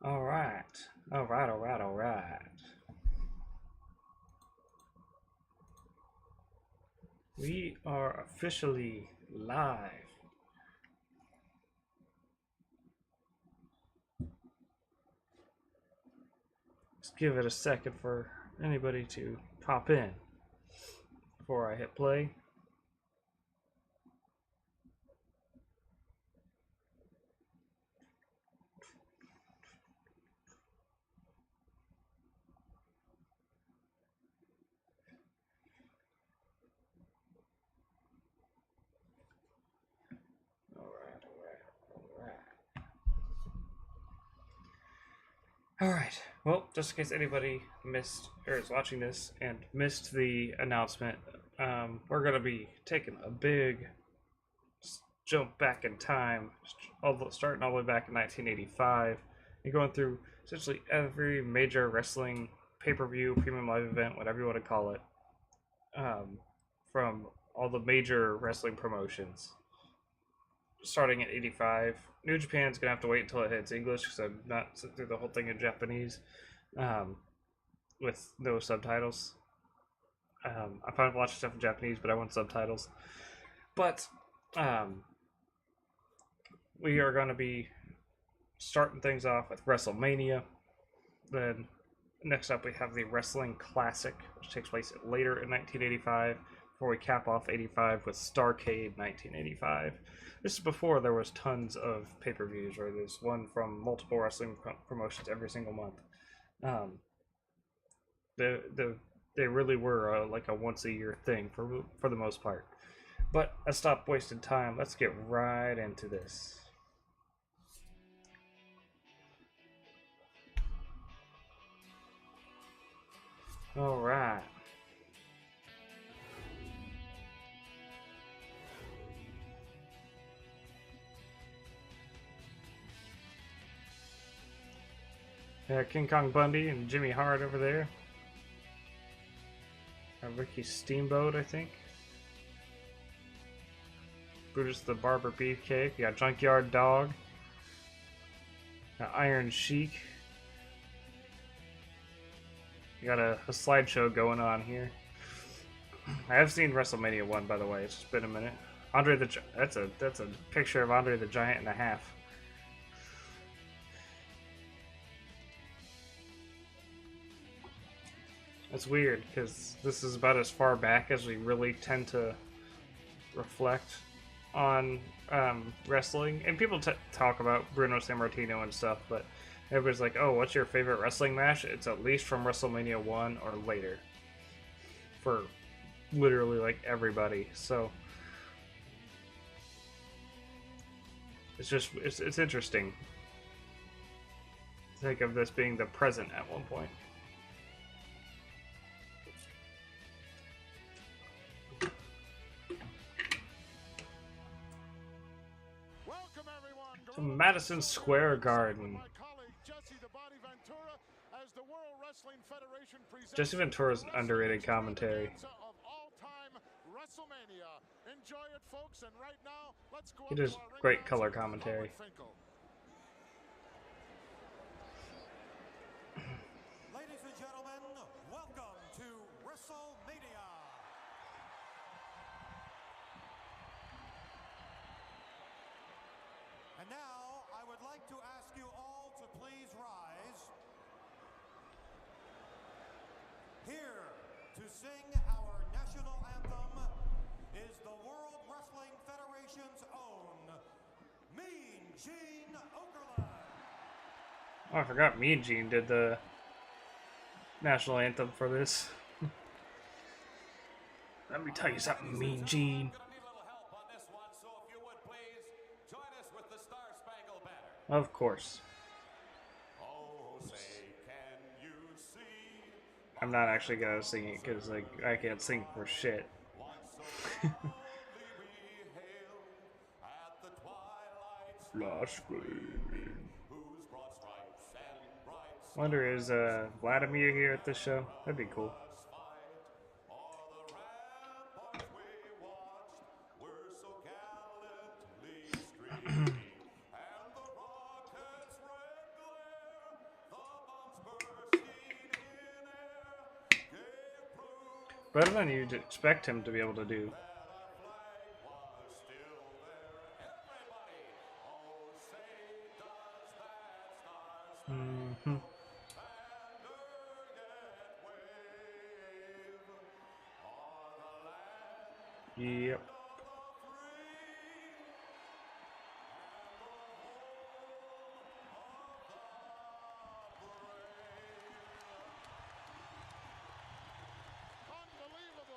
All right. All right, all right, all right. We are officially live. Let's give it a second for anybody to pop in before I hit play. All right, all right, all right. All right. Well, just in case anybody missed or is watching this and missed the announcement, we're going to be taking a big jump back in time, starting all the way back in 1985 and going through essentially every major wrestling pay-per-view, premium live event, whatever you want to call it, from all the major wrestling promotions. Starting at 85, New Japan's gonna have to wait until it hits English because I'm not sitting through the whole thing in Japanese with no subtitles. I probably watch stuff in Japanese, but I want subtitles. But we are going to be starting things off with WrestleMania. Then next up we have the Wrestling Classic, which takes place later in 1985, before we cap off 85 with Starrcade 1985. This is before there was tons of pay-per-views, or there's one from multiple wrestling promotions every single month. They really were like a once-a-year thing for the most part. But let's stop wasting time. Let's get right into this. All right. King Kong Bundy and Jimmy Hart over there. Ricky Steamboat, I think. Brutus the Barber Beefcake. You got Junkyard Dog. Got Iron Sheik. You got a slideshow going on here. I have seen WrestleMania 1, by the way. It's just been a minute. That's a picture of Andre the Giant and a half. It's weird because this is about as far back as we really tend to reflect on wrestling. And people talk about Bruno Sammartino and stuff, but everybody's like, "Oh, what's your favorite wrestling match?" It's at least from WrestleMania 1 or later. For literally like everybody. So it's interesting to think of this being the present at one point. To Madison Square Garden. Jesse Ventura's an underrated commentary. He does great color commentary. Ladies and gentlemen, welcome to WrestleMania. And now, I would like to ask you all to please rise. Here to sing our national anthem is the World Wrestling Federation's own Mean Gene Okerlund. Oh, I forgot Mean Gene did the national anthem for this. Let me tell you something, Mean Gene. Of course. I'm not actually gonna sing it because like I can't sing for shit. Wonder is Vladimir here at this show? That'd be cool. Better than you'd expect him to be able to do. Mm-hmm. Yep.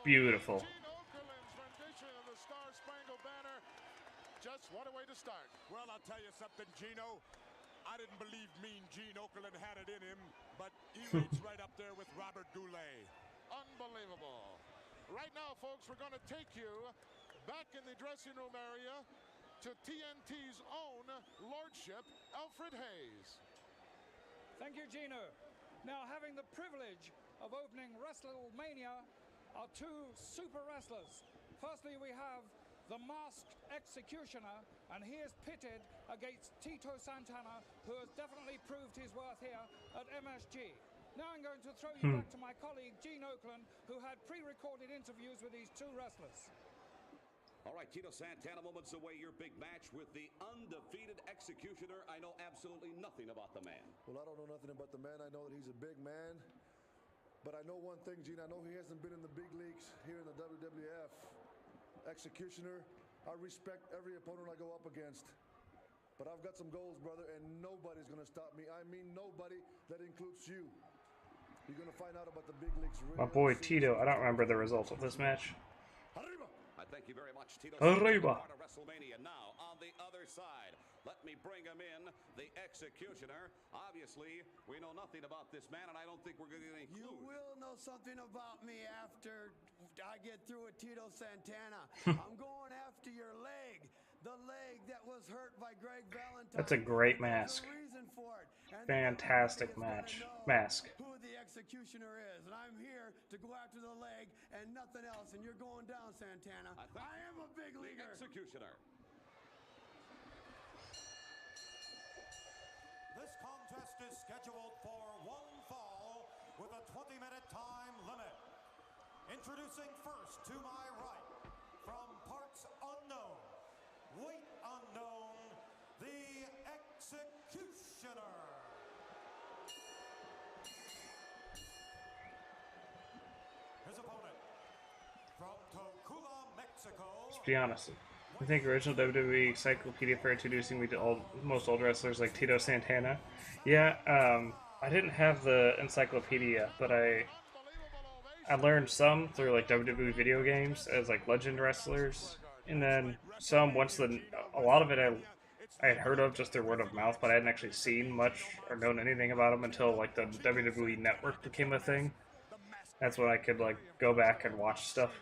Beautiful. Just what a way to start. Well, I'll tell you something, Gino. I didn't believe Mean Gene Okerlund had it in him, but he rates right up there with Robert Goulet. Unbelievable. Right now, folks, we're going to take you back in the dressing room area to TNT's own Lordship, Alfred Hayes. Thank you, Gino. Now, having the privilege of opening WrestleMania are two super wrestlers. Firstly, we have the Masked Executioner, and he is pitted against Tito Santana, who has definitely proved his worth here at MSG. Now I'm going to throw you back to my colleague Gene Okerlund, who had pre-recorded interviews with these two wrestlers. All right, Tito Santana, moments away, your big match with the undefeated Executioner. I know absolutely nothing about the man. Well, I don't know nothing about the man. I know that he's a big man. But I know one thing, Gene. I know he hasn't been in the big leagues here in the WWF. Executioner, I respect every opponent I go up against. But I've got some goals, brother, and nobody's going to stop me. I mean nobody. That includes you. You're going to find out about the big leagues. My boy Tito, I don't remember the results of this match. Arriba! I thank you very much, Tito. Arriba! Part of WrestleMania. Now, on the other side, let me bring him in, the Executioner. Obviously, we know nothing about this man, and I don't think we're going to get any clues. You will know something about me after I get through with Tito Santana. I'm going after your leg. The leg that was hurt by Greg Valentine. That's a great mask. There's a reason for it. And Fantastic mask. Who the Executioner is. And I'm here to go after the leg and nothing else. And you're going down, Santana. I am a big leaguer. Executioner. This contest is scheduled for one fall with a 20-minute time limit. Introducing first to my right, from parts unknown, weight unknown, the Executioner. His opponent, from Tocula, Mexico. Let's be honest. I think original WWE encyclopedia for introducing me to most old wrestlers like Tito Santana. Yeah, I didn't have the encyclopedia, but I learned some through like WWE video games as like legend wrestlers, and then some a lot of it I had heard of just through word of mouth, but I hadn't actually seen much or known anything about them until like the WWE Network became a thing. That's when I could like go back and watch stuff.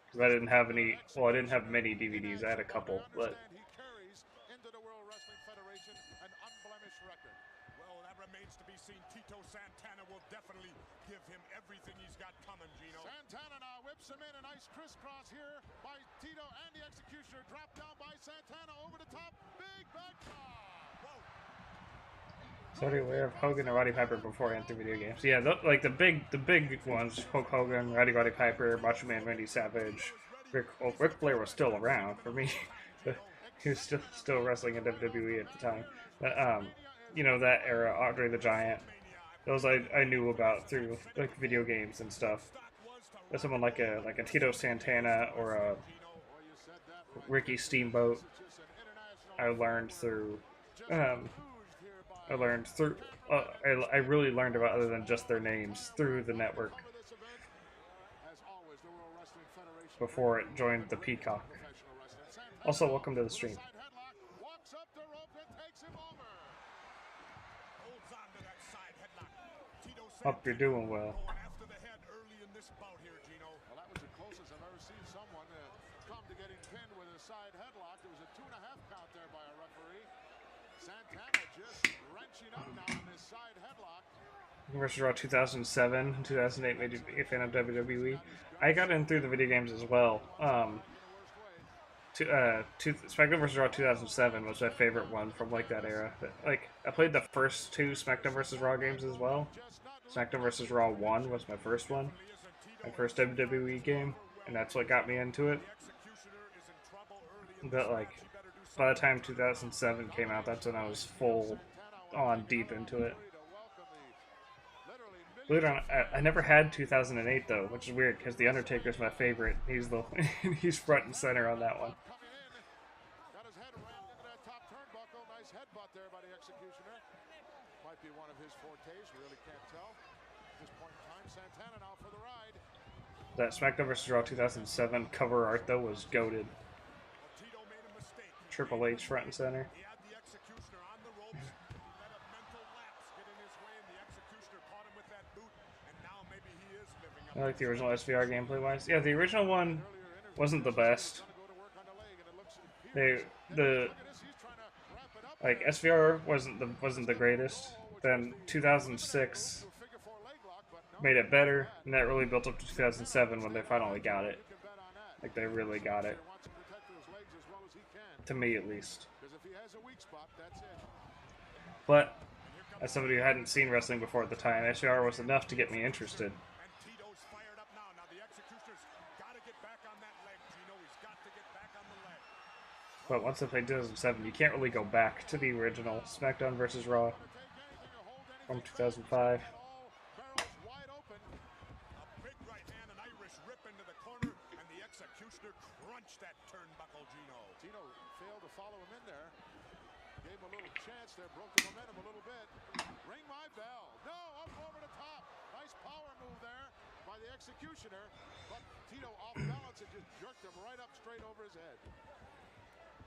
Because I didn't have any, well, I didn't have many DVDs. I had a couple, but He carries into the World Wrestling Federation an unblemished record. Well, that remains to be seen. Tito Santana will definitely give him everything he's got coming, Gino. Santana now whips him in a nice crisscross here by Tito, and the Executioner dropped down by Santana over the top. Big back drop. Whoa. so already aware of Hogan and Roddy Piper before I entered video games. Yeah, like the big ones: Hulk Hogan, Roddy Piper, Macho Man Randy Savage. Ric Flair was still around for me. He was still wrestling in WWE at the time. But you know, that era, Andre the Giant. Those I knew about through like video games and stuff. But someone like a Tito Santana or a Ricky Steamboat, I learned through. I really learned about other than just their names through the network before it joined the Peacock. Also, welcome to the stream. Hope you're doing well. After the head early in this bout here, Gino. Well, that was the closest I've ever seen someone come to getting pinned with a side headlock. There was a 2.5 count there by a referee. Santana just wrenching up now on this side headlock. Versus Raw 2007, 2008 made you a fan of WWE. I got in through the video games as well. SmackDown vs. Raw 2007 was my favorite one from like that era. Like I played the first two SmackDown vs. Raw games as well. SmackDown vs. Raw 1 was my first one. my first WWE game, and that's what got me into it. But like, by the time 2007 came out, that's when I was full on deep into it. Believe it or not, I never had 2008 though, which is weird because the Undertaker's my favorite. He's the he's front and center on that one. Got his head rammed into that top turnbuckle. Nice headbutt there by the Executioner. Might be one of his fortes. Really can't tell. At this point in time, Santana now for the ride. That SmackDown vs. Raw 2007 cover art though was goated. Tito made a mistake. Triple H front and center. He had the Executioner on the ropes. Let a mental lapse get in his way, and the Executioner caught him with that boot. And now maybe he is living up. I like the original SVR gameplay wise. Yeah, the original one wasn't the best. Like SVR wasn't the greatest. Then 2006 made it better, and that really built up to 2007 when they finally got it. Like they really got it. To me, at least. But as somebody who hadn't seen wrestling before at the time, SVR was enough to get me interested. But once I played 2007, you can't really go back to the original SmackDown vs. Raw from 2005. Tino failed to follow him in there. Gave him a little chance there, broke the momentum a little bit. Ring my bell. No, up over the top. Nice power move there by the Executioner. But Tito off balance and just jerked him right up straight over his head.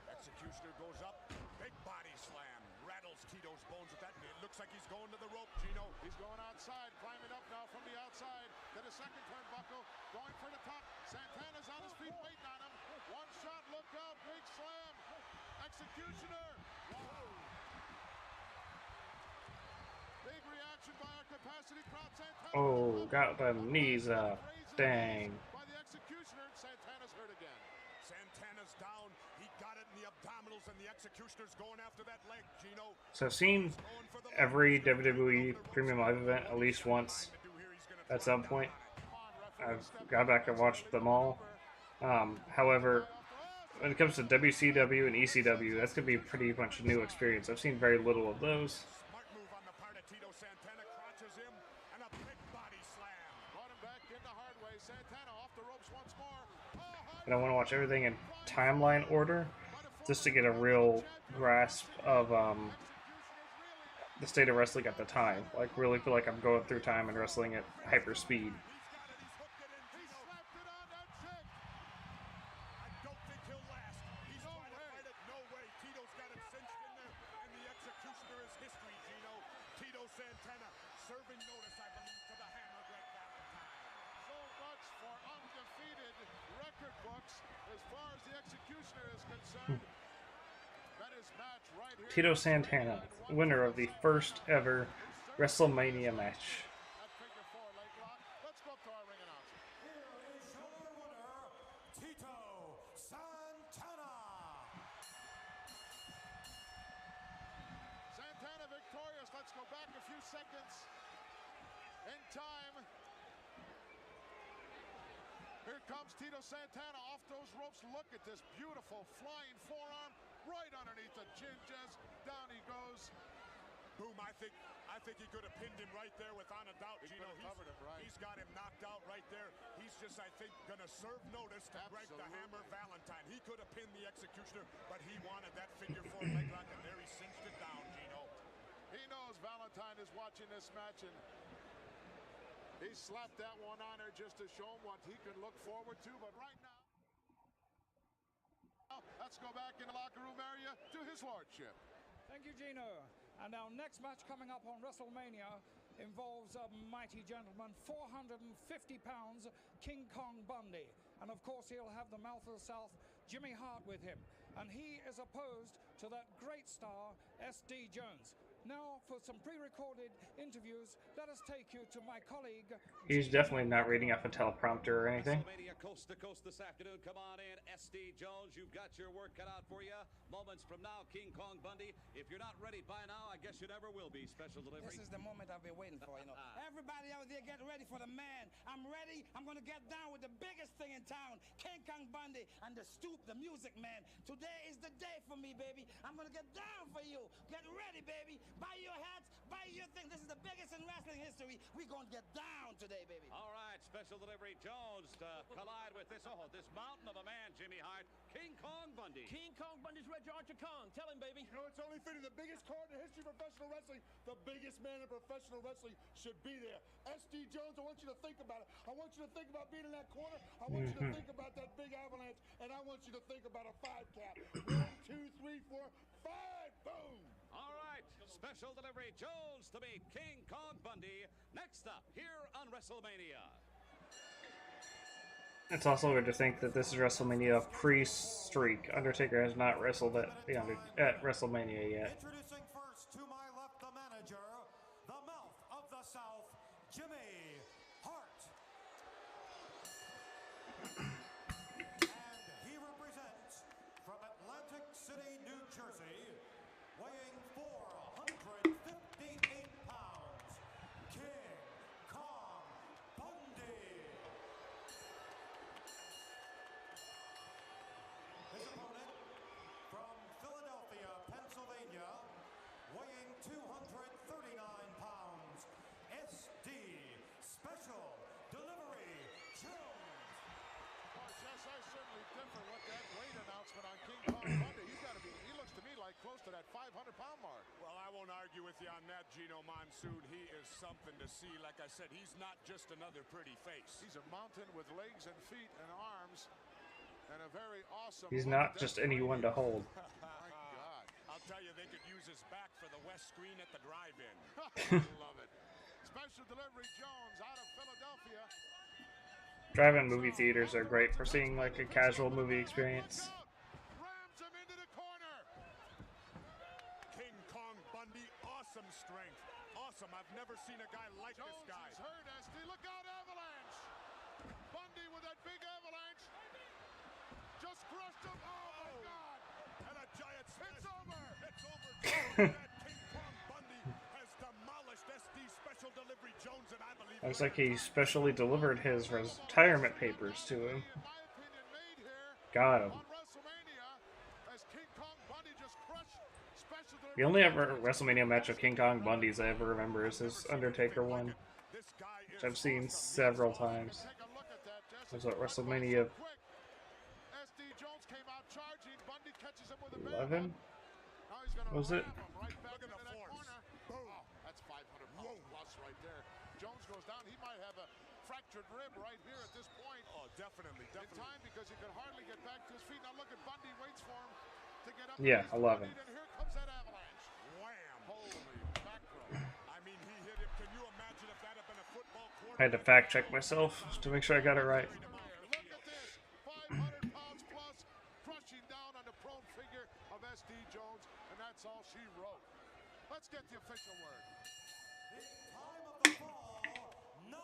Executioner goes up. Big body slam. Rattles Tito's bones with that. It looks like he's going to the rope, Gino. He's going outside, climbing up now from the outside to the second turnbuckle. Going for the top. Santana's on his feet waiting on him. One shot, look out, big slam. Executioner. Whoa. Big reaction by our capacity crowd. Santana. Oh, got them knees up. Dang. By the Executioner, Santana's hurt again. Santana's down. He got it in the abdominals, and the Executioner's going after that leg, Gino. So I've seen every WWE Premium Live event at least once at some point. I've got back and watched them all. However, when it comes to WCW and ECW, that's going to be a pretty much new experience. I've seen very little of those. Smart move on the part of Tito. Santana crotches him, and a big body slam. Brought him back in the hard way. Santana off the ropes once more. And I want to watch everything in timeline order just to get a real grasp of the state of wrestling at the time. Like, really feel like I'm going through time and wrestling at hyper speed. Santana serving notice, I believe, to the Hammer Greg Valentine. So much for undefeated record books as far as the Executioner is concerned. That is match right here. Tito Santana, winner of the first ever WrestleMania match. That figure four leg lock. Let's go up to our ring announcer. Here is your winner, Tito Santana. Santana victorious. Let's go back a few seconds in time. Here comes Tito Santana off those ropes. Look at this beautiful flying forearm right underneath the chin. Just down he goes. Boom, I think he could have pinned him right there without a doubt. Gino, he's got him knocked out right there. He's just, I think, going to serve notice to Greg the Hammer Valentine. He could have pinned the Executioner, but he wanted that figure four leg lock, and there he cinched it down, Gino. He knows Valentine is watching this match, and he slapped that one on there just to show him what he can look forward to. But right now, let's go back in the locker room area to his lordship. Thank you, Gino. And our next match coming up on WrestleMania involves a mighty gentleman, 450 pounds, King Kong Bundy. And of course, he'll have the mouth of the South, Jimmy Hart, with him. And he is opposed to that great star, S.D. Jones. Now, for some pre-recorded interviews, let us take you to my colleague. He's definitely not reading off a teleprompter or anything. WrestleMania coast to coast this afternoon. Come on in, SD Jones. You've got your work cut out for you. Moments from now, King Kong Bundy. If you're not ready by now, I guess you never will be. Special delivery. This is the moment I've been waiting for, you know. Everybody out there, get ready for the man. I'm ready. I'm going to get down with the biggest thing in town, King Kong Bundy and the Stoop, the music man. Today is the day for me, baby. I'm going to get down for you. Get ready, baby. Buy your hats, buy your thing. This is the biggest in wrestling history. We're going to get down today, baby. All right, Special Delivery Jones to collide with this mountain of a man, Jimmy Hart, King Kong Bundy. King Kong Bundy's Red Archer Kong. Tell him, baby. You know, it's only fitting. The biggest card in the history of professional wrestling, the biggest man in professional wrestling should be there. SD Jones, I want you to think about it. I want you to think about being in that corner. I want you to think about that big avalanche. And I want you to think about a 5 count. 1, 2, 3, 4, 5. Boom. All right, Special Delivery Jones to meet King Kong Bundy. Next up, here on WrestleMania. It's also weird to think that this is WrestleMania pre-streak. Undertaker has not wrestled at WrestleMania yet. Introducing first to my left, the manager, the mouth of the South, Jimmy Hart. And he represents from Atlantic City, New Jersey, weighing 458 pounds, King Kong Bundy. His opponent from Philadelphia, Pennsylvania, weighing 239 pounds, SD Special Delivery Jones. Oh, Jess, I certainly differ with that weight announcement on King Kong Bundy. He looks to me like close to that 500-pound mark. Well, I won't argue with you on that, Gino Monsoon. He is something to see. Like I said, he's not just another pretty face. He's a mountain with legs and feet and arms and a very awesome... He's not just anyone to hold. My God. I'll tell you, they could use his back for the West screen at the drive-in. Love it. Special Delivery Jones out of Philadelphia. Drive-in movie theaters are great for seeing like a casual movie experience. Rams him into the corner. King Kong Bundy, awesome strength. Awesome. I've never seen a guy like this guy. Jones is hurt, SD. Look out, avalanche. Bundy with that big avalanche. Just crushed him. Oh, my God. And a giant. It's over. It's over. That King Kong Bundy has demolished SD Special Delivery Jones, and I believe... Looks like he specially delivered his retirement papers to him. in my opinion, made here Got him. on WrestleMania as King Kong Bundy just crushed Special The only ever WrestleMania match of King Kong Bundy's I ever remember is his Undertaker one, This guy is which I've seen several times. Take a look at that, Jesse. Was what, WrestleMania Quick. SD Jones came out charging. Bundy catches him with a 11? Now he's gonna Was it? ram him right back into that corner. Boom. Oh, that's 500 pounds plus right there. Jones goes down. He might have a fractured rib right here at this point. Oh, definitely. In time because he could hardly get back to his feet. Now look at Bundy. Waits for him to get up. Yeah, 11. And here comes that avalanche. Wham. Holy mackerel. I mean, he hit him. Can you imagine if that had been a football quarter? I had to fact check myself to make sure I got it right. Look at this. 500 pounds plus, crushing down on the prone figure of SD Jones, and that's all she wrote. Let's get the official word. In time of the fall, 9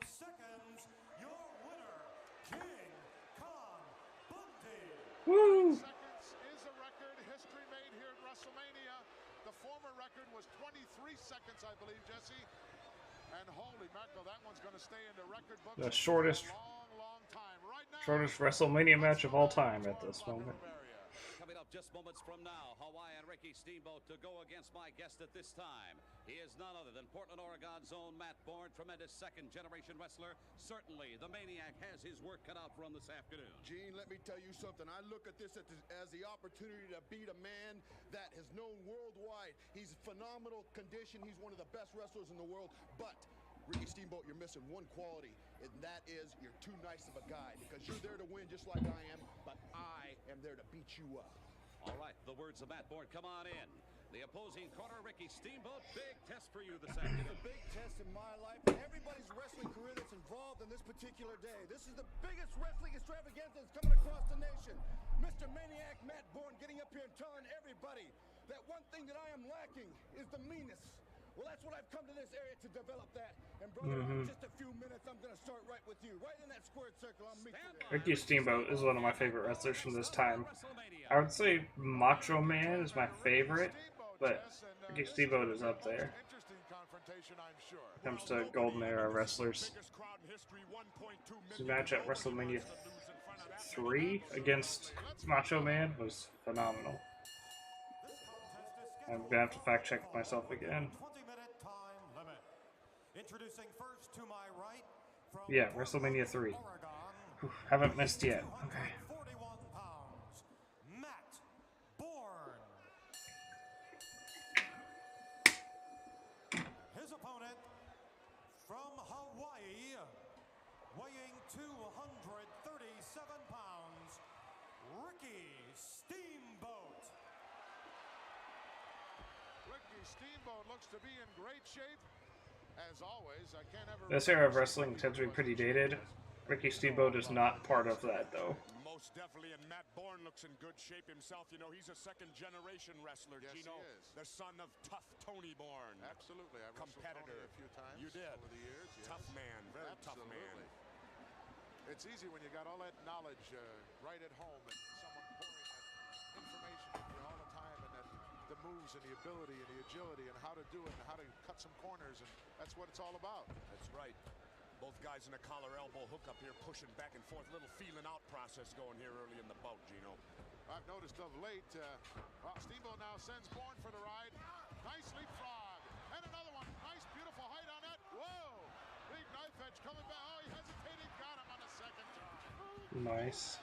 seconds, your winner, King Kong Bundy. Woo! Seconds is a record. History made here at WrestleMania. The former record was 23 seconds, I believe, Jesse. And holy mackerel, that one's going to stay in the record books The shortest for a long, long time. Right now, Shortest WrestleMania match of all time at this moment. Coming up just moments from now, Hawaiian Ricky Steamboat to go against my guest at this time. He is none other than Portland, Oregon's own Matt Bourne, tremendous second-generation wrestler. Certainly, the Maniac has his work cut out for him this afternoon. Gene, let me tell you something. I look at this as the opportunity to beat a man that is known worldwide. He's phenomenal condition. He's one of the best wrestlers in the world. But, Ricky Steamboat, you're missing one quality, and that is you're too nice of a guy because you're there to win just like I am, but I am there to beat you up. All right, the words of Matt Bourne, come on in. The opposing corner, Ricky Steamboat, big test for you this afternoon. It's a big test in my life, everybody's wrestling career that's involved in this particular day. This is the biggest wrestling extravaganza that's coming across the nation. Mr. Maniac Matt Bourne getting up here and telling everybody that one thing that I am lacking is the meanness. Well, that's what I've come to this area to develop that. And brother, in just a few minutes, I'm going to start right with you. Right in that squared circle, I'll meet you there. Ricky Steamboat is one of my favorite wrestlers from this time. I would say Macho Man is my favorite, but Ricky Steamboat is up there. When it comes to Golden Era wrestlers. His match at WrestleMania 3 against Macho Man was phenomenal. I'm gonna have to fact check myself again. 20-minute time limit. Introducing first to my right from Yeah, WrestleMania 3. Oregon, Haven't missed yet. Okay. 41 pounds, Matt Bourne. His opponent from Hawaii, weighing 237 pounds, Ricky Steamboat. Ricky Steamboat looks to be in great shape. As always, I can't ever. This era of wrestling tends to be pretty dated. Ricky Steamboat is not part of that, though. Most definitely, and Matt Bourne looks in good shape himself. You know, he's a second-generation wrestler, Yes, Gino, he is. the son of tough Tony Bourne. Absolutely. I wrestled Competitor. Tony a few times You did. over the years. Yes. Tough man, very tough man. Absolutely. It's easy when you got all that knowledge right at home and someone pouring that information at you all the time, and that the moves and the ability and the agility and how to do it and how to cut some corners, and that's what it's all about. That's right. Both guys in a collar elbow hook up here, pushing back and forth. Little feeling out process going here early in the bout, Gino. I've noticed of late, Steamboat now sends Bourne for the ride. Nice leapfrog. And another one. Nice, beautiful height on it. Whoa! Big knife edge coming back. Oh, he hesitated. Got him on the second try. Nice.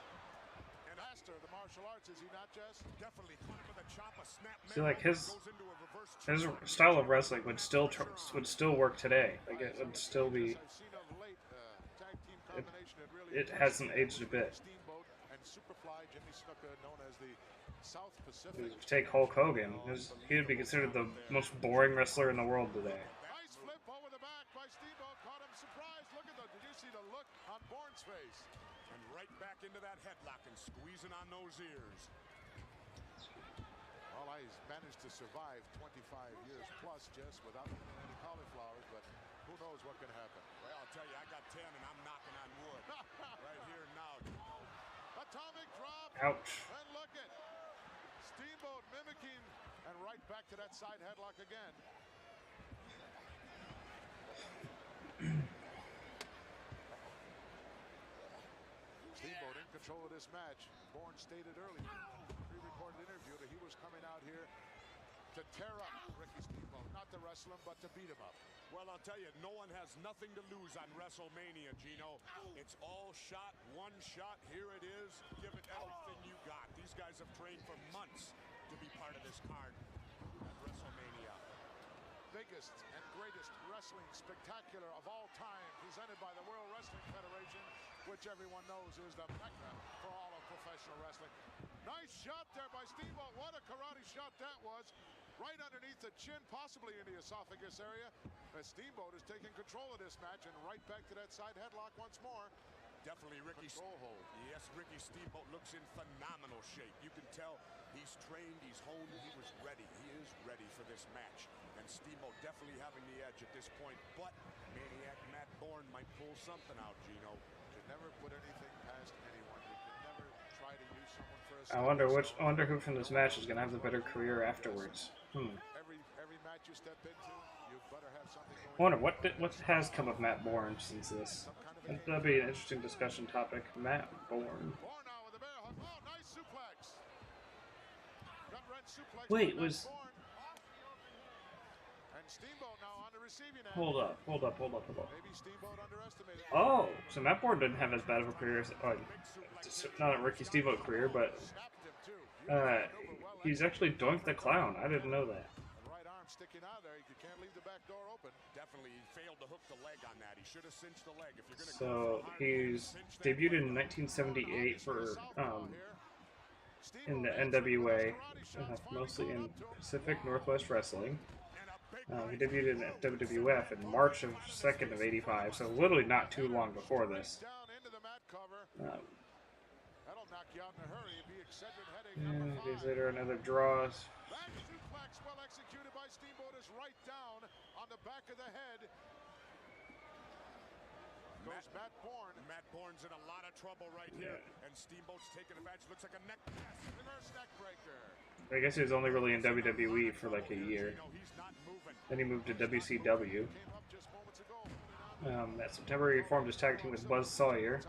And master of the martial arts, is he not, Jess? Definitely caught him with a chop, a snap. See, like his goes into a reverse style of wrestling would still work today. Like it would still be. I've seen of late, tag team combination that really It hasn't aged a bit. Steamboat and Superfly, Jimmy Snuka, known as the South Pacific. Take Hulk Hogan. He would be considered the most boring wrestler in the world today. Nice flip over the back by Steamboat. Caught him surprised. Look at the. Did you see the look on Bourne's face? And right back into that headlock and squeezing on those ears. Well, he's managed to survive 25 years plus, Jess, without eating any cauliflowers, but who knows what can happen. Well, I'll tell you, I got 10 and I'm knocking on wood. Right here and now. Atomic drop. Ouch. And look at Steamboat mimicking, and right back to that side headlock again. Steamboat in control of this match. Bourne stated earlier in a pre-recorded interview that he was coming out here to tear up Ricky Steamboat, not to wrestle him, but to beat him up. Well, I'll tell you, no one has nothing to lose on WrestleMania, Gino. It's all shot, one shot. Here it is. Give it everything you got. These guys have trained for months to be part of this card at WrestleMania. Biggest and greatest wrestling spectacular of all time, presented by the World Wrestling Federation, which everyone knows is the mecca for all of professional wrestling. Nice shot there by Steamboat. What a karate shot that was. Right underneath the chin, possibly in the esophagus area. Steamboat is taking control of this match, and right back to that side headlock once more. Definitely Ricky. Control hold. Yes, Ricky Steamboat looks in phenomenal shape. You can tell he's trained, he's honed, he was ready. He is ready for this match. And Steamboat definitely having the edge at this point. But Maniac Matt Bourne might pull something out, Gino. Could never put anything past anyone. You could never try to use someone for a I wonder who from this match is gonna have the better career afterwards. Every match you step into, you better have something going. I wonder what has come of Matt Bourne since this. That'd be an interesting discussion topic. Matt Bourne. Bourne now with a bear hug. Oh, nice suplex. Gut-wrench suplex. Wait, by was Bourne. And Steamboat now on the receiving end. hold up. Maybe Steamboat underestimated. Oh, so Matt Bourne didn't have as bad of a career as not a Ricky Steamboat career, but Snapped him too. he's actually Doink the Clown. I didn't know that. And right arm sticking out there. You can't leave the back door open. Definitely he failed to hook the leg on that. He should have cinched the leg. If you're gonna So he's debuted in 1978 for in the NWA, mostly in Pacific Northwest Wrestling. He debuted in WWF in March of 2nd of '85, so literally not too long before this. Down into the mat cover. That'll knock you out in a hurry. It'd be eccentric headache Yeah, number 5. days later, another draw. Back suplex. down on the back of the head. Goes Matt Bourne. Matt Bourne's in a lot of trouble right here. And Steamboat's taking advantage. Looks like a neck pass. Reverse neck breaker. I guess he was only really in WWE for like a year. Then he moved to WCW. That September, he formed his tag team with Buzz Sawyer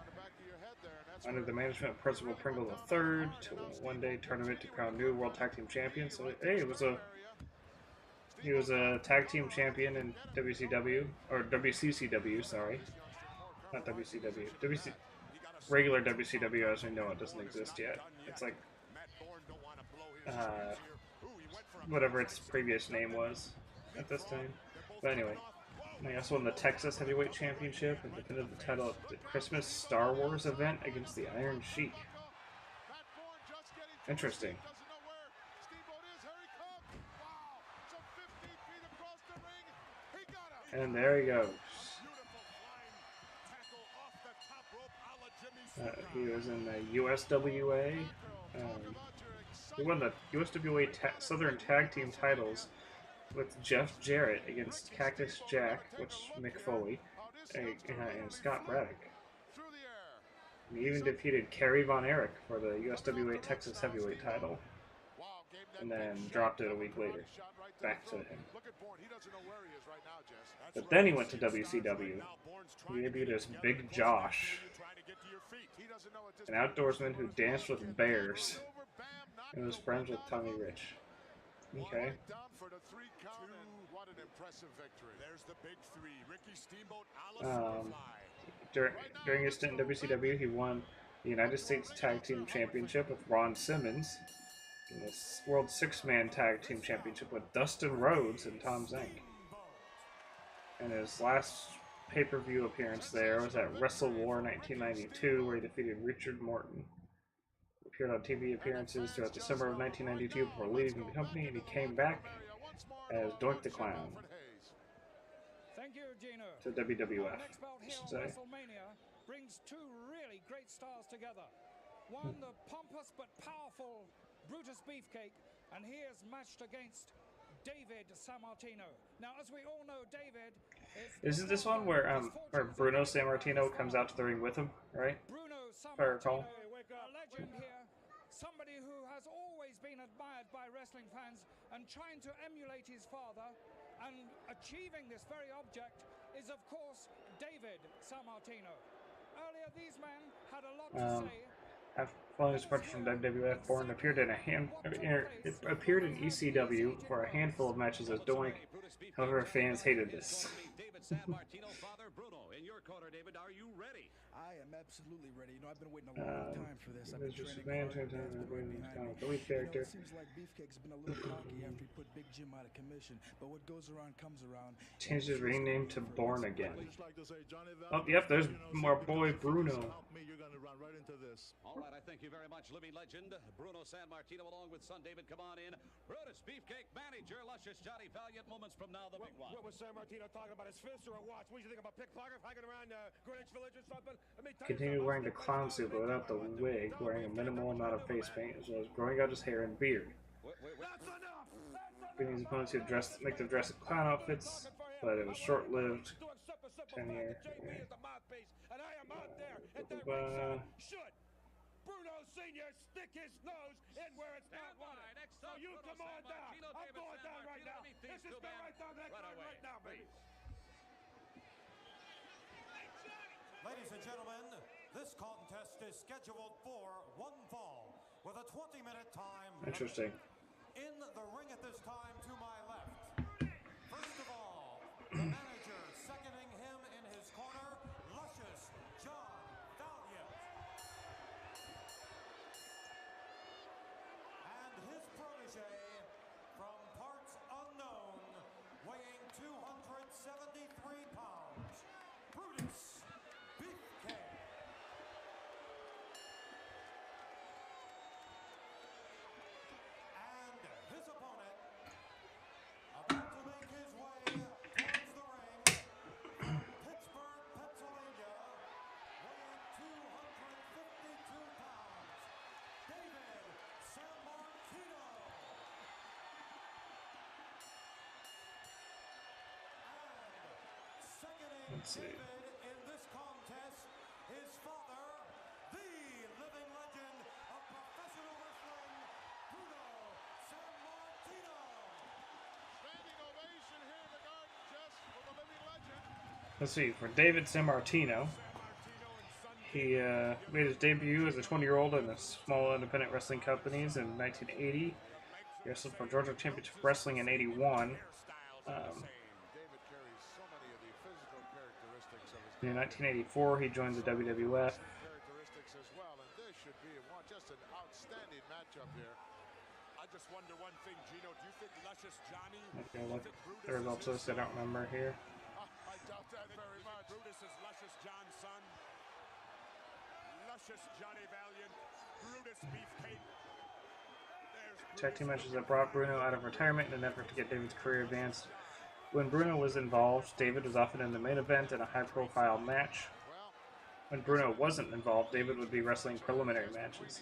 under the management of Principal Pringle III to a one-day tournament to crown new World Tag Team Champions. So hey, he was a tag team champion in WCW or WCCW. Sorry, not WCW. Regular WCW, as we know it, doesn't exist yet. It's like whatever its previous name was at this time. But anyway, he also won the Texas Heavyweight Championship and defended the title at the Christmas Star Wars event against the Iron Sheik. Interesting. And there he goes. He was in the USWA. He won the USWA Southern Tag Team titles with Jeff Jarrett against Cactus Jack, Mick Foley, and Scott Braddock. And he even defeated Kerry Von Erich for the USWA Texas Heavyweight title, and then dropped it a week later, back to him. But then he went to WCW. He debuted as Big Josh, an outdoorsman who danced with bears and was friends with Tommy Rich. Okay. During his stint in WCW, he won the United States Tag Team Championship with Ron Simmons, and the World Six-Man Tag Team Championship with Dustin Rhodes and Tom Zank. And his last pay-per-view appearance there was at Wrestle War 1992, where he defeated Richard Morton. He appeared on TV appearances throughout the summer of 1992 before leaving the company, and he came back as Doink the Clown. Thank you, Gino. To WWF, Our next bout here on WrestleMania brings two really great stars together. One, the pompous but powerful Brutus Beefcake, and he is matched against David Sammartino. Now, as we all know, David is... Isn't this one where Bruno Sammartino comes out to the ring with him, right? Bruno If I recall. a legend here, somebody who has always been admired by wrestling fans and trying to emulate his father, and achieving this very object is, of course, David Sammartino. Earlier, these men had a lot to say. Following his departure from WWF, Bourne appeared in ECW for a handful of matches as Doink. However, fans hated this. I am absolutely ready. You know, I've been waiting a long time for this. I've been training the lead character. It seems like Beefcake's been a little cocky after he put Big Jim out of commission, but what goes around comes around. Changed his ring name to Bourne again. Oh, yep, there's my boy Bruno. All right, I thank you very much, living legend Bruno Sammartino, along with son David. Come on in. Brutus Beefcake, manager, Luscious Johnny Valiant. Moments from now, the big one. What was Sammartino talking about? His fist or a watch? What do you think about pickpocket hanging around Greenwich Village or something? Continued wearing the clown suit but without the wig, wearing a minimal amount of face paint, as well as growing out his hair and beard. Beating his opponents who make them dress in clown outfits, but it was short-lived. 10 years. Bruno Sr. stick his nose in where it's not wanted. So you come on down. I'm going down right now. This is going right down that line right now, baby. Ladies and gentlemen, this contest is scheduled for one fall with a 20-minute time. Interesting. In the ring at this time to my left. First of all, the manager seconding him in his corner, Luscious John Valiant. And his protege from parts unknown, weighing 273 pounds, Brutus Beefcake. And his opponent, Let's see. In this contest, his father, the living legend of professional wrestling, Bruno Sammartino. Standing ovation here in the garden just for the living legend. Let's see. For David Sammartino, he made his debut as a 20-year-old in the small independent wrestling companies in 1980. He wrestled for Georgia Championship Wrestling in '81. David carries so many of the physical characteristics of his In 1984, he joined the WWF. characteristics as well, and this should be just an outstanding matchup here. I just wonder one thing, Gino. Do you think Luscious Johnny? Okay, look at the results list. I don't remember here. I doubt that very much. Brutus is Luscious John's son. Luscious Johnny Valiant. Brutus Beefcake. Tag team matches that brought Bruno out of retirement in an effort to get David's career advanced. When Bruno was involved, David was often in the main event in a high-profile match. When Bruno wasn't involved, David would be wrestling preliminary matches.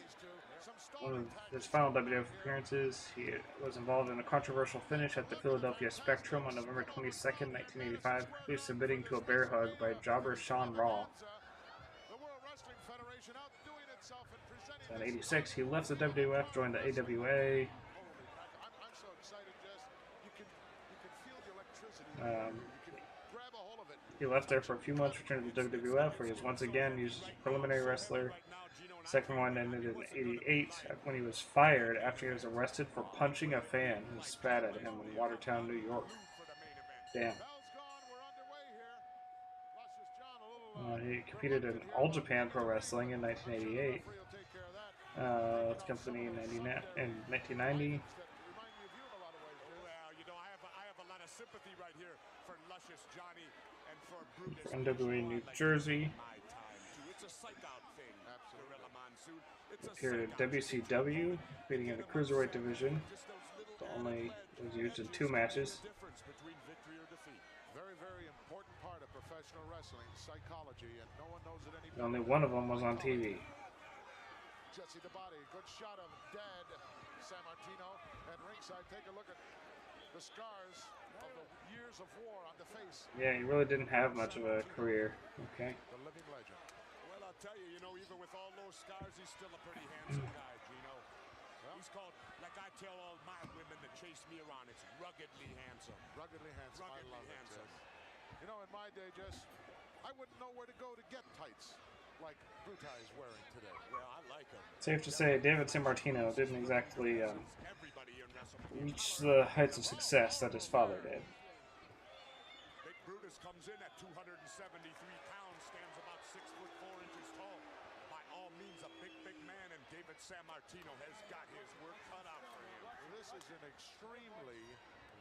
One of his final WWF appearances, he was involved in a controversial finish at the Philadelphia Spectrum on November 22nd, 1985, he was submitting to a bear hug by jobber Sean Raw. So in '86, he left the WWF, joined the AWA. He left there for a few months, returned to the WWF, where he was once again used as a preliminary wrestler. The second one ended in '88 when he was fired after he was arrested for punching a fan who spat at him in Watertown, New York. Damn. He competed in All Japan Pro Wrestling in 1988. That's company in 1990. For NWA New Jersey. Appeared at WCW, competing in the Cruiserweight division. Only was used in 2 matches. Very important part of professional wrestling, psychology, and no one knows it any better. Only one of them was on TV. Jesse the Body, good shot of dead Sammartino. At ringside, take a look at the scars of the years of war on the face. Yeah, he really didn't have much of a career. Okay. The living legend. Well, I'll tell you, even with all those scars, he's still a pretty handsome guy, Gino. He's called, like I tell all my women that chase me around, it's ruggedly handsome. Ruggedly handsome. I love it. In my day, Jess, I wouldn't know where to go to get tights like Brutai is wearing today. Well, I like him. Safe to say, David Sammartino didn't exactly reach the heights of success that his father did. Big Brutus comes in at 273 pounds, stands about 6'4" tall. By all means, a big man, and David Sammartino has got his work cut out for him. This is an extremely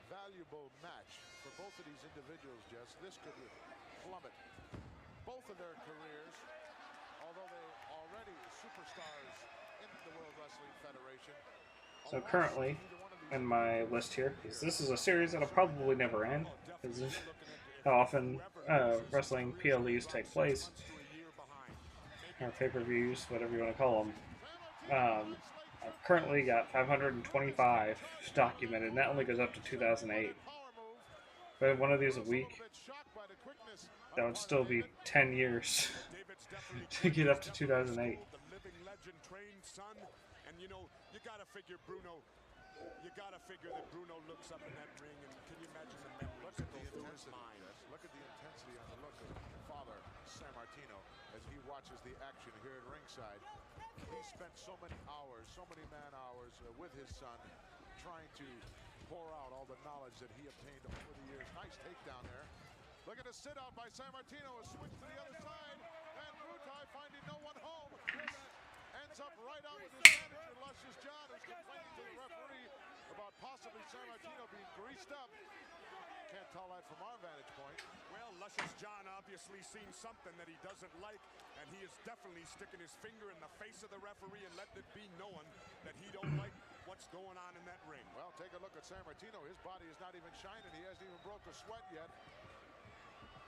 valuable match for both of these individuals, Jess. This could plummet both of their careers, although they already superstars in the World Wrestling Federation. So currently, in my list here, because this is a series that'll probably never end, because of how often wrestling PLEs take place, or pay-per-views, whatever you want to call them. I've currently got 525 documented, and that only goes up to 2008. If I had one of these a week, that would still be 10 years to get up to 2008. You gotta figure that Bruno looks up in that ring, and can you imagine the memories that go through his mind? Look at the intensity on the look of Father Sammartino as he watches the action here at ringside. He spent so many hours, so many man-hours with his son, trying to pour out all the knowledge that he obtained over the years. Nice takedown there. Look at a sit-out by Sammartino, a switch to the other side, and Brutai finding no one home. Ends up right out with his manager, Luscious John, who's complaining to the referee about possibly Sammartino being greased up. Can't tell that from our vantage point. Well, Luscious John obviously seen something that he doesn't like, and he is definitely sticking his finger in the face of the referee and letting it be known that he don't like what's going on in that ring. Well, take a look at Sammartino. His body is not even shining. He hasn't even broke a sweat yet.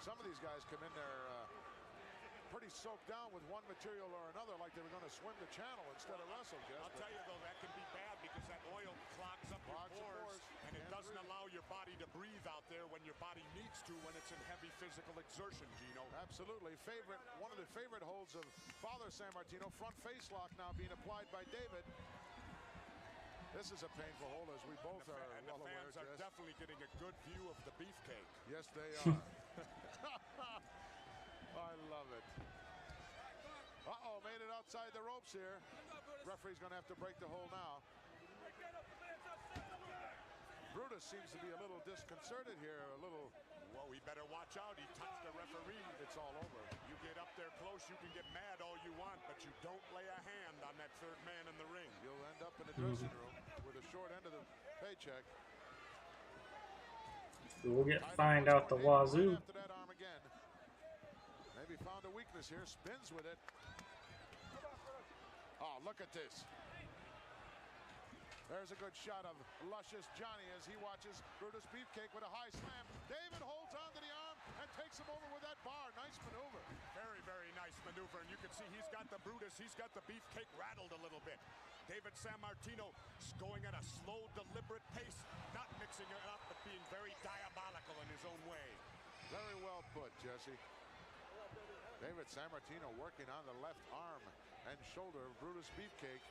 Some of these guys come in there pretty soaked down with one material or another, like they were going to swim the channel instead of wrestle, Jeff. I'll tell you, though, that can be bad because that oil clogs up your pores, and it doesn't allow your body to breathe out there when your body needs to when it's That's a heavy physical exertion, Gino. Absolutely. One of the favorite holds of Father San Martino. Front face lock now being applied by David. This is a painful hold, as we both are well aware. And the fans are definitely getting a good view of the beefcake. Yes, they are. I love it. Uh-oh, made it outside the ropes here. Referee's going to have to break the hold now. Brutus seems to be a little disconcerted here, a little... Well, we better watch out. He touched the referee. It's all over. You get up there close, you can get mad all you want, but you don't lay a hand on that third man in the ring. You'll end up in the dressing room with a short end of the paycheck. We'll get fined out the wazoo. After that arm again. Maybe found a weakness here. Spins with it. Oh, look at this. There's a good shot of Luscious Johnny as he watches Brutus Beefcake with a high slam. David holds on to the arm and takes him over with that bar. Nice maneuver. Very, very nice maneuver. And you can see he's got the Brutus, he's got the Beefcake rattled a little bit. David San Martino going at a slow, deliberate pace, not mixing it up, but being very diabolical in his own way. Very well put, Jesse. David San Martino working on the left arm and shoulder of Brutus Beefcake.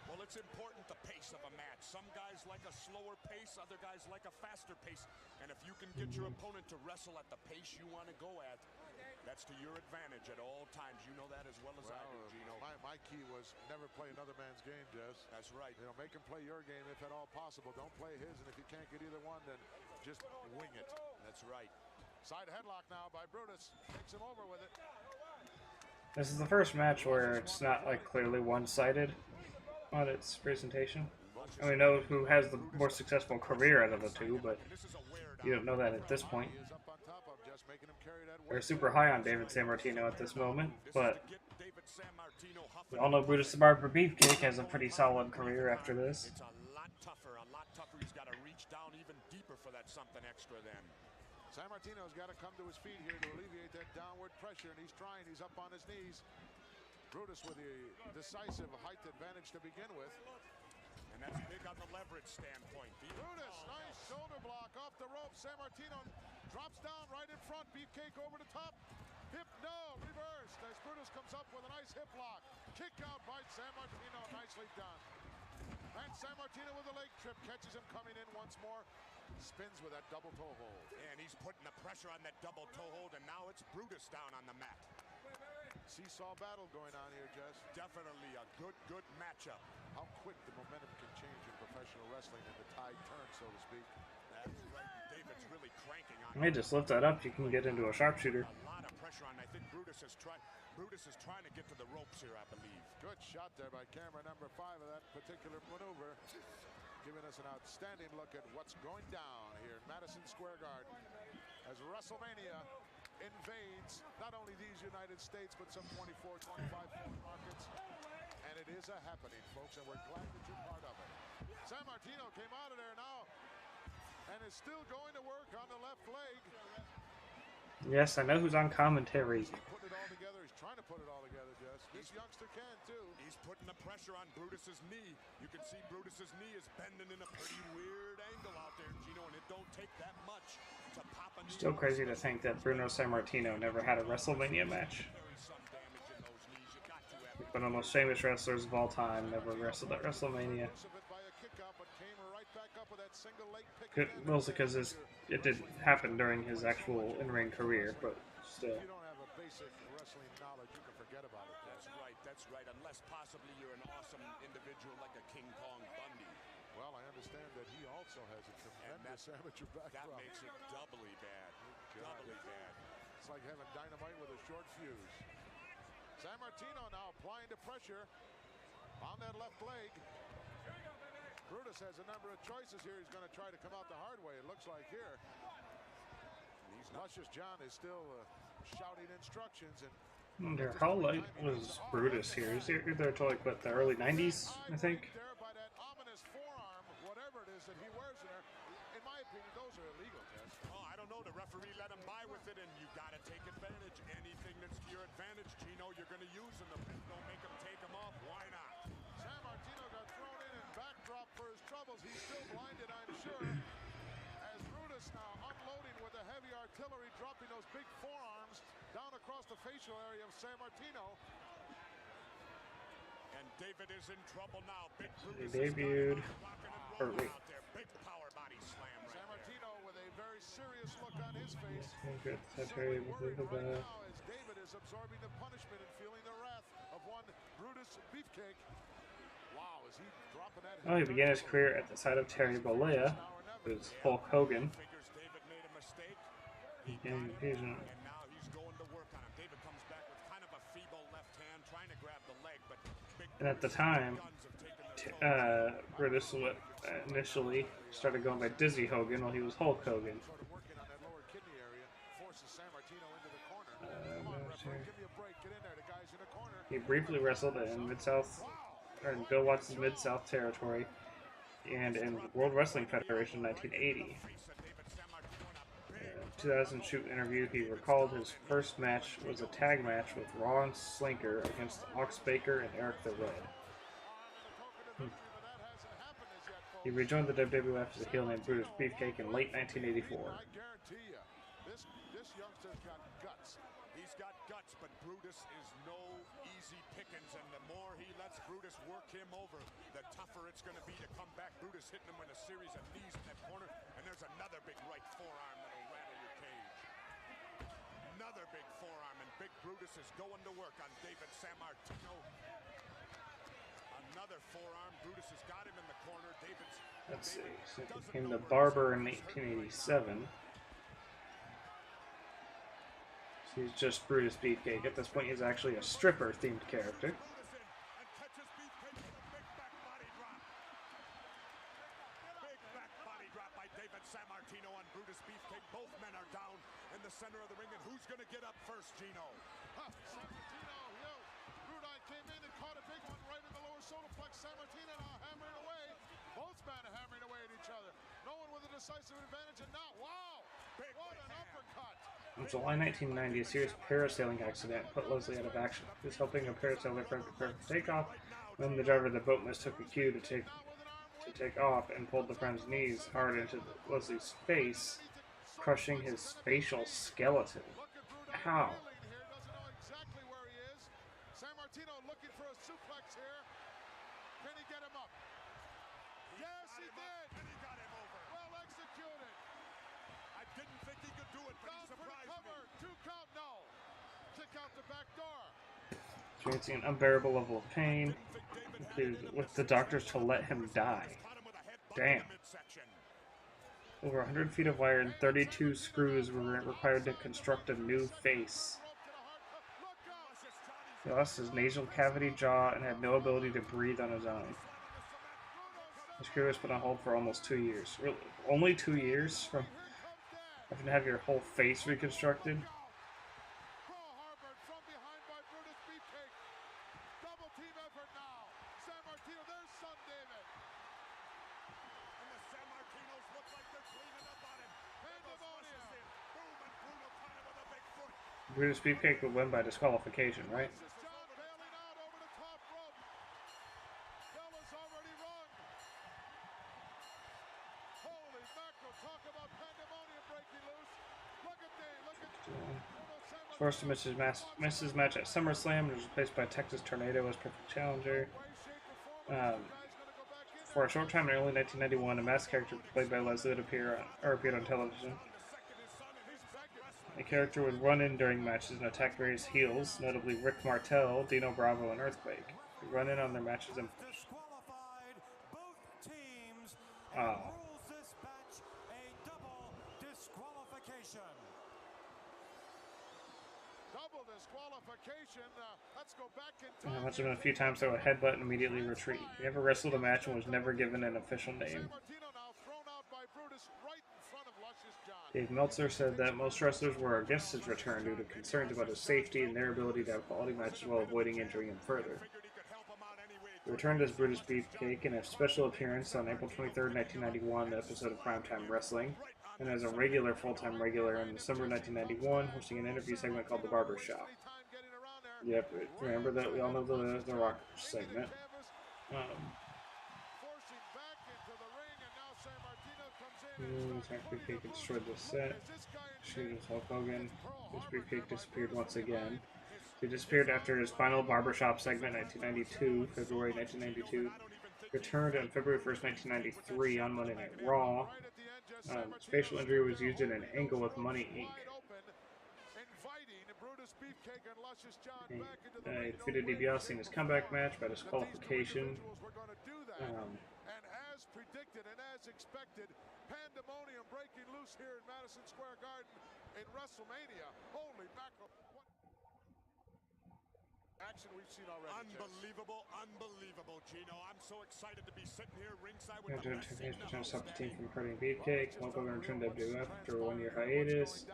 Well, it's important the pace of a match. Some guys like a slower pace, other guys like a faster pace. And if you can get your opponent to wrestle at the pace you want to go at, that's to your advantage at all times. You know that as well as I do, Gino. My key was never play another man's game, Jess. That's right. You know, make him play your game if at all possible. Don't play his, and if you can't get either one, then just wing it. That's right. Side headlock now by Brutus. Takes him over with it. This is the first match where it's not like clearly one-sided on its presentation. And we know who has the more successful career out of the two, but you don't know that at this point. They're super high on David San Martino at this moment, but we all know Brutus the Barber Beefcake has a pretty solid career after this. It's a lot tougher, a lot tougher. He's got to reach down even deeper for that something extra then. San Martino's got to come to his feet here to alleviate that downward pressure, and he's trying. He's up on his knees. Brutus with the decisive height advantage to begin with. And that's big on the leverage standpoint. Brutus, nice shoulder block off the rope. San Martino drops down right in front. Beefcake over the top. Hip, no, reversed as Brutus comes up with a nice hip lock. Kick out by San Martino, nicely done. And San Martino with a leg trip, catches him coming in once more. Spins with that double toe hold. And he's putting the pressure on that double toe hold, and now it's Brutus down on the mat. Seesaw battle going on here, Jess. Definitely a good matchup. How quick the momentum can change in professional wrestling and the tide turns, so to speak. That's right. David's really cranking on. Hey, just lift that up, you can get into a sharpshooter. A lot of pressure on. I think Brutus is trying to get to the ropes here, I believe. Good shot there by camera number 5 of that particular maneuver. Giving us an outstanding look at what's going down here in Madison Square Garden as WrestleMania invades not only these United States, but some 24, 25 foreign markets. And it is a happening, folks, and we're glad that you're part of it. San Martino came out of there now and is still going to work on the left leg. Yes, I know who's on commentary. He's putting it all together. He's trying to put it all together, Jess. This youngster can, too. He's putting the pressure on Brutus's knee. You can see Brutus's knee is bending in a pretty weird angle out there, Gino, and it don't take that much to pop a knee. Still crazy to think that Bruno San Martino never had a WrestleMania match. Like one of the most famous wrestlers of all time never wrestled at WrestleMania. Mostly because it didn't happen during his actual in-ring career, but still. If you don't have a basic wrestling knowledge, you can forget about it. That's right. Unless possibly you're an awesome individual like a King Kong Bundy. Well, I understand that he also has a tremendous amateur background. That makes it doubly bad. Doubly bad. It's like having dynamite with a short fuse. San Martino now applying the pressure on that left leg. Brutus has a number of choices here. He's going to try to come out the hard way, it looks like here. Luscious John is still shouting instructions. And how late was Brutus here? Is he there to like, what, the early 90s, I think? There by that ominous forearm, whatever it is that he wears in there. In my opinion, those are illegal, Tess. Oh, I don't know. The referee let him by with it, and you got to take advantage. Anything that's to your advantage, Gino, you're going to use them. Don't make him take them off. Why not? San Martino got thrown in and backdrop for his troubles. He's still blinded, I'm sure. As Brutus now unloading with a heavy artillery dropping those big forearms down across the facial area of San Martino. And David is in trouble now. Big He Brutus debuted. Or wait. out there. Big power body slam right San there. Martino with a very serious look on his face. Good. Certainly worried right now as David is absorbing the punishment and feeling the wrath of one Brutus Beefcake. Wow, is he dropping that? Oh, he began his career at the side of Terry Bollea, who's Hulk Hogan. Figures David made a mistake. And And now he's going to work on him. David comes back with kind of a feeble left hand, trying to grab the leg, but big at the time, Brutus initially started going by Dizzy Hogan while he was Hulk Hogan. Sort of working on that lower kidney area, forces San Martino into the corner. Come on, referee, give me a break. Get in there. The guy's in the corner. He briefly wrestled in Mid-South, or in Bill Watts' Mid-South territory, and in World Wrestling Federation in 1980. In a 2000 shoot interview, he recalled his first match was a tag match with Ron Slinker against Ox Baker and Eric the Red. He rejoined the WWF as a heel named Brutus Beefcake in late 1984. I guarantee you, this youngster's got guts. He's got guts, but Brutus is no easy pickings, and the more he lets Brutus work him over, the tougher it's going to be to come back. Brutus hitting him with a series of knees in that corner, and there's another big right forearm that'll rattle your cage. Another big forearm, and big Brutus is going to work on David Sammartino. Another forearm. Brutus has got him in the corner. Let's see. So he became the Barber in 1887. So he's just Brutus Beefcake. At this point, he's actually a stripper-themed character. Sammartino on Brutus Beefcake. Both men are down in the center of the ring, and who's going to get up first, Gino? Sammartino, Brudai came in and caught a big one right in the lower solar plex. Sammartino now hammering away. Both men are hammering away at each other. No one with a decisive advantage, and now, wow! What an uppercut! In July 1990, a serious parasailing accident put Leslie out of action. He was helping a parasailer prepare for takeoff when the driver of the boat mistook a cue to take off and pulled the friend's knees hard into Leslie's face, crushing his facial skeleton. How? Doesn't know exactly where he is. Sammartino looking for a suplex here. Can he get him up? Yes, he did. And he got him over. Well executed. I didn't think he could do it, but he Down for the surprised cover. me. 2 count, no. Kick out the back door. Experiencing an unbearable level of pain, included with the doctors to let him die. Damn. Over 100 feet of wire and 32 screws were required to construct a new face. He lost his nasal cavity, jaw, and had no ability to breathe on his own. His career was put on hold for almost 2 years. Really? Only 2 years from having to have your whole face reconstructed? From behind by Brutus Beefcake. Double team effort now. Sammartino, there's son David. And the Sammartinos look like they're cleaning up on him. Pandemonium. Boom, and Bruno caught him with a big foot. Brutus Beefcake would win by disqualification, right? John bailing out over the top rope. Bell is already rung. Holy mackerel, talk about pandemonium breaking loose. Look at Dave, look at Forced to miss his match at SummerSlam and was replaced by Texas Tornado as perfect challenger. For a short time in early 1991, a masked character played by Leslie would appeared on television. The character would run in during matches and attack various heels, notably Rick Martel, Dino Bravo, and Earthquake. He'd run in on their matches and Disqualified both teams and rules this match a double disqualification. double disqualification. Let's go back in time. I watched him a few times throw a headbutt and immediately retreat. He never wrestled a match and was never given an official name. Sammartino now thrown out by Brutus right in front of Luscious John. Dave Meltzer said that most wrestlers were against his return due to concerns about his safety and their ability to have quality matches while avoiding injuring him further. He returned as Brutus Beefcake in a special appearance on April 23, 1991, the episode of Primetime Wrestling, and as a full-time regular in December 1991, hosting an interview segment called The Barber Shop. Yep, remember that? We all know the Rock segment. Forcing back into the ring, and now Sammartino comes in. Attack Beefcake destroyed the set. Shoot with Hulk Hogan. This Beefcake disappeared once again. He disappeared after his final barbershop segment in 1992, February 1992. Returned on February 1st, 1993 on Monday Night Raw. His facial injury was used in an angle with Money Inc. He defeated DiBiase in his comeback match by disqualification. And as predicted and as expected, pandemonium breaking loose here in Madison Square Garden in WrestleMania. Holy mackerel. Action we've seen already. Unbelievable, unbelievable, Gino. I'm so excited to be sitting here ringside with After to stop the team from hurting Beefcake, Hulk Hogan returned to WWF after a 1-year hiatus.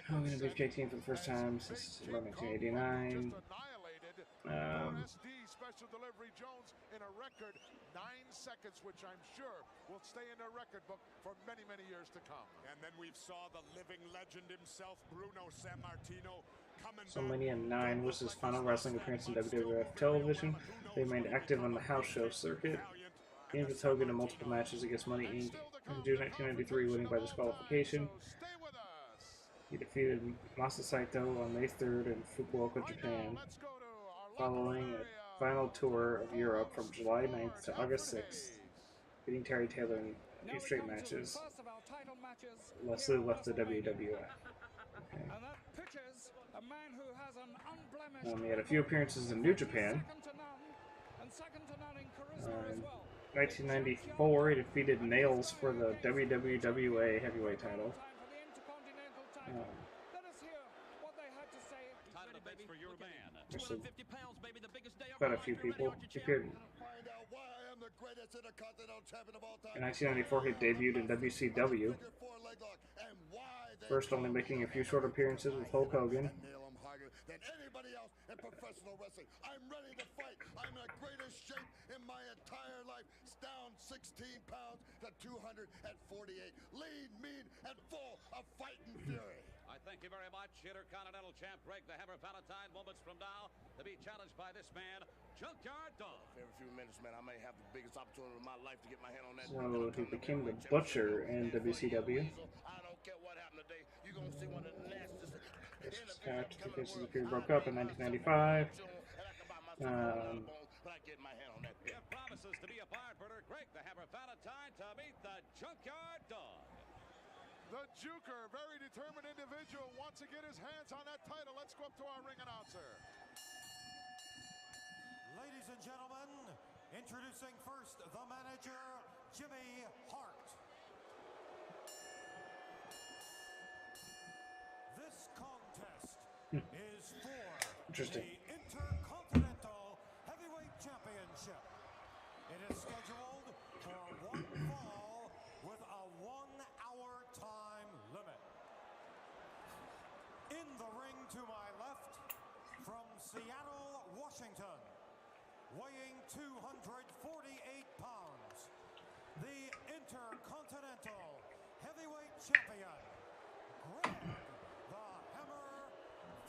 Hogan and Beefcake team for the first time since around 1989. SD Special Delivery Jones in a record 9 seconds, which I'm sure will stay in their record book for many, many years to come. And then we saw the living legend himself, Bruno Sammartino, coming WrestleMania 9 was his final wrestling appearance in WWF television. They remained active on the house show circuit. Gained with Hogan in multiple matches against Money Inc. in June 1993, winning by disqualification. He defeated Masa Saito on May 3rd in Fukuoka, Japan, following a final tour of Europe from July 9th to August 6th, beating Terry Taylor in 8 straight matches. Leslie left the WWF. Okay. He had a few appearances in New Japan. 1994, he defeated Nails for the WWWA heavyweight title. Quite a few people. In 1994, he debuted in WCW, first only making a few short appearances with Hulk Hogan. Than anybody else in professional wrestling. I'm ready to fight. I'm in the greatest shape in my entire life. Down 16 pounds to 248. Lean, mean, and full of fight and fury. I thank you very much, Intercontinental Champ Greg the Hammer Valentine. Moments from now to be challenged by this man, Junkyard Dog. Every few minutes, man, I may have the biggest opportunity of my life to get my hand on that. So he became the Butcher in WCW. I don't care what happened today. You're gonna see one of the nastiest. After the cases broke up in 1995. It promises to be a barn burner. Greg the Hammer Valentine to meet the Junkyard Dog. The Juker, very determined individual, wants to get his hands on that title. Let's go up to our ring announcer. Ladies and gentlemen, introducing first the manager, Jimmy Hart. This contest is for Interesting. the Intercontinental Heavyweight Championship. It is scheduled for one fall with a 1-hour time limit. In the ring to my left, from Seattle, Washington, weighing 248 pounds, the Intercontinental Heavyweight Champion, Greg the Hammer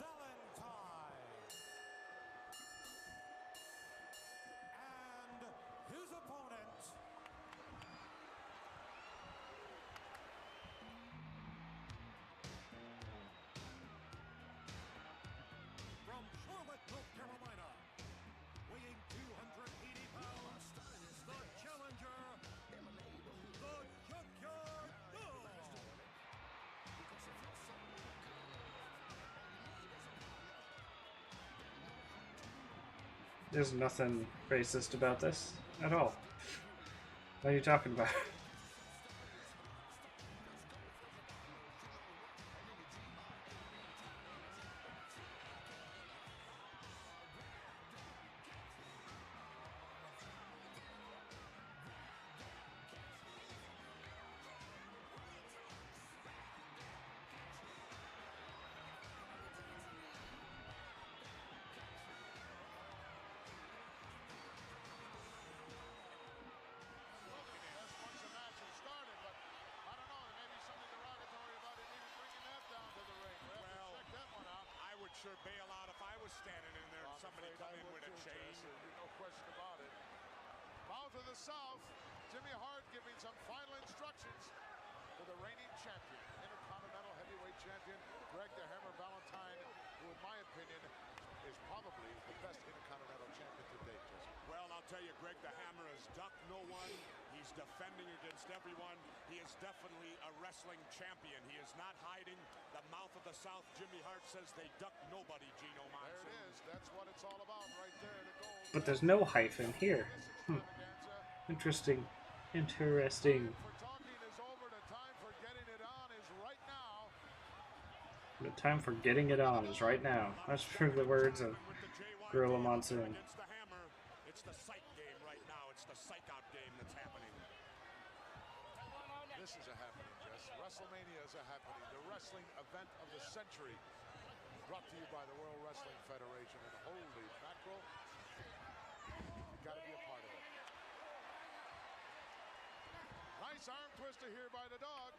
Valentine. And his opponent, from Charlotte, North Carolina, weighing 280 pounds, the challenger, the Junkyard Dog. There's nothing racist about this at all. What are you talking about? Once the match has started, but I don't know, there may be something derogatory about him even bringing that down to the ring. We'll have to check that one out. I would sure bail out if I was standing in there and somebody come in with a chain. No question about it. Bow to the south, Jimmy Hart giving some final instructions to the reigning champion, Intercontinental Heavyweight Champion, Greg the Hammer Valentine, who in my opinion is probably the best Intercontinental Champion to date, Jesse. Well, I'll tell you, Greg the Hammer has ducked no one. He's defending against everyone. He is definitely a wrestling champion. He is not hiding. The mouth of the South, Jimmy Hart says they duck nobody, Gino Monsoon. There it is. That's what it's all about right there. The gold. But there's no hyphen here. Interesting. Interesting. For talking is over. The time for getting it on is right now. The time for getting it on is right now. That's true. The words of Gorilla Monsoon. Against the Hammer, it's the psych game right now. It's the psych out game that's happening. This is a happening, Jess. WrestleMania is a happening. The wrestling event of the century. Brought to you by the World Wrestling Federation. And holy mackerel, you got to be a part of it. Nice arm twister here by the dog.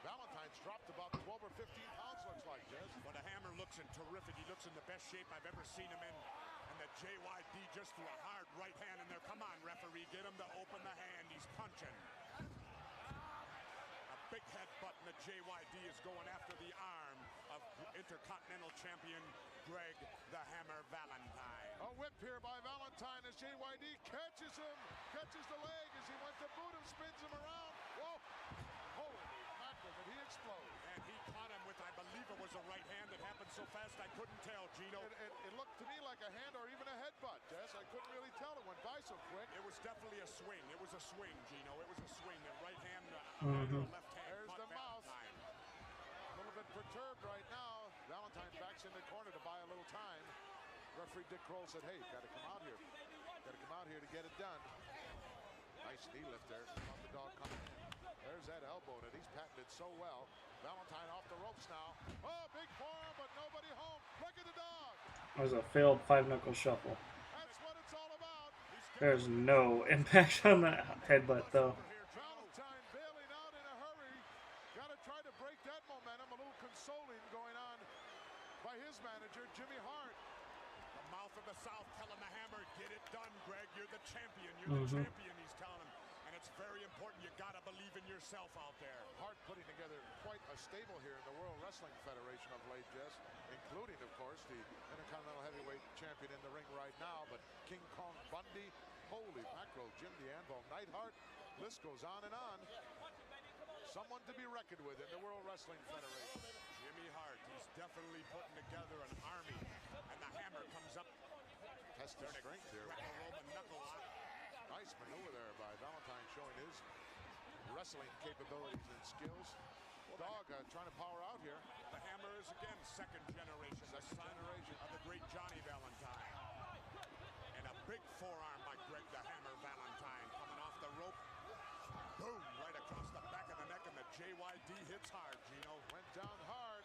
Valentine's dropped about 12 or 15 pounds, looks like, Jess. But the Hammer looks in terrific. He looks in the best shape I've ever seen him in. And the JYD just threw a hard right hand in there. Come on, referee, get him to open the hand. He's punching. A big headbutt, and the JYD is going after the arm of Intercontinental Champion Greg the Hammer Valentine. A whip here by Valentine as JYD catches him, catches the leg as he went to boot him, spins him around. Whoa! Holy mackerel, did he explode? And he caught him with, I believe it was a right hand that happened so fast I couldn't tell, Gino. It looked to me like a hand or even a headbutt, Jess. I couldn't really tell. It went by so quick. It was definitely a swing. It was a swing, Gino. It was a swing. The right hand, left hand. There's the mouth. A little bit perturbed right now. Valentine backs in the corner to buy a little time. Referee Dick Kroll said, hey, got to come out here. Got to come out here to get it done. Nice knee lift there. Off the dog coming in. There's that elbow that he's patented so well. Valentine off the ropes now. Oh, big forearm, but nobody home. Look at the dog. That was a failed 5-knuckle shuffle. That's what it's all about. There's no impact on that headbutt, though. Valentine bailing out in a hurry. Got to try to break that momentum. A little consoling going on by his manager, Jimmy Hart. The mouth of the South telling the Hammer, get it done, Greg. You're the champion. You're the champion, he's telling him. And it's very important. You got to believe in yourself out there. Hart putting together quite a stable here in the World Wrestling Federation of late, Jess, including, of course, the Intercontinental Heavyweight Champion in the ring right now, but King Kong Bundy, holy mackerel, Jim the Anvil, Neidhart, list goes on and on. Someone to be reckoned with in the World Wrestling Federation. Jimmy Hart, he's definitely putting together an army. And the Hammer comes up. Test the strength here. Roman knuckle lock. Nice maneuver there by Valentine, showing his wrestling capabilities and skills. Dog trying to power out here. The Hammer is again second generation. Second generation of the great Johnny Valentine. And a big forearm by Greg the Hammer Valentine coming off the rope. Boom, right across the back of the neck, and the JYD hits hard, Gino. Went down hard.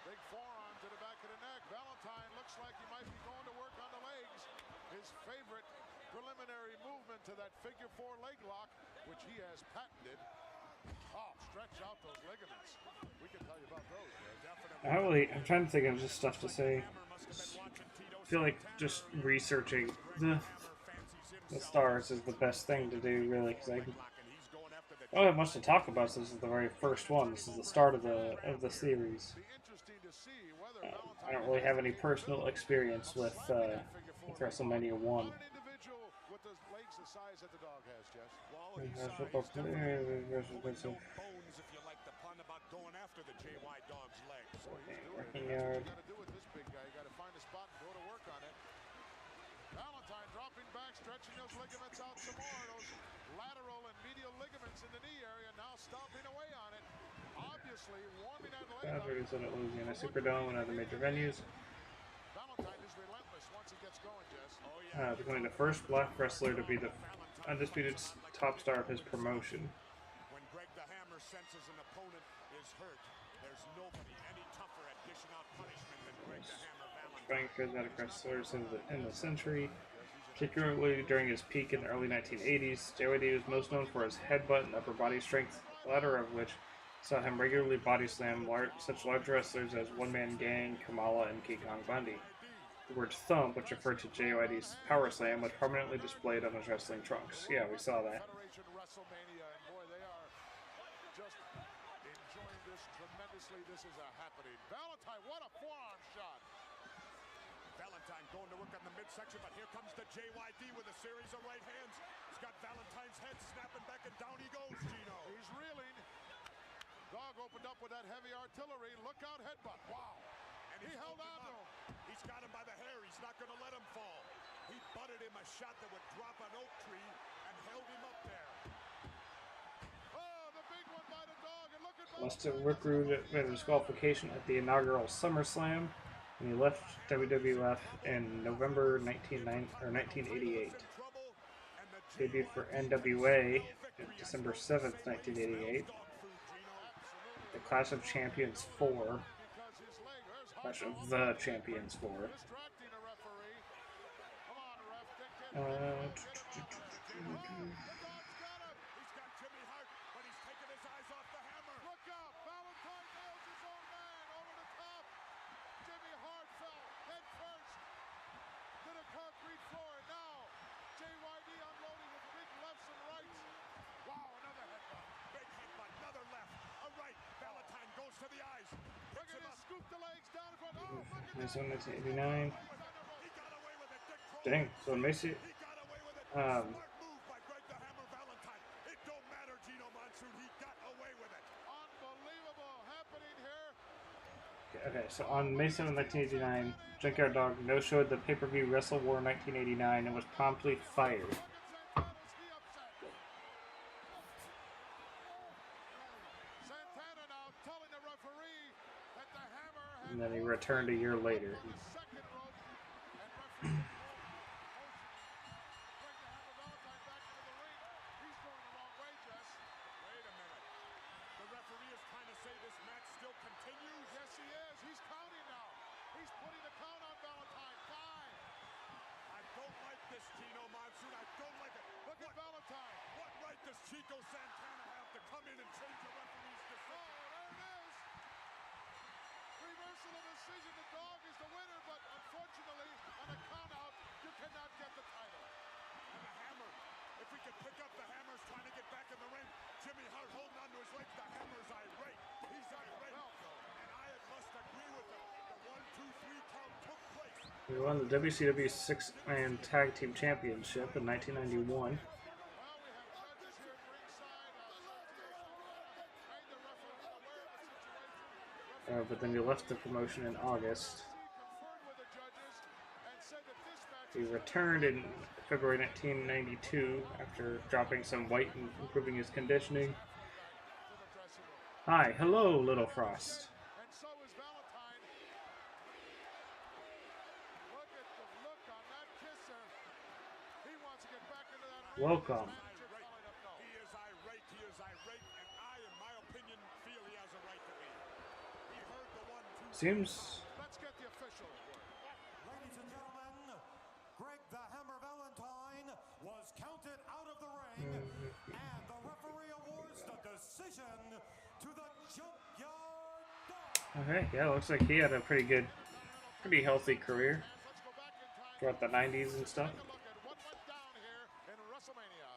Big forearm to the back of the neck. Valentine looks like he might be going to work on the legs. His favorite preliminary movement to that figure 4 leg lock, which he has patented. Oh, stretch out those ligaments. We can tell you about those, Definitely. I'm trying to think of just stuff to say. I feel like just researching the stars is the best thing to do, really, because I don't have much to talk about. So this is the very first one. This is the start of the series. I don't really have any personal experience with WrestleMania 1. With the legs the size that the dog has, Jess. Well, bones, if you like the pun, about going after the JY dog's legs. Working yard. Got to do with this big guy. You got to find a spot and go to work on it. Valentine dropping back, stretching those ligaments out some more. Those lateral and medial ligaments in the knee area, now stomping away on it. Obviously warming that leg up. Is in Louisiana Superdome and other major venues. Valentine is relentless once he gets going, Jess. Becoming the first black wrestler to be the undisputed top star of his promotion. When Greg the Hammer senses an opponent is hurt, there's nobody any tougher at dishing out punishment than Greg the Hammer Valentine. Trying charismatic wrestlers in the century, particularly during his peak in the early 1980s. JYD was most known for his headbutt and upper body strength, the latter of which saw him regularly body slam such large wrestlers as One Man Gang, Kamala, and King Kong Bundy. The word thump, which referred to JYD's power slam, was prominently displayed on his wrestling trunks. Yeah, we saw that. WrestleMania, and boy, they are just enjoying this tremendously. This is a happening. Valentine, what a forearm shot. Valentine going to work on the midsection, but here comes the JYD with a series of right hands. He's got Valentine's head snapping back, and down he goes, Gino. He's reeling. Dog opened up with that heavy artillery. Look out, headbutt. Wow. And He held on to him. He's got him by the hair. He's not going to let him fall. He butted him a shot that would drop an oak tree and held him up there. Oh, the big one by the dog. And look at Must have recruited a disqualification at the inaugural SummerSlam, and he left WWF in November 1988. Debuted for NWA on December 7th, 1988. The Clash of Champions 4. Clash of the Champions 4. distracting a referee. Come on, ref. Take care. The dog's got him. He's got Jimmy Hart, but he's taking his eyes off the hammer. Look out. Valentine nails his own man over the top. Jimmy Hart fell head first to the concrete floor. Now, JYD unloading with big lefts and rights. Wow, another headbutt. Big headbutt, another left, a right. Valentine goes to the eyes. Look Picks at him him up. scoop the legs down in front. Oh, look at This that. one, 1989. He got away with it. Dick Kroll. Dang, so it makes it. He got away with it. Um, Smart move by Greg the Hammer Valentine. It don't matter, Gino Monsoon. He got away with it. Unbelievable happening here. Okay, so on May 7, 1989, Junkyard Dog no-showed the pay-per-view Wrestle War 1989 and was promptly fired. Look at Santana's he upset. Santana now telling the referee that the hammer had And then he returned a year later. on the second rope, and referee Greg the Hammer Valentine back into the ring. He's going the wrong way, Jess. Wait a minute. The referee is trying to say this match still continues. Yes, he is. He's counting now. He's putting the count on Valentine. 5. I don't like this, Gino Monsoon. I don't like it. Look at Valentine. What right does Chico Santana have to come in and change the referee's Oh, decision? there it is. Reversal of decision. The dog is the winner, but unfortunately, on a count out, you cannot get the title. And the hammer. If we could pick up the hammer's trying to get back in the ring. Jimmy Hart holding on to his legs. The hammer's irate. He's irate. And I must agree with him. The 1, 2, 3 count took place. He won the WCW 6-Man Tag Team Championship in 1991. Well, we have judges here at ringside. Made the referee aware of the situation. But then he left the promotion in August. Conferred with the judges and said that this match He returned in February 1992 after dropping some weight and improving his conditioning. to the dressing room. Hi, hello, Little Frost. And so is Valentine. Look at the look on that kisser. He wants to get back into that ring. Welcome. His manager telling him no. He is irate. He is irate. And I, in my opinion, feel he has a right to be. He heard the 1, 2, Seems Let's get the official word. Ladies and gentlemen, Greg the Hammer Valentine was counted out of the ring, and the referee awards the decision to the Junkyard Dog. okay. Yeah, looks like he had a pretty healthy career Let's go back in time. throughout the 90s and stuff. Take a look at what went down here in WrestleMania.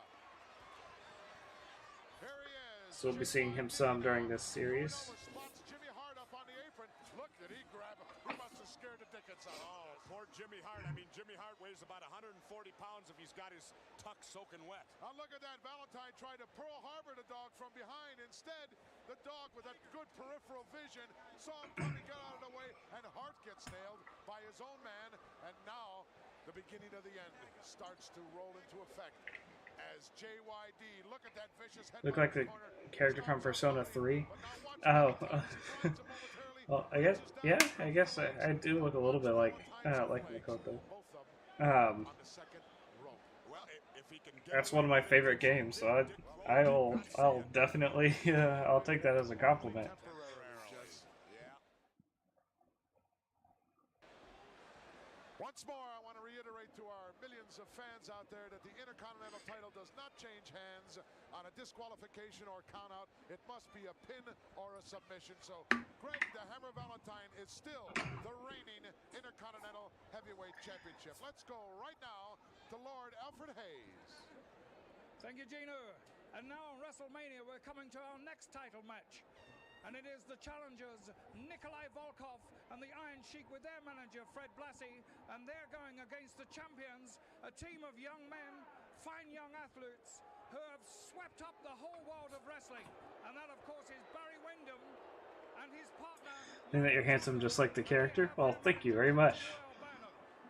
Here he is. So we'll be seeing him some during this series. Spots Jimmy Hart up on the apron. Look, did he grab him? He must have scared the dickens out of him. Oh, poor Jimmy Hart. I mean, Jimmy Hart weighs about 140 pounds if he's got his tuck soaking wet. Now look at that. Valentine tried to Pearl Harbor the dog from behind. Instead, the dog with that good peripheral vision saw him coming, got out of the way, and Hart gets nailed by his own man. And now the beginning of the end starts to roll into effect as JYD. Look at that vicious head. Look like the character from Persona 3. Oh, well, I guess I do look a little bit like Makoto. On the second rope. Well, if he can get That's one of my favorite games, so I'll definitely I'll take that as a compliment. Yeah. Once more, I want to reiterate to our millions of fans out there that the Intercontinental title does not change hands on a disqualification or countout. It must be a pin or a submission. So, Greg the Hammer Valentine is still the reigning Intercontinental Heavyweight Championship. Let's go right now to Lord Alfred Hayes. Thank you, Gino. And now on WrestleMania, we're coming to our next title match. And it is the challengers, Nikolai Volkov and the Iron Sheik with their manager, Fred Blassie. And they're going against the champions, a team of young men, fine young athletes, who have swept up the whole world of wrestling. And that, of course, is Barry Windham and his partner. Think that you're handsome just like the character? Well, thank you very much.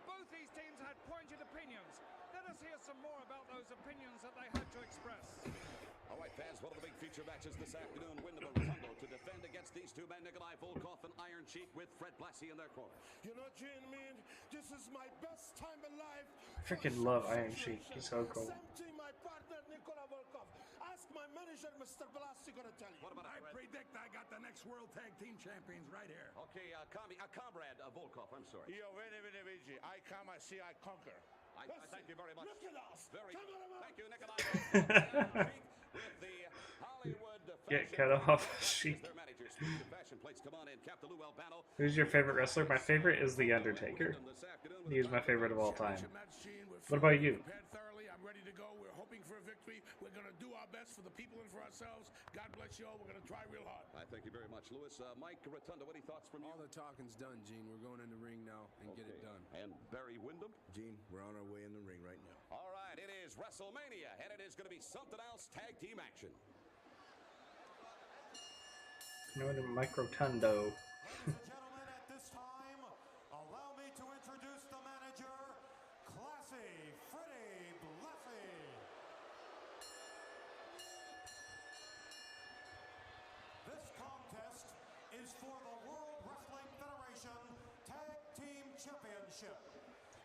Both these teams had pointed opinions. Let us hear some more about those opinions that they had to express. All right, fans, one of the big feature matches this afternoon. Wyndham and Rotundo to defend against these two men, Nikolai Volkov and Iron Sheik, with Fred Blassie in their corner. You know, Gene, man, this is my best time in life. I freaking love Iron Sheik. He's so cool. Same my partner, Nikolai Volkov. Ask my manager, Mr. Blassie, gonna tell you. What about I predict I got the next World Tag Team Champions right here. Okay, comrade Volkov, I'm sorry. Yo, wait, I come, I see, I conquer. I thank you very much. Look at us. Very Come good. on, Thank you, Nikolai Volkov. With the Hollywood Get Fashion cut off, Is Sheik. their manager, speaking of fashion plates, come on in, Captain Lou Albano. Who's your favorite wrestler? My favorite is The Undertaker. This afternoon He is my favorite of all time. Match, Gene. We're What about you? prepared thoroughly. I'm ready to go. We're hoping for a victory. We're going to do our best for the people and for ourselves. God bless you all. We're going to try real hard. I thank you very much, Louis. Mike Rotundo, any thoughts from you? All the talking's done, Gene. We're going in the ring now and get it done. And Barry Windham? Gene, we're on our way in the ring right now. All right, it is WrestleMania, and it is going to be something else tag team action. Known as Mike Rotundo. Ladies and gentlemen, at this time, allow me to introduce the manager, Classy Freddie Blassie. This contest is for the World Wrestling Federation Tag Team Championship.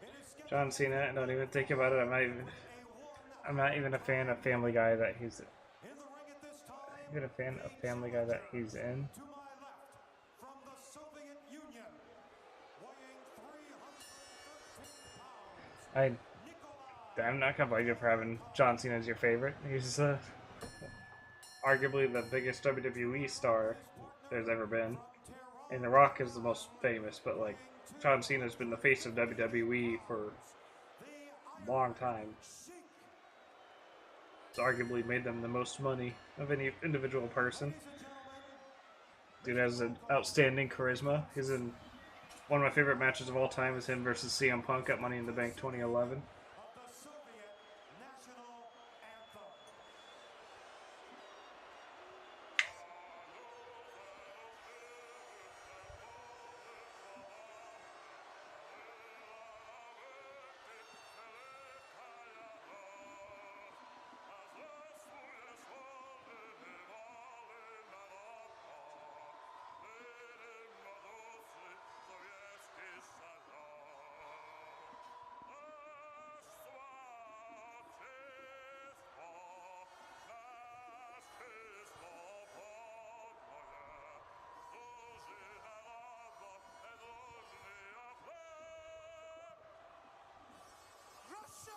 It is scheduled John Cena. Don't even think about it. I'm not even a fan of Family Guy that he's. in the ring at this time. Even a fan of Family Guy that he's in. To my left, from the Soviet Union, weighing 313 pounds, I'm not gonna blame you for having John Cena as your favorite. He's arguably the biggest WWE star there's ever been, and The Rock is the most famous. But like, John Cena's been the face of WWE for a long time. It's arguably made them the most money of any individual person. Dude has an outstanding charisma. He's in one of my favorite matches of all time is him versus CM Punk at Money in the Bank 2011. of the Soviet national anthem. Russia,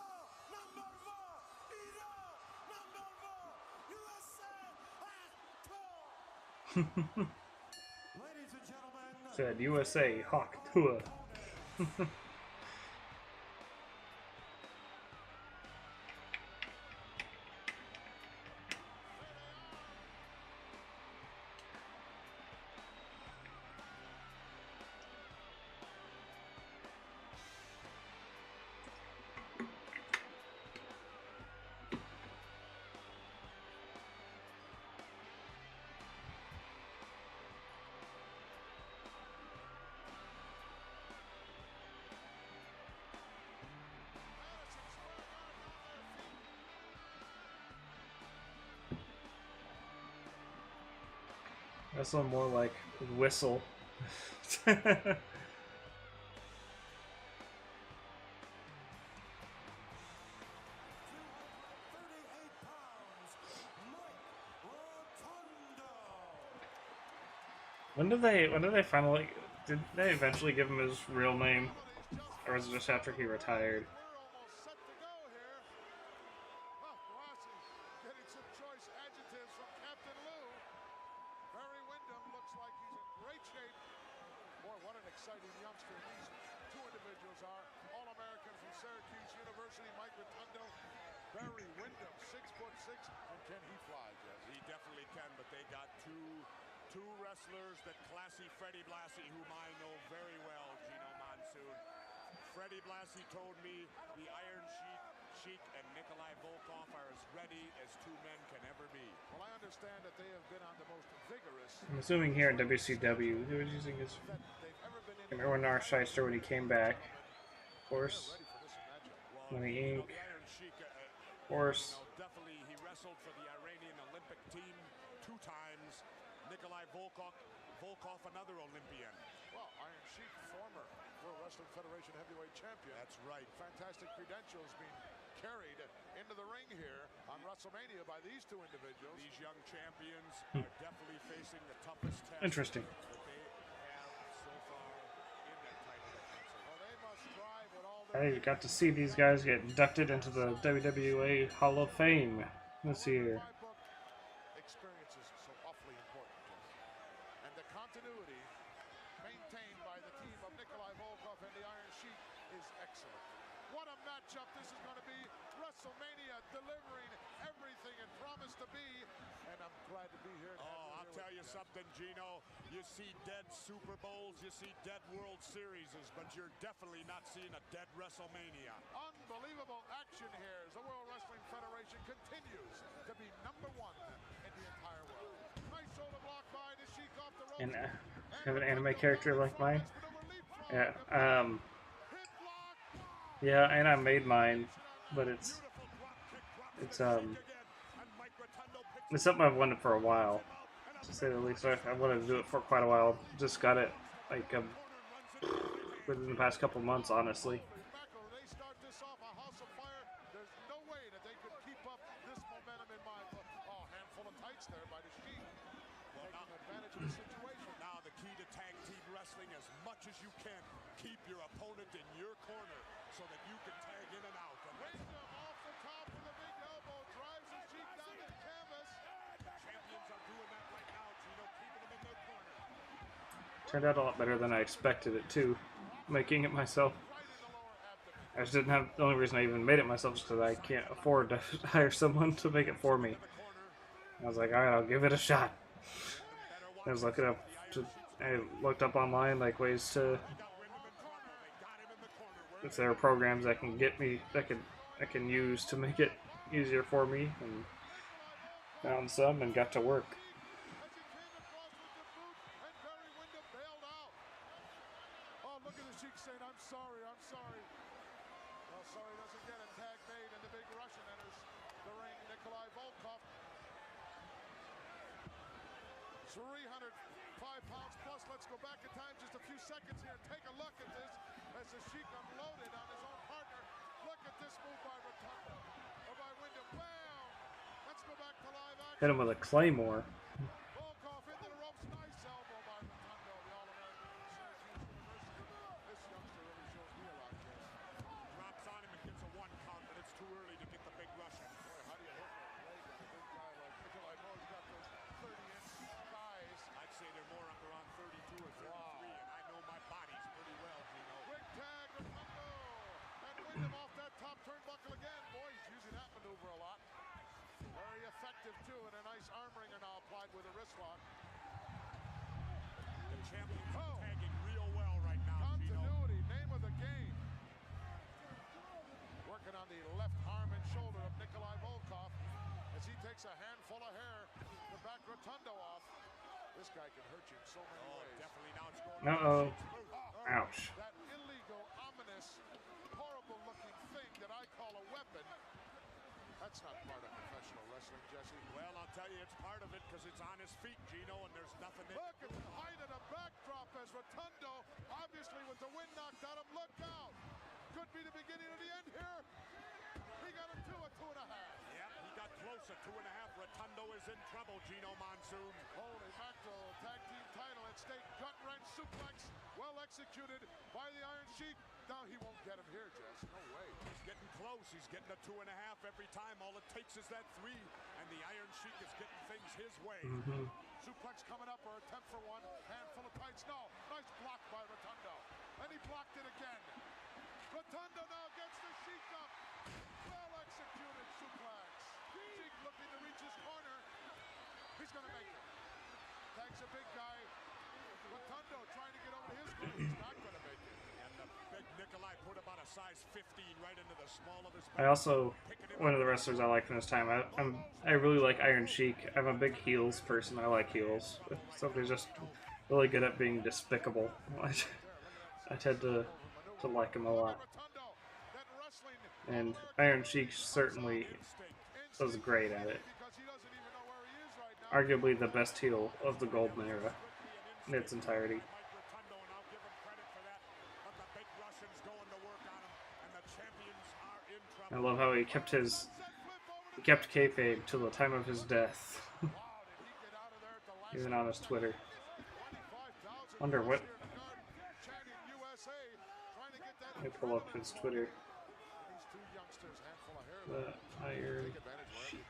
number one. Iran, number one. USA, Hawk. Ladies and gentlemen, Said USA Hawk Tour. That's a little more like whistle. When did they finally, did they eventually give him his real name? Or was it just after he retired? We're almost set to go here. Oh, Blassie getting some choice adjectives from Captain Lou. Barry Windham looks like he's in great shape. Boy, what an exciting youngster these two individuals are. All-American from Syracuse University, Mike Rotundo. Barry Windham, 6'6", and can he fly, Jess? He definitely can, but they got two wrestlers, that classy Freddie Blassie, whom I know very well, Gino Monsoon. Freddie Blassie told me the Iron Sheik and Nikolai Volkov are as ready as two men can ever be. Well, I understand that they have been on the most vigorous. I'm assuming here in WCW, he was using his. Remember when Shyster when he came back, of course. Money Inc. Of course. Definitely, he wrestled for the Iranian Olympic team 2 times. Nikolai Volkov, another Olympian. Well, Iron Sheik, former World Wrestling Federation heavyweight champion. That's right. Fantastic credentials being carried into the ring here on WrestleMania by these two individuals. These young champions are definitely facing the toughest test. Interesting. That they have so far in that title defense. Well, they must strive with all I got to see these guys get inducted into the WWE Hall of Fame this year. my book, experience is so awfully important, Jeff. And the continuity maintained by the team of Nikolai Volkov and the Iron Sheik is excellent. What a matchup this is going to be. WrestleMania delivering everything it promised to be. And I'm glad to be here. Oh, I'll tell you something, Gino. You see dead Super Bowls, you see dead World Series, but you're definitely not seeing a dead WrestleMania. Unbelievable action here as the World Wrestling Federation continues to be #1 in the entire world. Nice shoulder block by the Sheik off the rope. And have an anime character like mine. Yeah. Yeah, and I made mine, but it's something I've wanted for a while, to say the least. I wanted to do it for quite a while. Just got it like within the past couple months, honestly. They start this off a house of fire. There's no way that they could keep up this momentum in mind. Oh, handful of tights there by the Sheik. Taking advantage of the situation. Now the key to tag team wrestling, as much as you can, keep your opponent in your corner so that you can tag in and out. And Windham off the top with a big elbow, drives the Sheik down to the canvas. champions are doing that right now, Gino, keeping them in their corner. Turned out a lot better than I expected it to, making it myself. I just didn't have, the only reason I even made it myself is because I can't afford to hire someone to make it for me. I was like, alright, I'll give it a shot. I was looking up, I looked up online like ways to, if there are programs that can get me, that I can use to make it easier for me, and found some and got to work. Oh, look at the Sheik saying, I'm sorry, I'm sorry. Well, sorry doesn't get a tag made, and the big Russian enters the ring, Nikolai Volkov. 305 pounds plus. Let's go back in time just a few seconds here. Take a look at this as the Sheik unloaded on his own partner. Look at this move by Rotundo, or by Windham. Bam! Let's go back to live action. Hit him with a claymore. Volkov into the ropes. Nice elbow by Rotundo, the All-American from Syracuse University. This youngster really shows me a lot, Jess. Drops on him and gets a 1 count, but it's too early to get the big Russian. Boy, how do you hit that leg on a big guy like Nikolai? I know he's got those 30-inch thighs. I'd say they're more up around 32 or 33, and I know my bodies pretty well, Gino. Quick tag, Rotundo. And Windham off that top turnbuckle again. Boy, he's using that maneuver a lot. Very effective, too, and a nice arm wringer now applied with a wrist lock. The champions are tagging real well right now, Continuity, name of the game. Working on the left arm and shoulder of Nikolai Volkov as he takes a handful of hair to back Rotundo off. This guy can hurt you in so many ways. Definitely now it's going. Uh-oh. Ouch. That illegal, ominous, horrible-looking thing that I call a weapon. That's not part of professional wrestling, Jesse. Well, I'll tell you, it's part of it because it's on his feet, Gino, and there's nothing in Look at the height of the backdrop as Rotundo, obviously with the wind knocked out him. Look out! Could be the beginning of the end here. He got a 2, a 2.5. Yeah, he got close at 2.5. Rotundo is in trouble, Gino Monsoon. Holy mackerel, tag team title at stake. Gut wrench suplex, well executed by the Iron Sheik. Now he won't get him here, Jess. No way. He's getting close. He's getting a 2.5 every time. All it takes is that 3, and the Iron Sheik is getting things his way. Suplex coming up, or attempt for one. Handful of tights. No. Nice block by Rotundo. And he blocked it again. Rotundo now gets the Sheik up. Well executed suplex. He's going to make it. Thanks a big guy. Rotundo trying to get over to his group. He's not going to make it. And the big Nikolai put about a size 15 right into the small of his I also, one of the wrestlers I like from this time, I really like Iron Sheik. I'm a big heels person. I like heels. Somebody's just really good at being despicable. I tend to like him a lot. And Iron Sheik certainly was great at it. Arguably the best heel of the Golden Era in its entirety. I love how he kept kayfabe till the time of his death. Even on his Twitter. Wonder what. Let me pull up his Twitter. The Iron Sheik.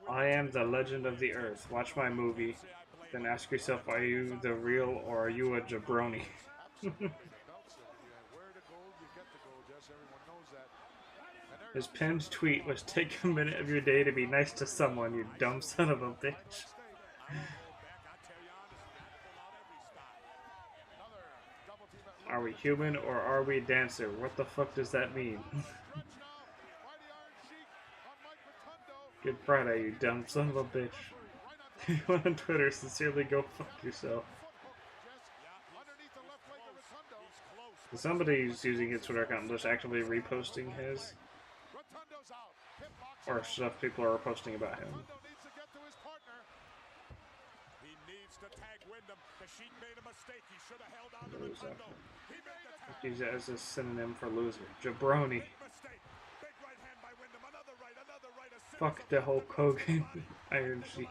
I am the legend of the earth. Watch my movie. Then ask yourself, are you the real or are you a jabroni? His pinned tweet was, take a minute of your day to be nice to someone, you dumb son of a bitch. Are we human or are we dancer? What the fuck does that mean? Good Friday, you dumb son of a bitch. Anyone on Twitter, sincerely go fuck yourself. Somebody's using his Twitter account and just actively reposting his. Or stuff people are posting about him. Use it as a synonym for loser. Jabroni. Fuck the Hulk Hogan. Iron Sheik.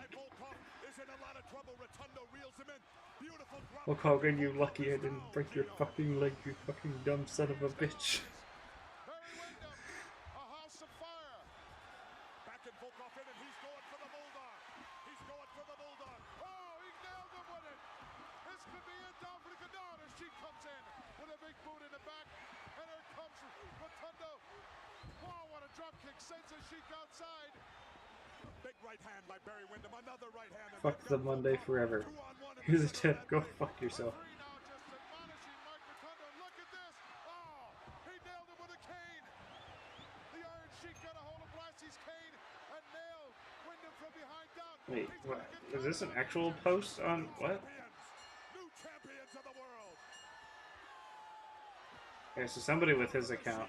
Hulk Hogan, you lucky I didn't break your fucking leg, you fucking dumb son of a bitch. Fuck the Monday forever. Here's a tip, go fuck yourself. Wait, what? Is this an actual post on what? Okay, so somebody with his account.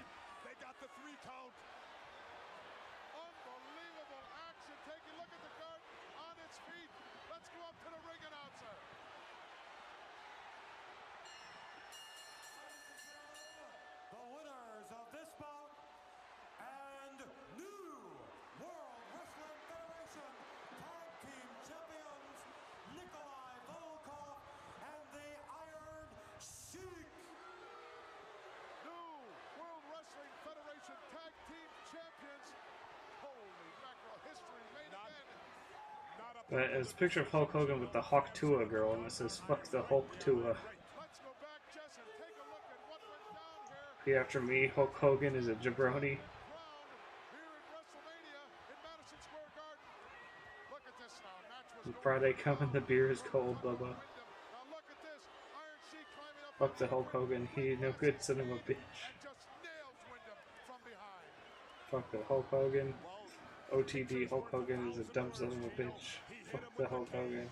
It's a picture of Hulk Hogan with the Hawk Tua girl, and it says, fuck the Hulk Tua. Repeat after me, Hulk Hogan is a jabroni. And Friday coming, the beer is cold, Bubba. Fuck the Hulk Hogan, he ain't no good son of a bitch. Fuck the Hulk Hogan. OTD, Hulk Hogan is a dumb son of a bitch. Fuck the Hulk Hogan.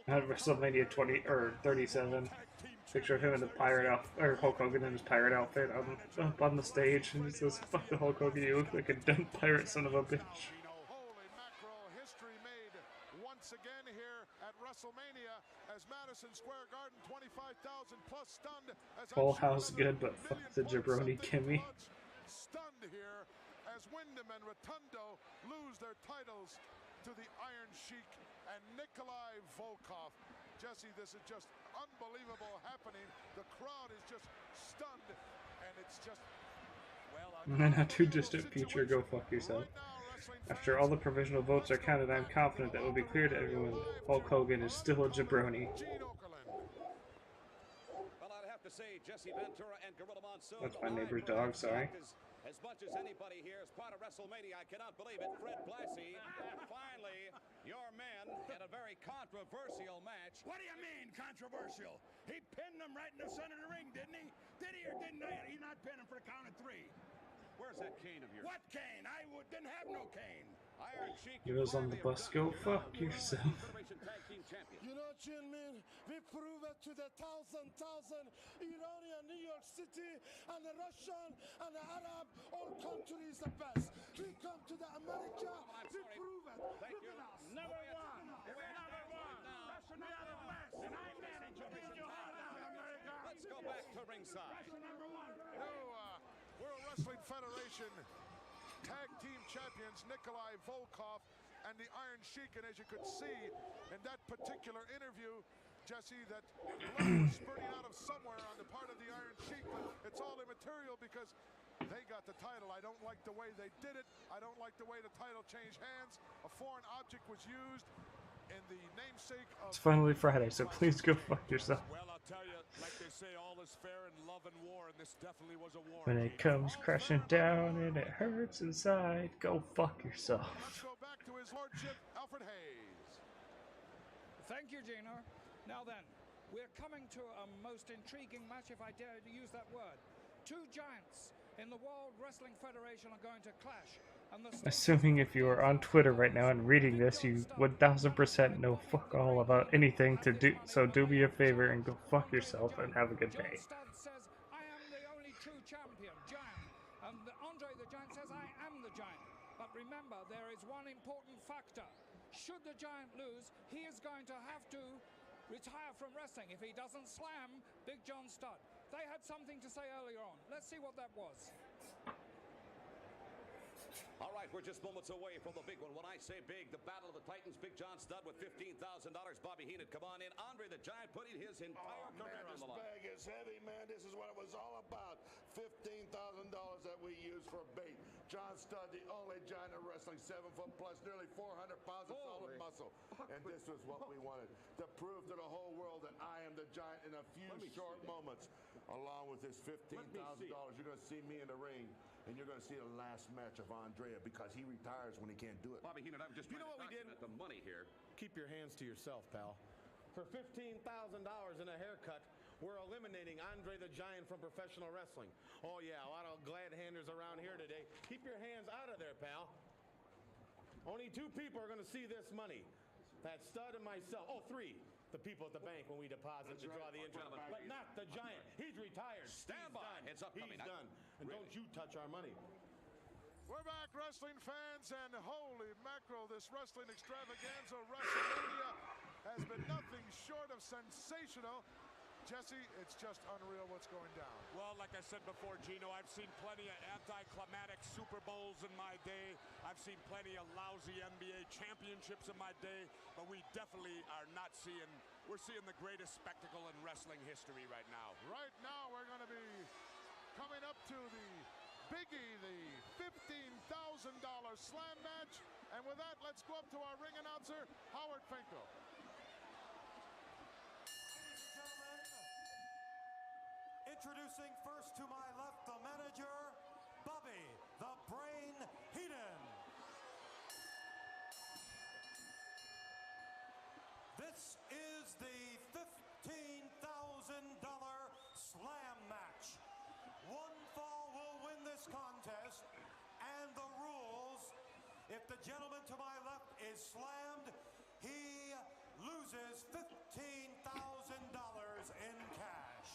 At WrestleMania 20 or 37, picture of him in the pirate outfit, or Hulk Hogan in his pirate outfit, up on the stage, and it says, "Fuck the Hulk Hogan, you look like a dumb pirate son of a bitch." Holy mackerel! History made once again here at WrestleMania as Madison Square Garden, 25,000 plus stunned. Full house good, but fuck the jabroni Kimmy. Stunned here as Wyndham and Rotundo lose their titles to the Iron Sheik and Nikolai Volkov. Jesse, this is just unbelievable happening. The crowd is just stunned, and it's just, well, In a not too distant future, go fuck yourself. After all the provisional votes are counted, I'm confident that it will be clear to everyone Hulk Hogan is still a jabroni. Well, I'd have to say Jesse Ventura and Gorilla Monsoon. That's my neighbor's dog, sorry. As much as anybody here is part of WrestleMania, I cannot believe it. Fred Blassie, finally, your men had a very controversial match. What do you mean, controversial? He pinned him right in the center of the ring, didn't he? Did he or didn't he not pin him for the count of 3? Where's that cane of yours? What cane? I didn't have no cane. Iron Sheik, He was on the bus. Go fuck yourself. You know, Chin Man, we prove it to the thousand Iranian, New York City, and the Russian, and the Arab, all countries the best. We come to the America, we prove it. Thank Look you. at us. Number one. Number one. Russian are the best, and I manage them. America. Let's go back to ringside. Russian number one. World Wrestling Federation Tag Team Champions Nikolai Volkov and the Iron Sheik. And as you could see in that particular interview, Jesse, that blood was spurting out of somewhere on the part of the Iron Sheik, but it's all immaterial because they got the title. I don't like the way they did it. I don't like the way the title changed hands. A foreign object was used in the namesake of... It's finally Friday, so please go fuck yourself. Well, I'll tell you, like they say, all is fair in love and war, and this definitely was a war. When it comes crashing down and it hurts inside, go fuck yourself. Let's go back to his lordship, Alfred Hayes. Thank you, Gino. Now then, we're coming to a most intriguing match, if I dare to use that word. Two giants in the World Wrestling Federation are going to clash. And the Assuming if you are on Twitter right now and reading this, you 1000% know fuck all about anything to do. So do me a favor and go fuck yourself and have a good day. John Studd says, I am the only true champion, Giant. And Andre the Giant says, I am the Giant. But remember, there is one important factor. Should the Giant lose, he is going to have to retire from wrestling if he doesn't slam Big John Studd. They had something to say earlier on. Let's see what that was. All right, we're just moments away from the big one. When I say big, the Battle of the Titans, Big John Studd with $15,000. Bobby Heenan, come on in. Andre the Giant putting his entire career on Man, this the line. bag is heavy, man. This is what it was all about. $15,000 that we used for bait. John Studd, the only giant in wrestling, 7 foot plus, nearly 400 pounds of solid muscle. And this was what we wanted, to prove to the whole world that I am the giant in a few short moments. Along with this $15,000, you're going to see me in the ring, and you're going to see the last match of Andrea because he retires when he can't do it. Bobby Heenan, I'm just You know trying what to we did? document the money here. Keep your hands to yourself, pal. For $15,000 and a haircut, we're eliminating Andre the Giant from professional wrestling. Oh yeah, a lot of glad-handers around here today. Keep your hands out of there, pal. Only 2 people are going to see this money. That's Studd and myself. Oh, 3. The people at the bank when we deposit to draw the interest. But not the Giant. He's retired. Stand by. Heads up coming. He's done. And don't you touch our money. We're back, wrestling fans, and holy mackerel, this wrestling extravaganza, WrestleMania, has been nothing short of sensational. Jesse, it's just unreal what's going down. Well, like I said before, Gino, I've seen plenty of anticlimactic Super Bowls in my day. I've seen plenty of lousy NBA championships in my day, but we definitely are not seeing, we're seeing the greatest spectacle in wrestling history right now. Right now, we're going to be coming up to the biggie, the $15,000 slam match. And with that, let's go up to our ring announcer, Howard Finkel. Introducing first to my left, the manager, Bobby the Brain Heenan. This is the $15,000 slam match. One fall will win this contest, and the rules, if the gentleman to my left is slammed, he loses $15,000 in cash.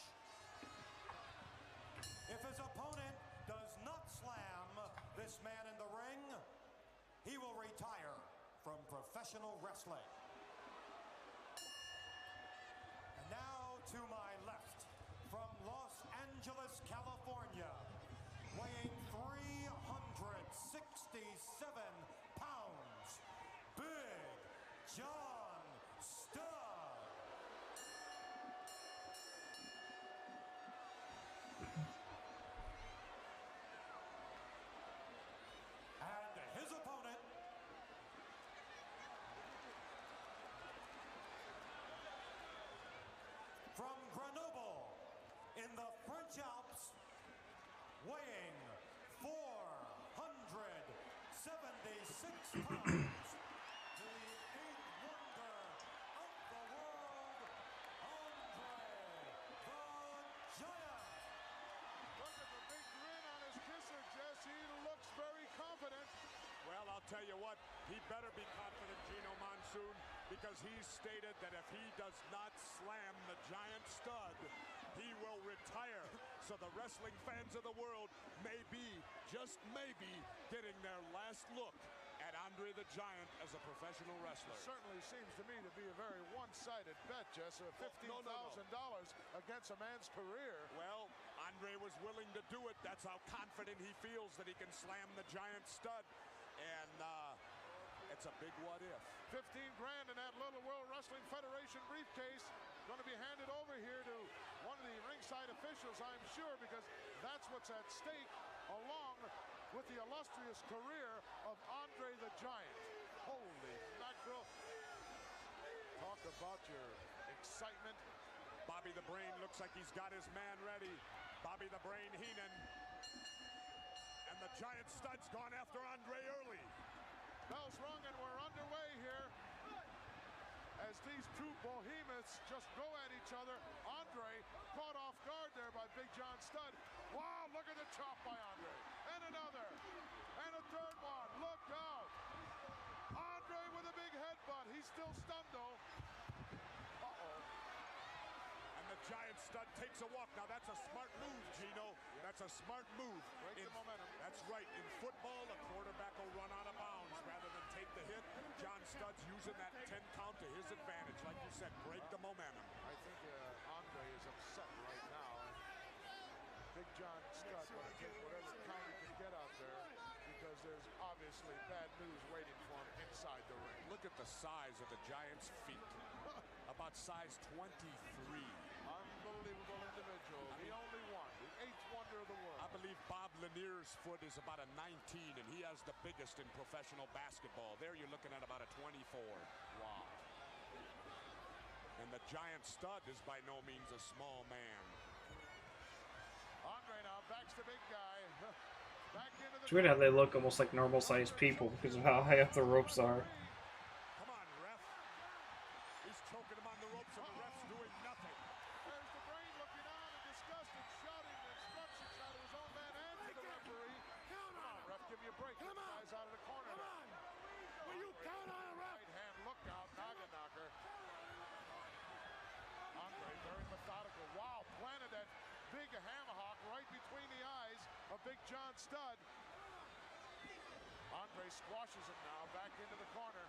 If his opponent does not slam this man in the ring, he will retire from professional wrestling. And now to my left, from Los Angeles, California, weighing 367 pounds, Big John Studd. And his opponent, from Grenoble in the French Alps, weighing 4 6 pounds, the 8th wonder of the world, Andre the Giant. Look at the big grin on his kisser, Jess. He looks very confident. Well, I'll tell you what, he better be confident, Gino Monsoon, because he's stated that if he does not slam the Giant Stud, he will retire. So the wrestling fans of the world may be, just maybe, getting their last look at Andre the Giant as a professional wrestler. It certainly seems to me to be a very one-sided bet, Jess. $15,000 against a man's career. Well, Andre was willing to do it. That's how confident he feels that he can slam the Giant Stud. And it's a big what if. 15 grand in that little World Wrestling Federation briefcase. Going to be handed over here to one of the ringside officials, I'm sure, because that's what's at stake, along with the illustrious career of Andre the Giant. Holy mackerel. Talk about your excitement. Bobby the Brain looks like he's got his man ready. Bobby the Brain Heenan. And the Giant Stud's gone after Andre early. Bell's rung and we're underway here. As these two behemoths just go at each other. Andre caught off guard there by Big John Studd. Wow, look at the chop by Andre. And another. And a third one. Look out. Andre with a big headbutt. He's still stunned though. Uh-oh. And the Giant Stud takes a walk. Now that's a smart move, Gino. That's a smart move. Break the momentum. That's right. In football, a quarterback will run out of bounds rather than take the hit. John Stud's using that 10 count to his advantage. Like you said, break the momentum. I think Andre is upset right now. And Big John Studd going to take whatever count he can get out there because there's obviously bad news waiting for him inside the ring. Look at the size of the Giant's feet. About size 23. Unbelievable individual. The only one. The 8th wonder of the world. I believe Bob Lanier's foot is about a 19, and he has the biggest in professional basketball. There you're looking at about a 24. Wow. And the Giant Stud is by no means a small man. Andre now backs the big guy. Back into the... It's weird how they look almost like normal-sized people because of how high up the ropes are. Come on, ref. He's choking him on the ropes, and the ref's doing nothing. There's the Brain looking on and disgusted, shouting instructions out of his own man and to the referee. Come on, ref, give me a break. Come on. Guy's out of the corner. Come on. Will you count on a ref? Right hand look out, Naga knocker. Andre very methodical. Wow, planted that big hammer hawk right between the eyes of Big John Studd. Andre squashes him now back into the corner.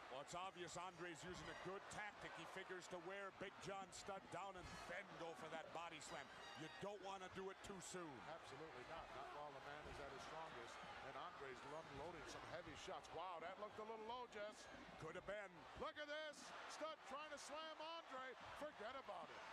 Well, it's obvious Andre's using a good tactic. He figures to wear Big John Studd down and then go for that body slam. You don't want to do it too soon. Absolutely not. Not while the man is at his strongest. And Andre's loading some heavy shots. Wow, that looked a little low, Jess. Could have been. Look at this. Studd trying to slam Andre. Forget about it.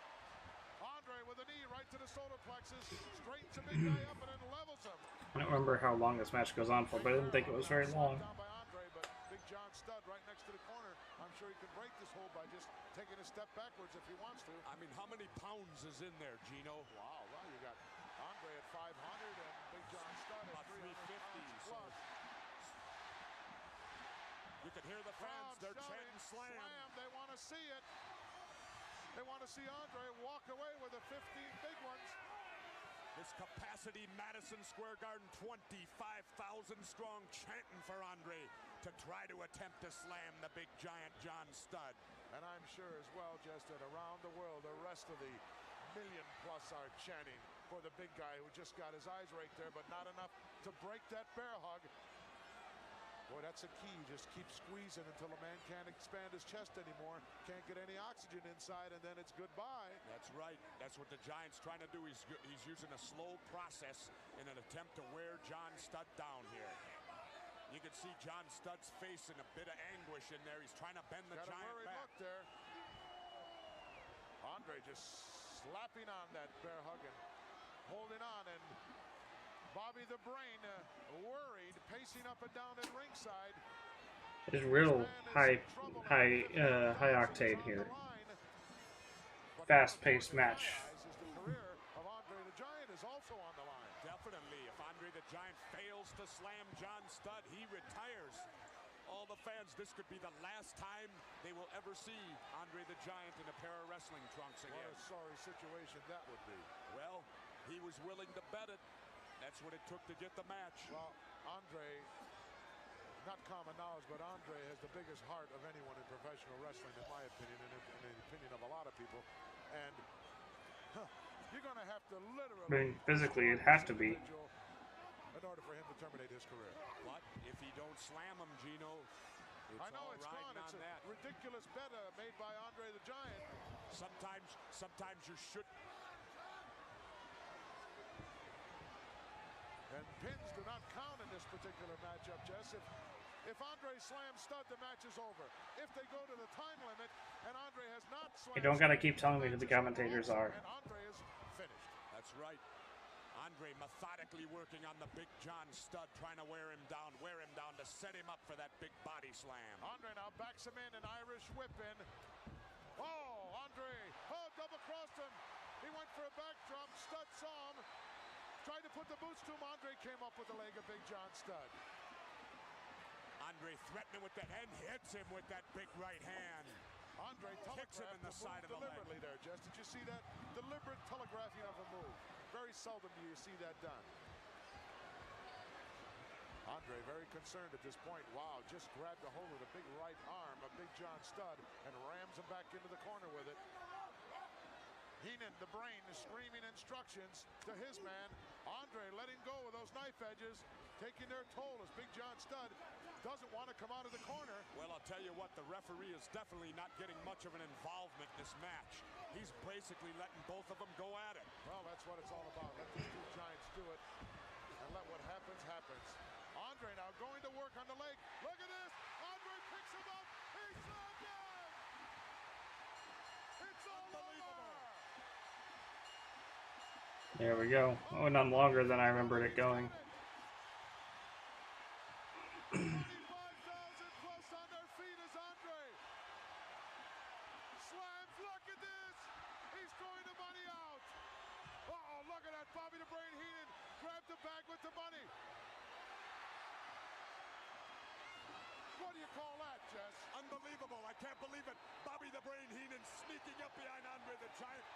Andre with a knee right to the solar plexus. Straightens a big guy up and then levels him. I don't remember how long this match goes on for, but I didn't think it was very long. Down by Andre, but Big John Studd right next to the corner. I'm sure he can break this hold by just taking a step backwards if he wants to. I mean, how many pounds is in there, Gino? Wow, well, you got Andre at 500 and Big John Studd at 350. So you can hear the fans, they're chanting slam. They want to see it. They want to see Andre walk away with the 15 big ones. This capacity Madison Square Garden, 25,000 strong, chanting for Andre to try to attempt to slam the big giant John Studd. And I'm sure as well, just that around the world, the rest of the million plus are chanting for the big guy who just got his eyes right there, but not enough to break that bear hug. Boy, that's a key. Just keep squeezing until a man can't expand his chest anymore, can't get any oxygen inside, and then it's goodbye. That's right. That's what the Giant's trying to do. He's using a slow process in an attempt to wear John Studd down here. You can see John Studd's face in a bit of anguish in there. He's trying to bend the Giant back. Look there. Andre just slapping on that bear hug and holding on, and Bobby the Brain worried, pacing up and down at ringside. It's real high octane here. Fast-paced match. The career of Andre the Giant is also on the line. Definitely. If Andre the Giant fails to slam John Studd, he retires. all the fans, this could be the last time they will ever see Andre the Giant in a pair of wrestling trunks again. What a sorry situation that would be. Well, he was willing to bet it. That's what it took to get the match. Well, Andre, not common knowledge, but Andre has the biggest heart of anyone in professional wrestling, in my opinion, and in the opinion of a lot of people. And you're going to have to literally... I mean, physically, it'd have to be. In order for him to terminate his career. But if he don't slam him, Gino, it's I know all it's riding gone. It's on a that. ridiculous bet made by Andre the Giant. Sometimes you should. And pins do not count in this particular matchup, Jess. If Andre slams Stud, the match is over. If they go to the time limit and Andre has not slammed, You don't gotta keep telling me who the commentators are. And Andre is finished. That's right. Andre methodically working on the Big John Stud, trying to wear him down to set him up for that big body slam. Andre now backs him in, an Irish whip in. Oh, Andre, double-crossed him. He went for a backdrop. Stud saw him. Tried to put the boots to him. Andre came up with the leg of Big John Stud. Andre threatening with that and hits him with that big right hand. Andre kicks him in the side of the leg. Deliberately there, Jess. Did you see that? Deliberate telegraphing of a move. Very seldom do you see that done. Andre very concerned at this point. Wow, just grabbed a hold of the big right arm of Big John Stud and rams him back into the corner with it. Heenan, the Brain, is screaming instructions to his man. Andre letting go of those knife edges, taking their toll as Big John Stud doesn't want to come out of the corner. Well, I'll tell you what, the referee is definitely not getting much of an involvement in this match. He's basically letting both of them go at it. Well, that's what it's all about. Let these two giants do it, and let what happens, happens. Andre now going to work on the leg. Look at this. Andre picks him up. He's again. It's all over. There we go. Oh, none longer than I remembered it going. 25,000 plus on their feet is Andre. Slams, look at this. He's throwing the money out. Uh-oh, look at that. Bobby the Brain Heenan grabbed the bag with the money. What do you call that, Jess? Unbelievable. I can't believe it. Bobby the Brain Heenan sneaking up behind Andre the Giant,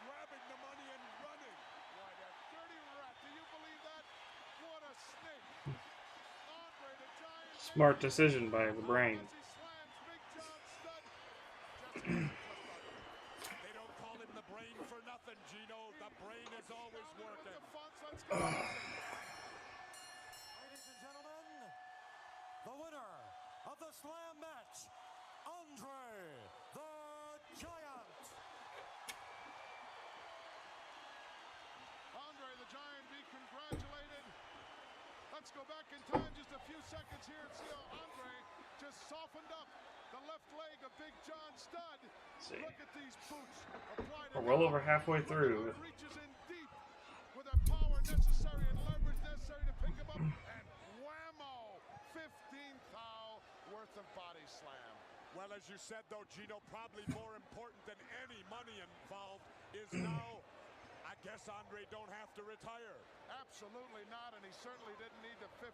grabbing the money and running. Why, that dirty rat. Do you believe that? What a snake. Andre the Giant. Smart decision by the Brain. As he slams Big John Stud. They don't call him the Brain for nothing, Gino. The Brain is always working. Let's go. Ladies and gentlemen, the winner of the slam match, Andre the Giant. Andre the Giant be congratulated. Let's go back in time just a few seconds here and see how Andre just softened up the left leg of Big John Stud. See. Look at these boots applied. We're well over halfway through. Reaches in deep with the power necessary and leverage necessary to pick him up. And whammo! 15 thou worth of body slam. Well, as you said, though, Gino, probably more important than any money involved is now, I guess Andre don't have to retire. Absolutely not, and he certainly didn't need the $15,000.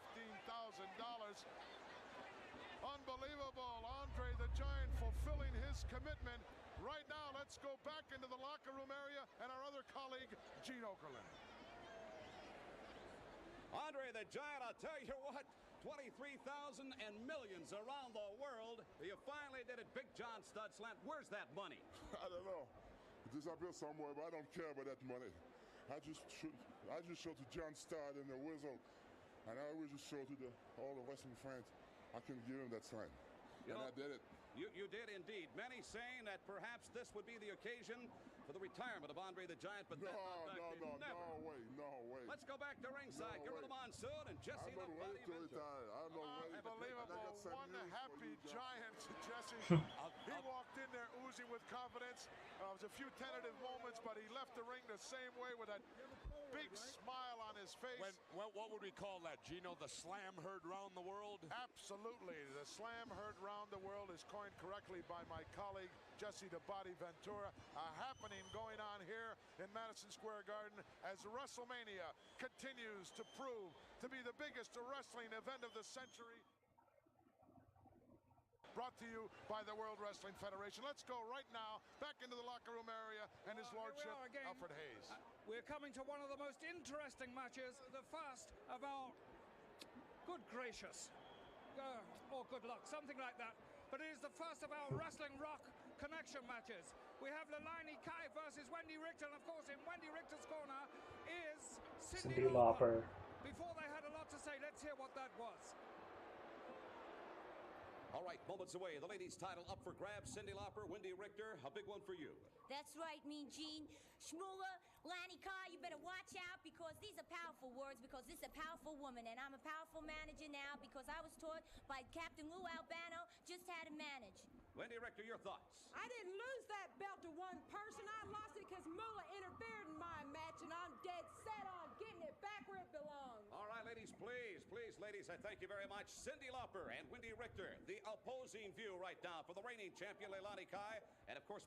Unbelievable. Andre the Giant fulfilling his commitment. Right now, let's go back into the locker room area and our other colleague, Gene Okerlund. Andre the Giant, I'll tell you what, 23,000 and millions around the world. You finally did it, Big John Stud Slam. Where's that money? I don't know. It disappeared somewhere, but I don't care about that money. I just show to John Stud and the Whistle, and I will just show to all the wrestling fans I can give him that sign. And I did it. You did indeed. Many saying that perhaps this would be the occasion for the retirement of Andre the Giant, but No way. Let's go back to ringside. Gorilla Monsoon and Jesse the Body Ventura. I'm not ready. Unbelievable. One happy giant, Jesse. He walked in there oozing with confidence. There was a few tentative moments, but he left the ring the same way with that big smile on his face. What would we call that, Gino? The slam heard round the world? Absolutely. The slam heard round the world is coined correctly by my colleague, Jesse the Body Ventura. A happening going on here in Madison Square Garden as WrestleMania continues to prove to be the biggest wrestling event of the century. to you by the World Wrestling Federation. Let's go right now back into the locker room area and His Lordship Alfred Hayes. We're coming to one of the most interesting matches, the first of our, good gracious, or good luck, something like that. But it is the first of our Wrestling Rock connection matches. We have Leilani Kai versus Wendy Richter, and of course in Wendy Richter's corner is Cyndi Lauper. Before they had a lot to say, let's hear what that was. All right, moments away. The ladies' title up for grabs. Cyndi Lauper, Wendy Richter, a big one for you. That's right, Mean Gene. Shmoola, Lanny Kai, you better watch out because these are powerful words because this is a powerful woman and I'm a powerful manager now because I was taught by Captain Lou Albano just how to manage. Wendy Richter, your thoughts? I didn't lose that belt to one person. I lost it because Moolah interfered in my match and I'm dead set on getting it back where it belongs. All right, ladies, please, ladies, I thank you very much. Cyndi Lauper and Wendy Richter, the opposing view right now for the reigning champion, Leilani Kai, and of course,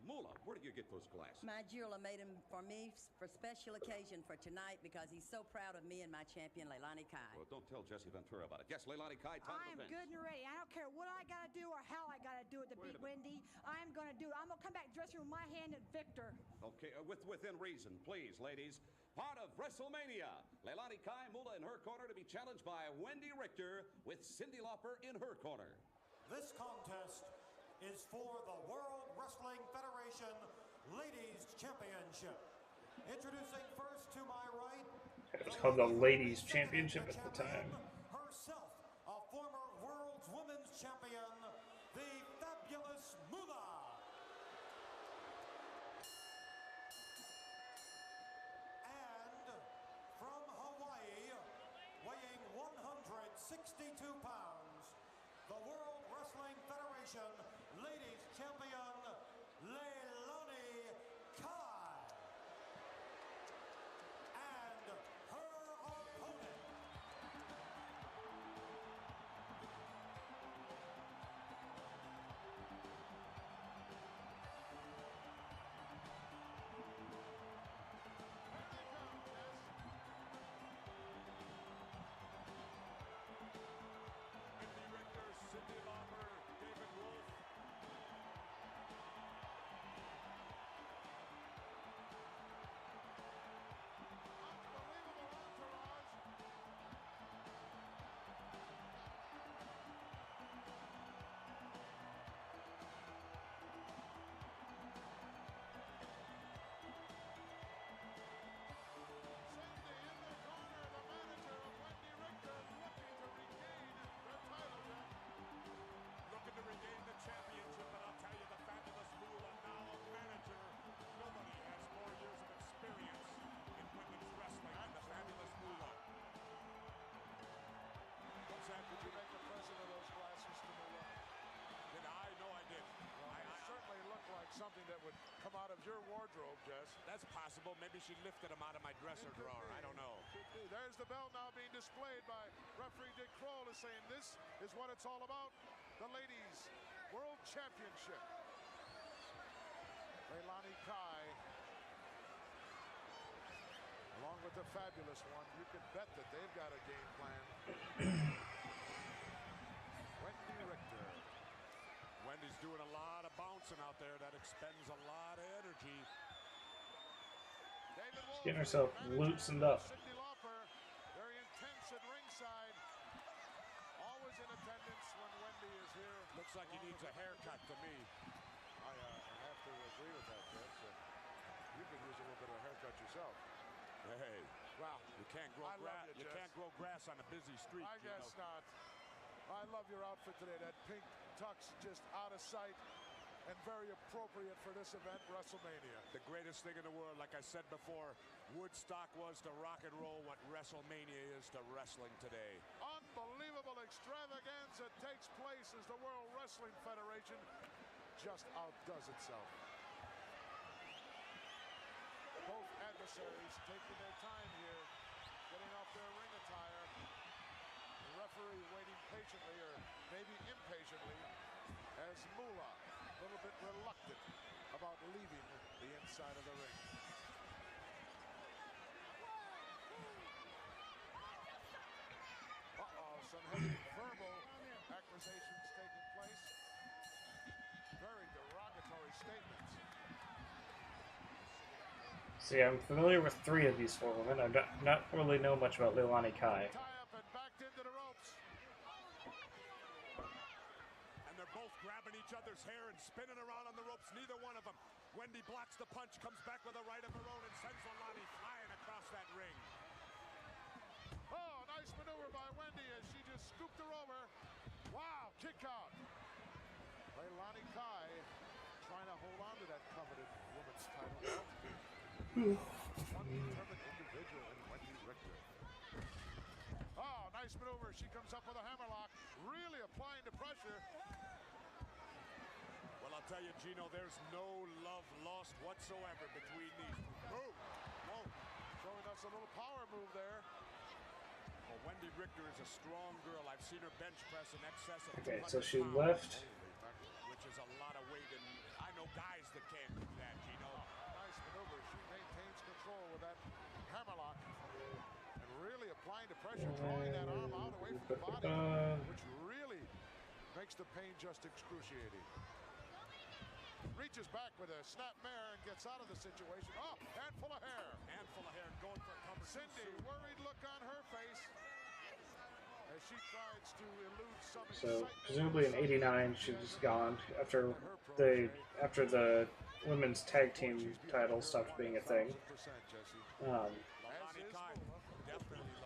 Moolah, where did you get those glasses? My jeweler made them for me for special occasion for tonight because he's so proud of me and my champion, Leilani Kai. Well, don't tell Jesse Ventura about it. Yes, Leilani Kai, time I am defense. good and ready. I don't care what I got to do or how I got to do it to beat Wendy. I'm going to do it. I'm going to come back dressing with my hand at Victor. Okay, within reason, please, ladies. Part of WrestleMania. Leilani Kai, Moolah in her corner to be challenged by Wendy Richter with Cyndi Lauper in her corner. This contest is for the World Wrestling Federation Ladies Championship. Introducing first to my right, it was called the Ladies Championship at the time. Herself, a former World's Women's Champion, the fabulous Moolah. And from Hawaii, weighing 162 pounds, the World Wrestling Federation Ladies Champion, Leilani Kai. And her opponent. Wendy Richter, Cyndi Lauper, David Wolf. Unbelievable entourage. Cyndi in the corner, the manager of Wendy Richter, looking to regain the title. Looking to regain the championship, and I'll tell you, the fabulous Moolah, now a manager. Nobody has more years of experience in women's wrestling than the fabulous Moolah. What's that? Did you make a present of those glasses to Moolah? Did I? No, I didn't. Well, it certainly looked like something that would come out of your wardrobe, Jess. That's possible. Maybe she lifted them out of my dresser drawer. I don't know. Could be. There's the belt now being displayed by referee Dick Kroll, is saying this is what it's all about. The Ladies World Championship. Leilani Kai, along with the fabulous one, you can bet that they've got a game plan. Wendy Richter. Wendy's doing a lot of bouncing out there. That expends a lot of energy. David Wolf, Getting herself loosened up. Cyndi Lauper, very intense at ringside. Always in attendance when Wendy is here. Looks like he needs a haircut to me. I have to agree with that, Jess. You could use a little bit of a haircut yourself. Hey, well, you can't grow grass. You can't grow grass on a busy street. I guess not. I love your outfit today. That pink tux just out of sight and very appropriate for this event, WrestleMania. The greatest thing in the world, like I said before, Woodstock was to rock and roll what WrestleMania is to wrestling today. Unbelievable extravaganza takes place as the World Wrestling Federation just outdoes itself. Both adversaries taking their time here, getting off their ring attire. The referee waiting patiently, or maybe impatiently, as Moolah, a little bit reluctant about leaving the inside of the ring. Uh-oh, some heavy verbal accusations taking place. See, I'm familiar with 3 of these 4 women. I not really know much about Leilani Kai. And they're both grabbing each other's hair and spinning around on the ropes. Neither one of them. Wendy blocks the punch, comes back with a right of her own, and sends Leilani flying across that ring. Oh, nice maneuver by Wendy as she just scooped her over. Wow, kick out. Leilani Kai trying to hold on to that coveted women's title belt. One determined individual in Wendy Richter. Oh, nice maneuver. She comes up with a hammerlock, really applying the pressure. Well, I'll tell you, Gino, there's no love lost whatsoever between these. Move. Whoa. Showing us a little power move there. Well, Wendy Richter is a strong girl. I've seen her bench press in excess of 200 Okay, so she pounds, left. which is a lot of weight, and I know guys that can't do that, Gino. Nice maneuver. She maintains control with that hammerlock and really applying the pressure, drawing that arm out away from the body, which really makes the pain just excruciating. Reaches back with a snapmare and gets out of the situation. Oh, handful of hair. Handful of hair going for a cover. Cindy, worried look on her face as she tries to elude some So presumably in '89 she was gone after the women's tag team title stopped being a thing.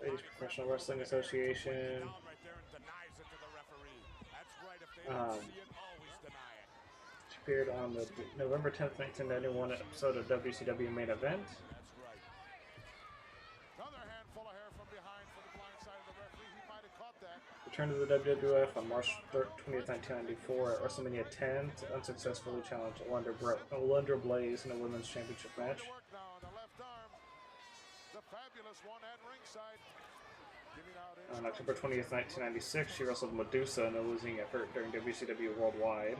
Ladies Professional Wrestling Association. She appeared on the November 10th, 1991 episode of WCW Main Event. Another handful of hair from behind for the blind side of the referee. He might have caught that. Returned to the WWF on March 20th, 1994 at WrestleMania 10 to unsuccessfully challenge Alundra Blaze in a women's championship match. On October 20th, 1996, she wrestled Medusa in a losing effort during WCW Worldwide.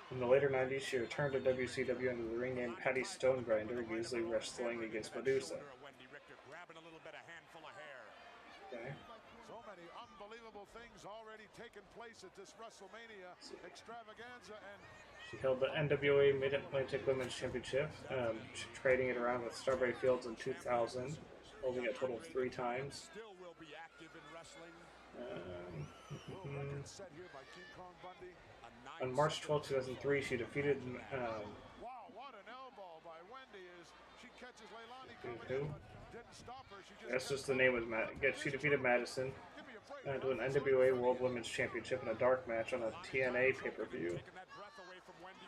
In the later 90s, she returned to WCW under the ring name Patty Stonegrinder, usually wrestling against Medusa. Okay. So many unbelievable things already taken place at this WrestleMania extravaganza, and she held the NWA Mid-Atlantic Women's Championship, trading it around with Strawberry Fields in 2000, holding it a total of 3 times. Still will be active in wrestling. set here by King Kong Bundy. On March 12, 2003, she defeated. Wow, what an elbow by Wendy as she catches Leilani coming in, but didn't stop her. She just That's just the name was she defeated Madison to an NWA World Women's Championship in a dark match on a TNA pay-per-view.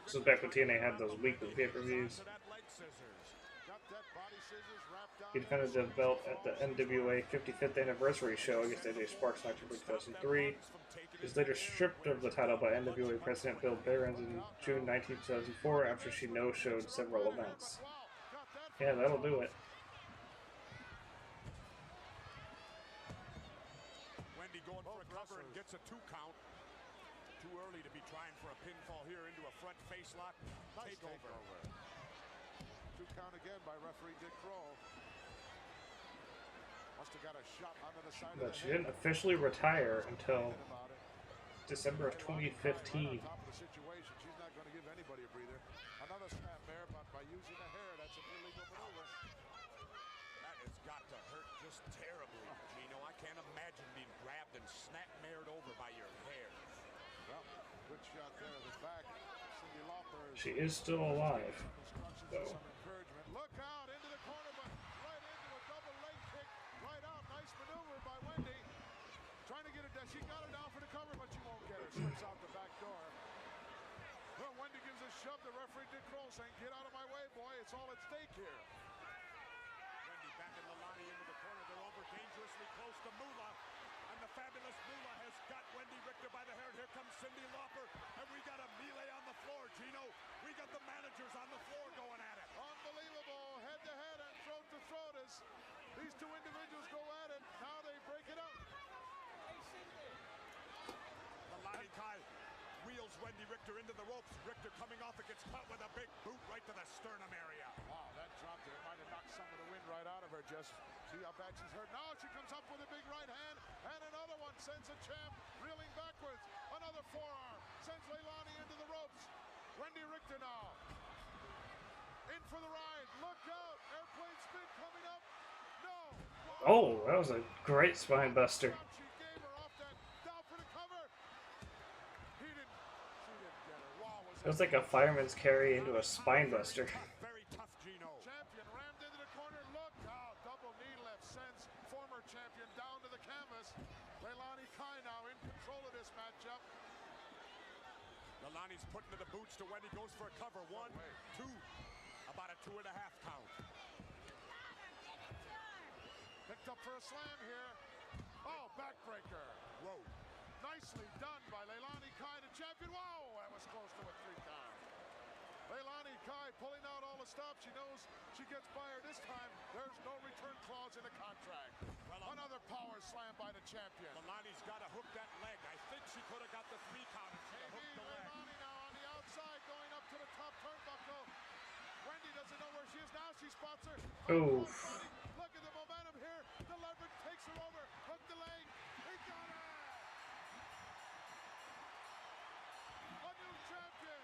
This was back when TNA had those weekly pay-per-views. He defended the belt at the NWA 55th anniversary show against AJ Sparks in October 2003. He was later stripped of the title by NWA President Bill Behrens in June 19, 2004 after she no-showed several events. Yeah, that'll do it. Wendy going for a cover and gets a 2 count. Too early to be trying for a pinfall here into a front face lock. Nice takeover. 2 count again by referee Dick Kroll. Must have got a shot under the side But of the she head. didn't officially retire until December of 2015. Top of the situation. She's not going to give anybody a breather. Another snap there, but by using the hair, that's an illegal maneuver. That has got to hurt just terribly, Gino. I can't imagine being grabbed and snap-mared over by your hair. Well, good shot there at the back. Cyndi Lauper. She is still alive, though. Some encouragement. Look out into the corner, but right into a double leg kick. Right out. Nice maneuver by Wendy. Trying to get her down. She got her down for the cover, but she won't get her. Slips out the back door. Well, Wendy gives a shove. The referee Dick Kroll saying, "Get out of my way, boy. It's all at stake here." Wendy backing Leilani into the corner. They're over dangerously close to Moolah. And the fabulous Moolah has got Wendy Richter by the hair. Here comes Cyndi Lauper. And we got a melee on the floor, Gino. We got the managers on the floor going at it. Unbelievable. Head to head and throat to throat as these two individuals go at it. Now they break it up. Leilani Kai wheels Wendy Richter into the ropes. Richter coming off it gets caught with a big boot right to the sternum area. Wow, that dropped her. It might have knocked some of the wind right out of her. Just see how bad she's hurt. Now she comes up with a big right hand, and another one sends a champ reeling backwards. Another forearm sends Leilani into the ropes. Wendy Richter now. In for the ride. Look out. Airplane spin coming up. No. Oh, that was a great spine buster. She gave her off that. Down for the cover. She didn't get her. Wow, It was like a fireman's carry into a spine buster. very tough, Gino. Champion rammed into the corner. Look out. Double knee left sends former champion down to the canvas. Leilani Kai now in control of this matchup. Leilani's putting to the boots to Wendy. Goes for a cover. 1, 2. About a 2.5 count. Picked up for a slam here. Oh, backbreaker. Whoa. Nicely done by Leilani Kai, the champion. Wow, that was close to a 3 count. Leilani Kai pulling out all the stops. She knows she gets by her this time. There's no return clause in the contract. Well, another power slam by the champion. Leilani's got to hook that leg. I think she could have got the 3 count. Leilani now on the outside going up to the top turnbuckle. Wendy doesn't know where she is now. She spots her. Oh. Look at the momentum here. The leverage takes her over. Hook the leg. He got her. A new champion.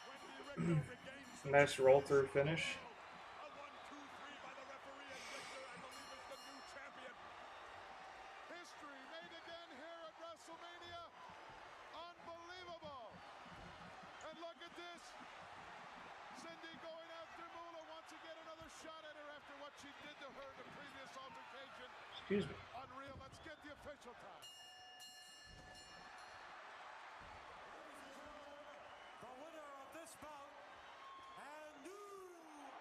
Wendy Richter regains the Nice roll through finish. a 1-2-3 by the referee, and Richter, I believe, is the new champion. History made again here at WrestleMania. Unbelievable. And look at this. Cindy going after Moolah wants to get another shot at her after what she did to her in the previous altercation. Excuse me. Unreal. Let's get the official time. The winner of this bout and new world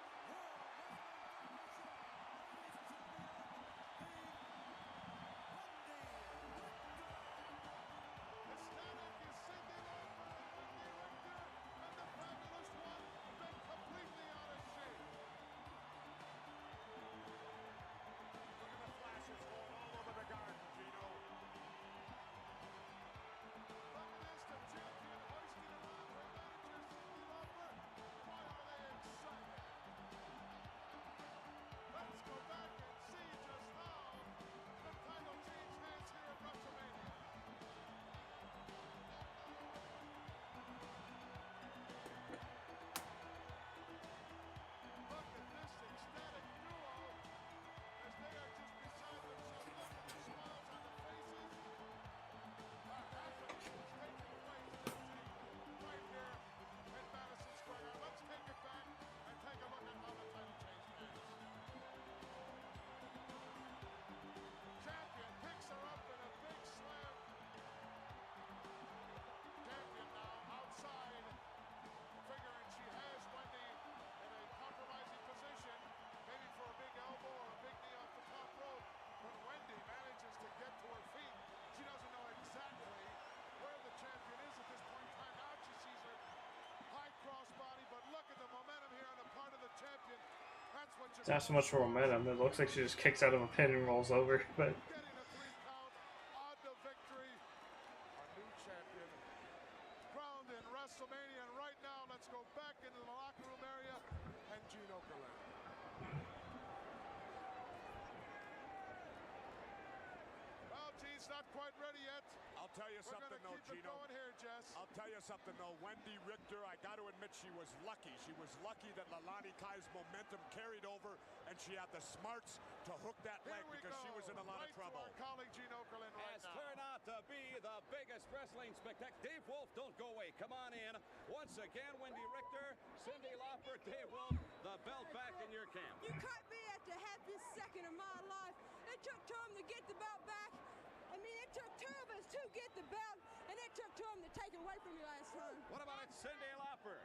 Ecstatic is Cindy Lauper and Wendy Richter, and the fabulous one been completely out of shape. Look at the flashes going all over the garden, Gino. Look at this, the champion hoisted around her manager, Cindy Lauper. Why are they excited? Let's go back and see just how the title changed hands here at WrestleMania. Look at this ecstatic duo as they are just beside themselves. Look at the smiles on the faces. Happening is taking place, right here in Madison Square Garden. Let's take it back and take a look at how the title changed hands. Champion picks her up in a big slam. Champion now outside, figuring she has Wendy in a compromising position, maybe for a big elbow or a big knee off the top rope. But Wendy manages to get to her feet. She doesn't know exactly where the champion is at this point in time. Now she sees her high crossbody, but look at the momentum here on the part of the champion. That's what you It's not so much for momentum. It looks like she just kicks out of a pin and rolls over. But getting a 3 count on the victory. Our new champion crowned in WrestleMania. And right now, let's go back into the locker room area and Gino Gallen. Well, G's not quite ready yet. I'll tell you We're something, gonna though, keep it Gino. going here, Jess. I'll tell you something, though. Wendy Richter, I got to admit, she was lucky. She was lucky that Leilani Kai's momentum carried over, and she had the smarts to hook that Here leg we because go. she was in a lot Right of trouble. to our colleague Gino Gallen right Has now. turned out to be the biggest wrestling spectacle. Dave Wolf, don't go away. Come on in. Once again, Wendy Richter, Cindy Lauper, Dave Wolf, the belt back in your camp. You caught me at the happiest second of my life. It took time to get the belt back. I mean, it took 2 of us to get the belt, and it took time to take it away from me last time. What about it, Cindy Lauper?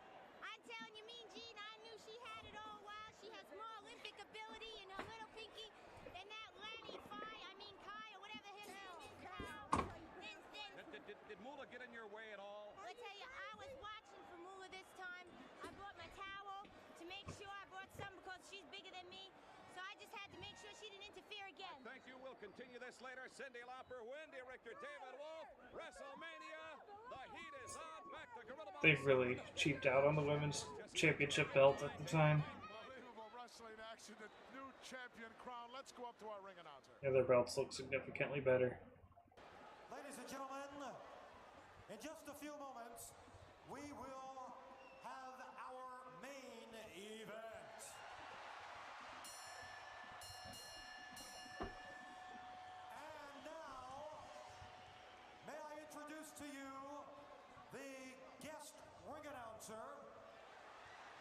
I'm telling you, Mean Gene, I knew she had it all while. She has more Olympic ability in her little pinky than that Lanny Kai, or whatever his name is now. Did Moolah get in your way at all? I tell you, I was watching for Moolah this time. I brought my towel to make sure I brought some because she's bigger than me. So I just had to make sure she didn't interfere again. Thank you. We'll continue this later. Cindy Lauper, Wendy Richter, David Wolf, WrestleMania. The heat is on. Back to Gorilla. they really cheaped out on the women's championship belt at the time. Unbelievable wrestling action. The new champion crown. Let's go up to our ring announcer. Yeah, their belts look significantly better. Ladies and gentlemen, in just a few moments, we will to you the guest ring announcer,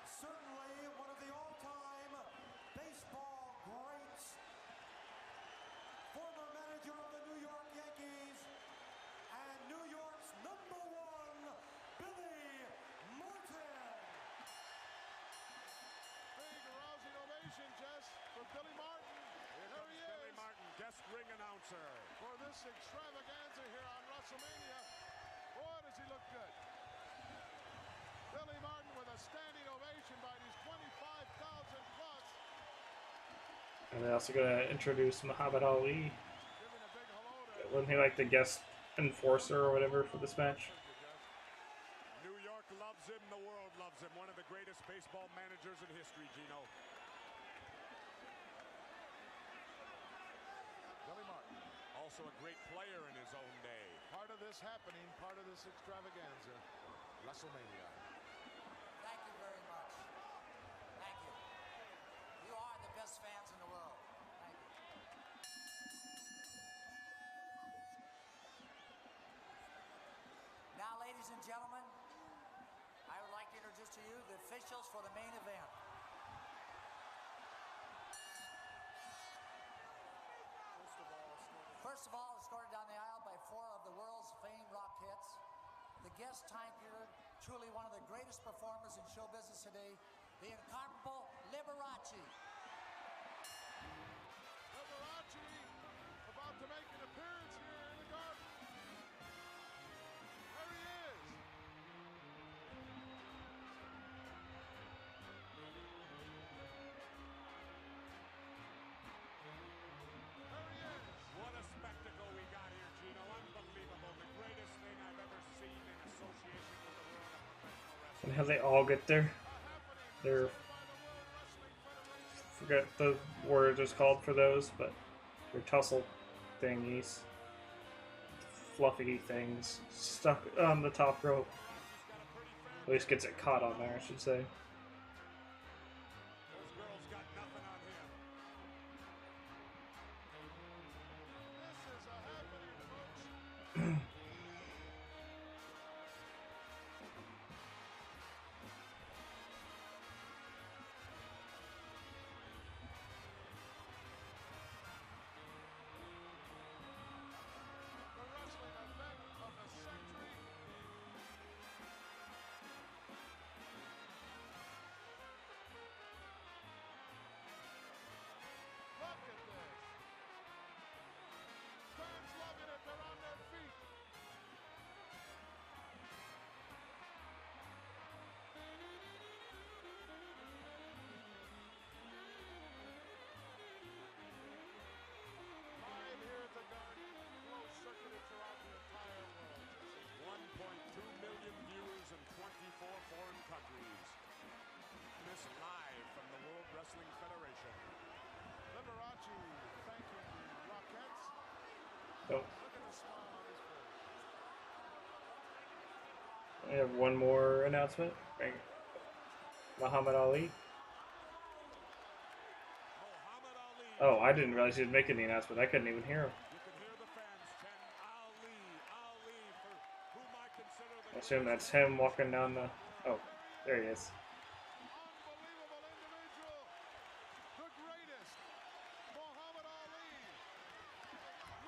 certainly one of the all-time baseball greats, former manager of the New York Yankees, and New York's #1, Billy Martin. Big rousing ovation, Jess, for Billy Martin. There he is. Billy Martin, guest ring announcer. For this extravaganza here on WrestleMania. Boy, does he look good. Billy Martin with a standing ovation by these 25,000 plus. And they're also gonna introduce Muhammad Ali. Wasn't he like the guest enforcer or whatever for this match? New York loves him, the world loves him. One of the greatest baseball managers in history, Gino. Billy Martin, also a great player in his own day. Part of this happening, part of this extravaganza, WrestleMania. Thank you very much. Thank you. You are the best fans in the world. Thank you. Now, ladies and gentlemen, I would like to introduce to you the officials for the main event. First of all, escorted down the aisle by 4 of the world's famed rock hits. The guest timekeeper, truly one of the greatest performers in show business today, the incomparable Liberace. Liberace about to make an appearance here in the garden. There he is. There he is. What a spectacle we got here, Gino. Unbelievable. The greatest thing I've ever seen in association with the world of professional wrestling. And how they all get there. They're, forget the word is called for those, but they're tussle thingies, fluffy things stuck on the top rope. At least gets it caught on there, I should say. Those girls got nothing on him. This is a happening, folks. The wrestling event of the century. Look at this. Fans loving it. They're on their feet. Live here at the Garden, closed circuited throughout the entire world. 1.2 million viewers in 24 foreign countries. This live from the World Wrestling Federation. Liberace thanking the Rockettes. Nope. Look at the smile on his face. I have one more announcement. Muhammad Ali. Oh, I didn't realize he was making the announcement. I couldn't even hear him. I assume that's him walking down the... Oh, there he is. Unbelievable individual. The greatest. Muhammad Ali.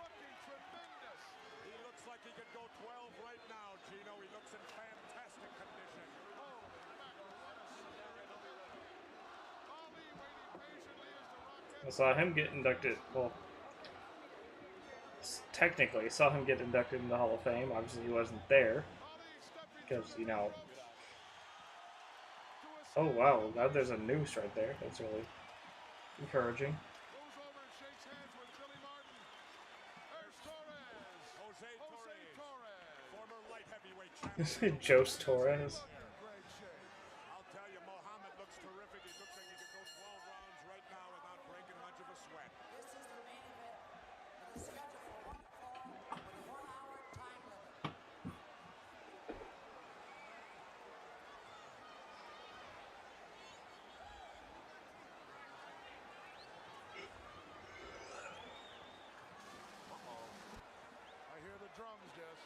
Looking tremendous. He looks like he could go 12 right now, Gino. He looks in fantastic condition. Holy mackerel, what a scenario. Ali waiting patiently as the Rockets. I saw him get inducted. Well, technically, saw him get inducted in the Hall of Fame. Obviously, he wasn't there. Because, you know... Oh, wow. Now there's a noose right there. That's really encouraging. Goes over and shakes hands with Billy Martin. There's Torres. Jose Torres. Former light heavyweight champion. Jose Torres. Great shape. I'll tell you, Muhammad looks terrific. He looks like he could go 12 rounds right now without breaking much of a sweat. This is the main event. It is scheduled for one fall with a 1-hour time limit. I hear the drums, Jess.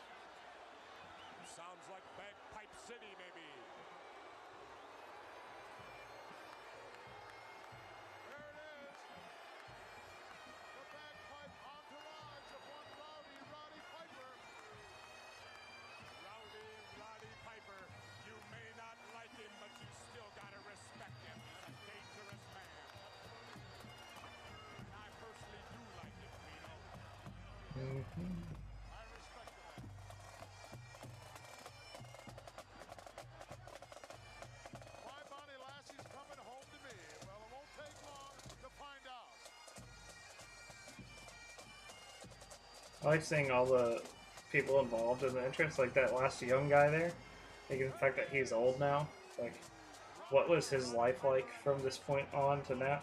I like seeing all the people involved in the entrance, like that last young guy there. Like the fact that he's old now. Like, what was his life like from this point on to now?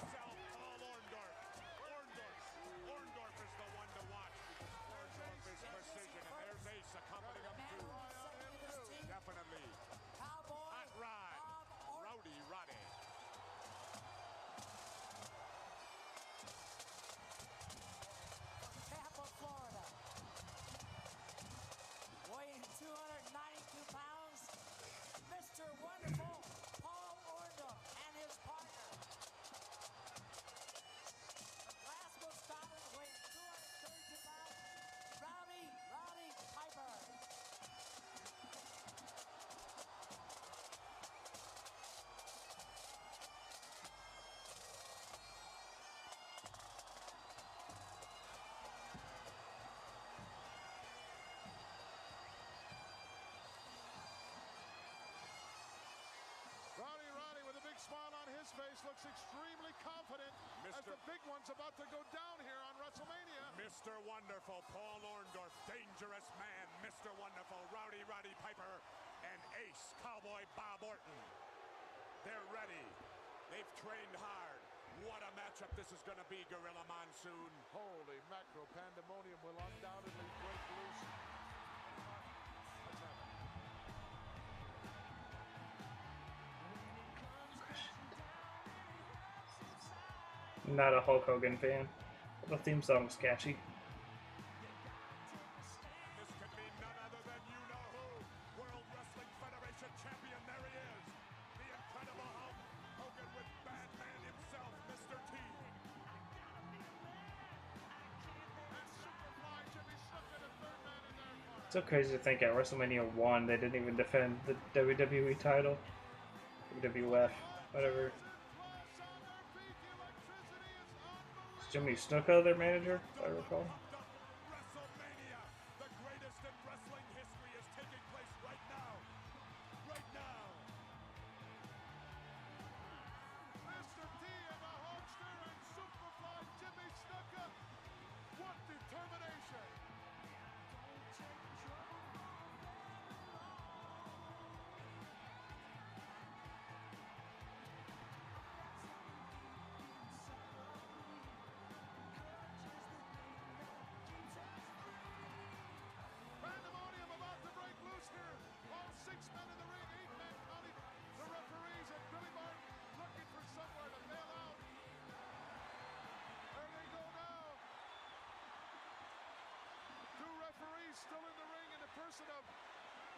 Smile on his face, looks extremely confident as the big one's about to go down here on WrestleMania. Mr. Wonderful, Paul Orndorff, Dangerous Man, Mr. Wonderful, Rowdy Piper, and Ace Cowboy Bob Orton. They're ready. They've trained hard. What a matchup this is going to be, Gorilla Monsoon. Holy macro, pandemonium will undoubtedly break loose. Not a Hulk Hogan fan. The theme song's catchy. This could be none other than you-know-who. World Wrestling Federation champion, there he is. The Incredible Hulk Hogan with Bad Man himself, Mr. T. And Superfly Jimmy Snuka, the third man in their corner. It's so crazy to think at WrestleMania 1 they didn't even defend the WWE title. WWF, whatever. Jimmy Snuka, their manager, if I recall. WrestleMania, the greatest in wrestling history, is taking place right now. Right now. Mr. T and the Hulkster and Superfly Jimmy Snuka. What determination. Pandemonium about to break loose here. All 6 men in the ring, 8 men counting the referees, and Billy Martin looking for somewhere to bail out. There they go now. 2 referees still in the ring in the person of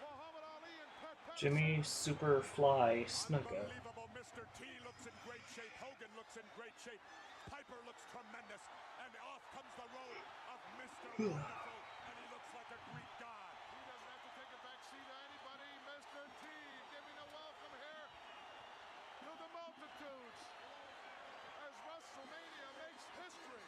Muhammad Ali and Pat Patterson. Jimmy Superfly Snuka. Unbelievable. Mr. T looks in great shape. Hogan looks in great shape. Piper looks tremendous. And off comes the road of Mr. Wonderful. And he looks like a Greek god. He doesn't have to take a back seat to anybody. Mr. T giving a welcome here to the multitudes as WrestleMania makes history.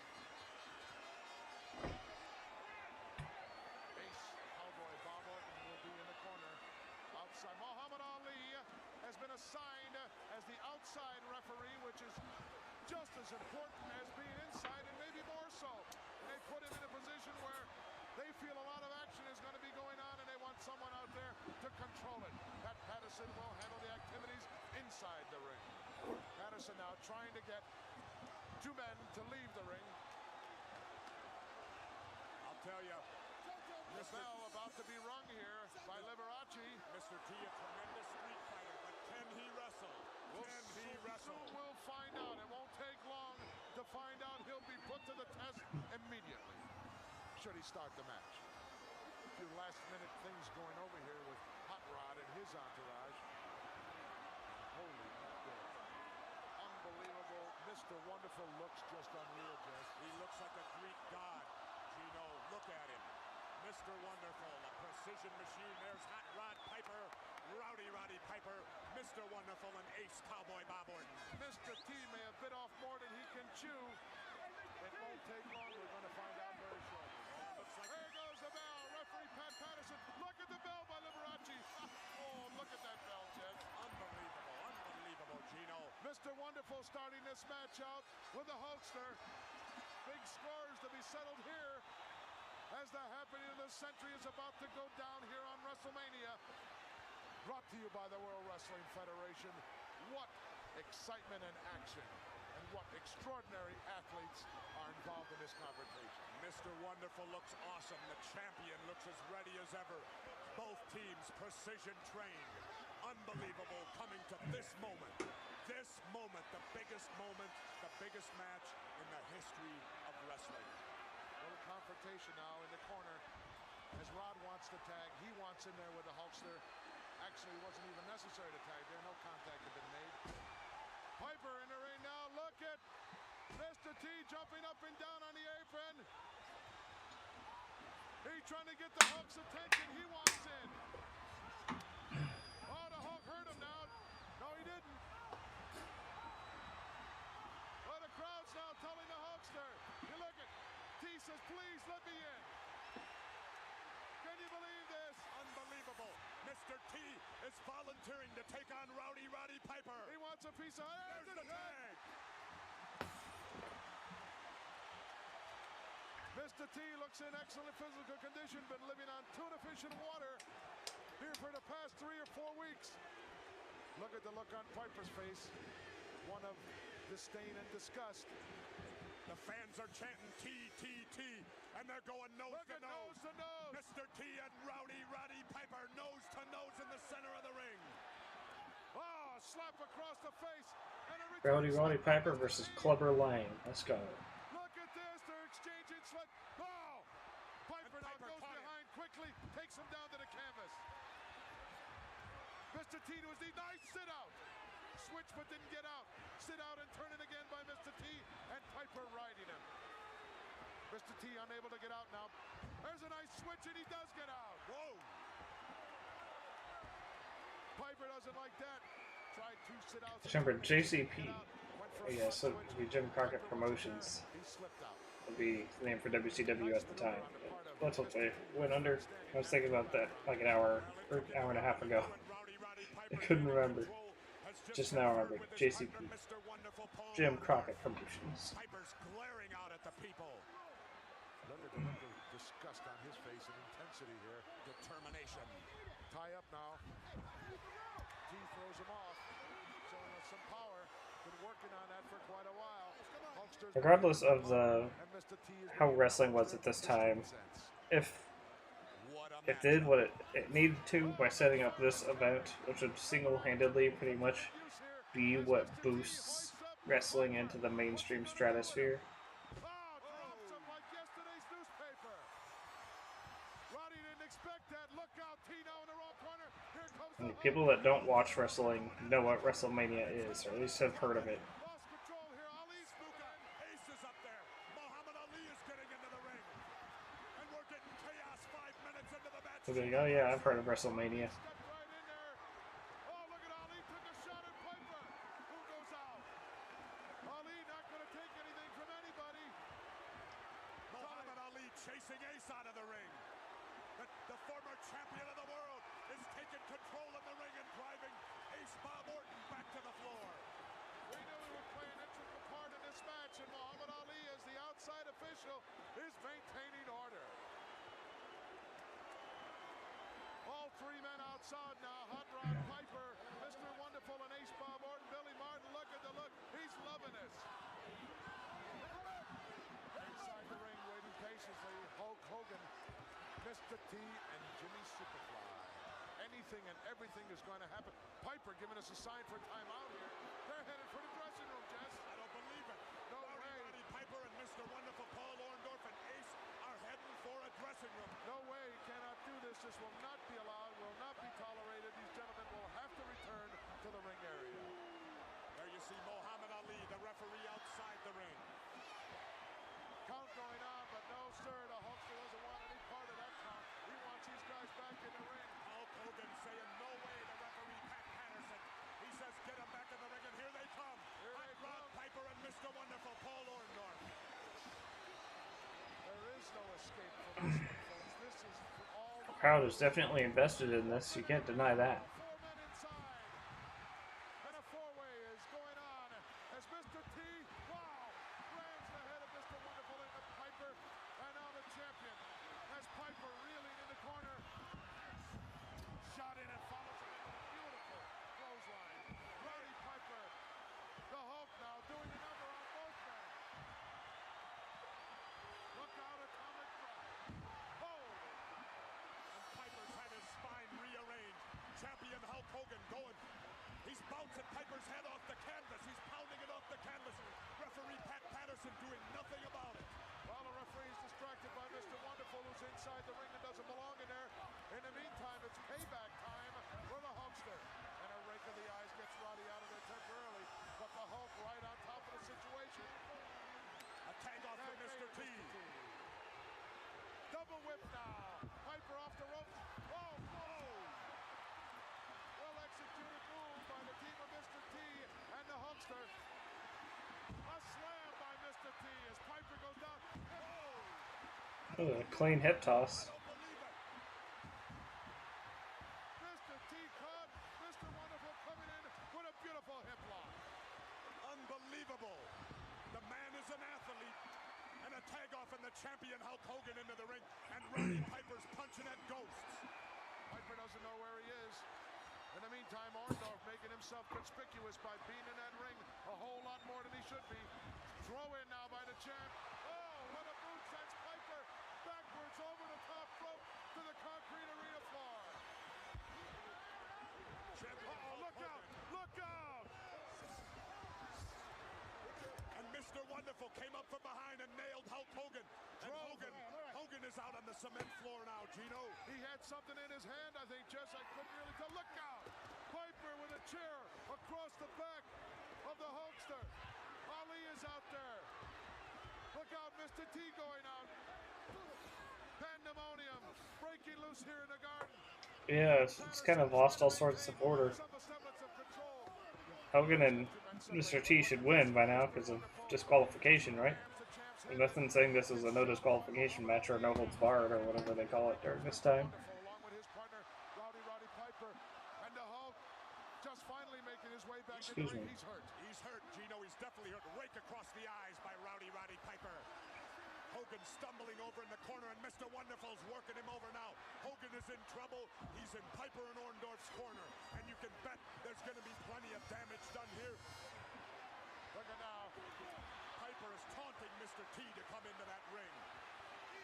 Ace Cowboy Bob Orton will be in the corner. Outside, Muhammad Ali has been assigned as the outside referee, which is just as important as being inside and maybe more so. They put him in a position where they feel a lot of action is going to be going on and they want someone out there to control it. Pat Patterson will handle the activities inside the ring. Patterson now trying to get 2 men to leave the ring. I'll tell you. This bell about to be rung here by Liberace. Mr. T, a tremendous street fighter, but can he wrestle? Can he wrestle? Soon we'll find out. It won't take long to find out. He'll be put to the test immediately. Should he start the match? A few last-minute things going over here with Hot Rod and his entourage. Holy mackerel. Unbelievable. Mr. Wonderful looks just unreal, Jess. He looks like a Greek god. Gino, look at him. Mr. Wonderful, a precision machine. There's Hot Rod Piper, Rowdy Piper, Mr. Wonderful, and Ace Cowboy Bob Orton. Mr. T may have bit off more than he can chew. It won't take long. We're going to find out very shortly. There goes the bell. Referee Pat Patterson. Look at the bell by Liberace. Oh, look at that bell, Jed. Unbelievable, unbelievable, Gino. Mr. Wonderful starting this match out with the Hulkster. Big scores to be settled here as the happening of the century is about to go down here on WrestleMania. Brought to you by the World Wrestling Federation. What excitement and action, and what extraordinary athletes are involved in this confrontation. Mr. Wonderful looks awesome. The champion looks as ready as ever. Both teams precision trained. Unbelievable coming to this moment. This moment, the biggest match in the history of wrestling. Little confrontation now in the corner as Rod wants to tag. He wants in there with the Hulkster. Actually, it wasn't even necessary to tag there. No contact had been made. Piper in the ring now. Look at Mr. T jumping up and down on the apron. He's trying to get the Hulk's attention. He wants in. Oh, the Hulk hurt him now. No, he didn't. Oh, the crowd's now telling the Hulkster. You look at T says, please let me in. Can you believe this? Unbelievable. Mr. T is volunteering to take on Roddy Piper. He wants a piece of it. There's the tag. Mr. T looks in excellent physical condition, been living on tuna fish and water here for the past 3 or 4 weeks. Look at the look on Piper's face, one of disdain and disgust. The fans are chanting T, and they're going nose to nose. Mr. T and Roddy Piper nose to nose in the center of the ring. Oh, slap across the face. And Roddy Piper versus Clubber Lang. Let's go. Look at this, they're exchanging slap. Oh! Piper now goes behind quickly, takes him down to the canvas. Mr. T was the nice sit out. Switch but didn't get out. Sit out and turn it again by Mr. T, and Piper riding him. Mr. T unable to get out now. There's a nice switch and he does get out. Whoa! Piper doesn't like that. Tried 2 sit outs. Remember JCP. Yeah, so it would be Jim Crockett Promotions. Would be the name for WCW at the time. That's what they went under. I was thinking about that like an hour or hour and a half ago. I couldn't remember. Just now I remember. JCP. Jim Crockett Promotions. Piper's glaring out at the people. Look at the look of disgust on his face and intensity here. Determination. Tie up now. T throws him off. Showing us some power. Been working on that for quite a while. Regardless of how wrestling was at this time, if it did what it needed to by setting up this event, which would single-handedly pretty much be what boosts wrestling into the mainstream stratosphere. And people that don't watch wrestling know what WrestleMania is, or at least have heard of it. So they go, yeah, I've heard of WrestleMania. Chasing Ace out of the ring. The former champion of the world is taking control of the ring and driving Ace Bob Orton back to the floor. We knew he would play an integral part in this match, and Muhammad Ali, as the outside official, is maintaining order. All 3 men outside now. Hot Rod Piper, Mr. Wonderful, and Ace Bob Orton. Billy Martin, look at the look. He's loving this. Inside the ring, waiting patiently, Hulk Hogan, Mr. T, and Jimmy Superfly. Anything and everything is going to happen. Piper giving us a sign for timeout here. They're headed for the dressing room, Jess. I don't believe it. No way. Roddy Piper and Mr. Wonderful Paul Orndorff and Ace are heading for a dressing room. No way. He cannot do this. This will not be allowed, will not be tolerated. These gentlemen will have to return to the ring area. There you see Muhammad Ali, the referee outside the ring. Count going on, but no, sir. The Hulkster doesn't want any part of that count. He wants these guys back in the ring. Hulk Hogan saying no way, the referee Pat Patterson. He says get them back in the ring, and here they come. Rod Piper and Mr. Wonderful Paul Orndorff. There is no escape from this one, folks. This is for all The crowd is definitely invested in this. You can't deny that. 4 men inside. And a 4-way is going on as Mr. T, wow, grabs the head of Mr. Wonderful into Piper. And now the champion bouncing Piper's head off the canvas. He's pounding it off the canvas. Referee Pat Patterson doing nothing about it. Well, the referee is distracted by Mr. Wonderful, who's inside the ring and doesn't belong in there. In the meantime, it's payback time for the Hulkster. And a rake of the eyes gets Roddy out of there temporarily. But the Hulk right on top of the situation. A tag off for Mr. T. Double whip now. Piper off the rope. Oh, whoa! Well executed move by the team of Mr. T and the Hulkster. A slam by Mr. T as Piper goes down. Oh! Ooh, a clean hip toss. Mr. T caught. Mr. Wonderful coming in with a beautiful hip lock. Unbelievable. The man is an athlete. And a tag off and the champion Hulk Hogan into the ring. And Roddy Piper's punching at ghosts. Piper doesn't know where he is. In the meantime, Orndorff making himself conspicuous by being in that ring a whole lot more than he should be. Throw in now by the champ. Oh, what a boot sends Piper backwards over the top rope to the concrete arena floor. Uh-oh, look out! Look out! And Mr. Wonderful came up from behind and nailed Hulk Hogan. And Hogan is out on the cement floor now, Gino. He had something in his hand, I think, Jess. I couldn't really tell. Look out! Piper with a chair across the back of the Hulkster. Ali is out there. Look out, Mr. T going out. Pandemonium breaking loose here in the garden. Yeah, it's kind of lost all sorts of order. Hogan and Mr. T should win by now because of disqualification, right? There's nothing saying this is a no disqualification match or no holds barred or whatever they call it during this time. Along with his partner, Roddy Piper, and the Hulk just finally making his way back Excuse in the me. ring. He's hurt. He's hurt, Gino. He's definitely hurt. Rake across the eyes by Roddy Piper. Hogan stumbling over in the corner, and Mr. Wonderful's working him over now. Hogan is in trouble. He's in Piper and Orndorff's corner. And you can bet there's going to be plenty of damage done here. Look at now. Piper is taunting Mr. T to come into that ring.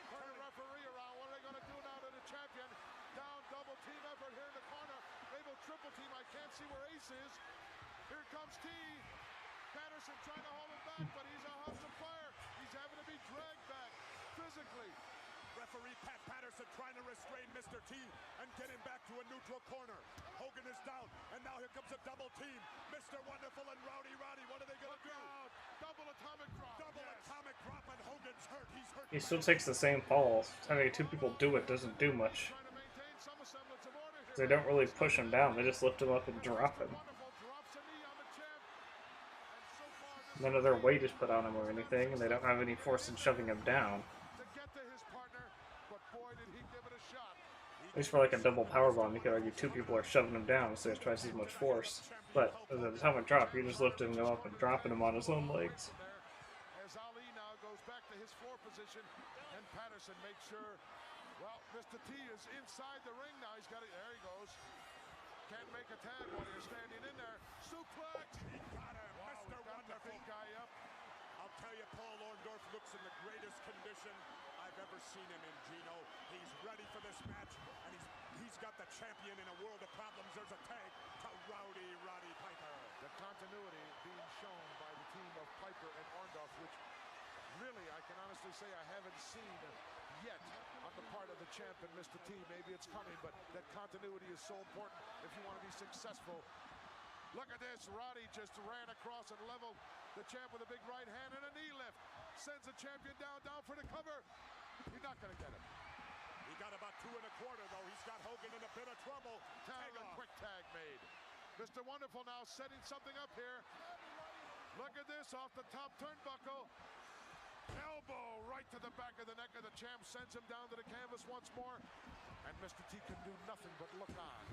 Turn the referee around. What are they going to do now to the champion? Down, double team effort here in the corner. Maybe triple team. I can't see where Ace is. Here comes T. Patterson trying to hold him back, but he's a house of fire. He's having to be dragged back physically. Referee Pat Patterson trying to restrain Mr. T and get him back to a neutral corner. Hogan is down, and now here comes a double team. Mr. Wonderful and Roddy, what are they going to do? Double atomic drop. Double atomic drop, and Hogan's hurt. He's hurt. He still takes the same falls. Having two people do it doesn't do much. Trying to maintain some semblance of order here. They don't really push him down, they just lift him up and drop him. Wonderful drops a knee on the champ. And so far, this None of their weight is put on him or anything, and they don't have any force in shoving him down. to get to his partner, but boy, did he give it a shot. At least for like a double powerbomb, you could argue two people are shoving him down, so there's twice as much force. But with an atomic drop, you're just lifting him up and dropping him on his own legs. As Ali now goes back to his floor position, and Patterson makes sure. Well, Mr. T is inside the ring now. He's got it. There he goes. Can't make a tag while you're standing in there. Suplex. He got him. Wow, Mr. got the Wonderful. big guy up. I'll tell you, Paul Orndorff looks in the greatest condition I've ever seen him in, Gino. He's ready for this match, and he's got the champion in a world of problems. There's a tag to Roddy Piper. The continuity being shown by the team of Piper and Orndorff, which really, I can honestly say I haven't seen yet on the part of the champ and Mr. T. Maybe it's coming, but that continuity is so important if you want to be successful. Look at this. Roddy just ran across and leveled the champ with a big right hand and a knee lift. Sends the champion down for the cover. He's not going to get him. He got about 2 1/4, though. He's got Hogan in a bit of trouble. Tag Tag off. quick tag made. Mr. Wonderful now setting something up here. Look at this off the top turnbuckle. Elbow right to the back of the neck of the champ. Sends him down to the canvas once more. And Mr. T can do nothing but look on.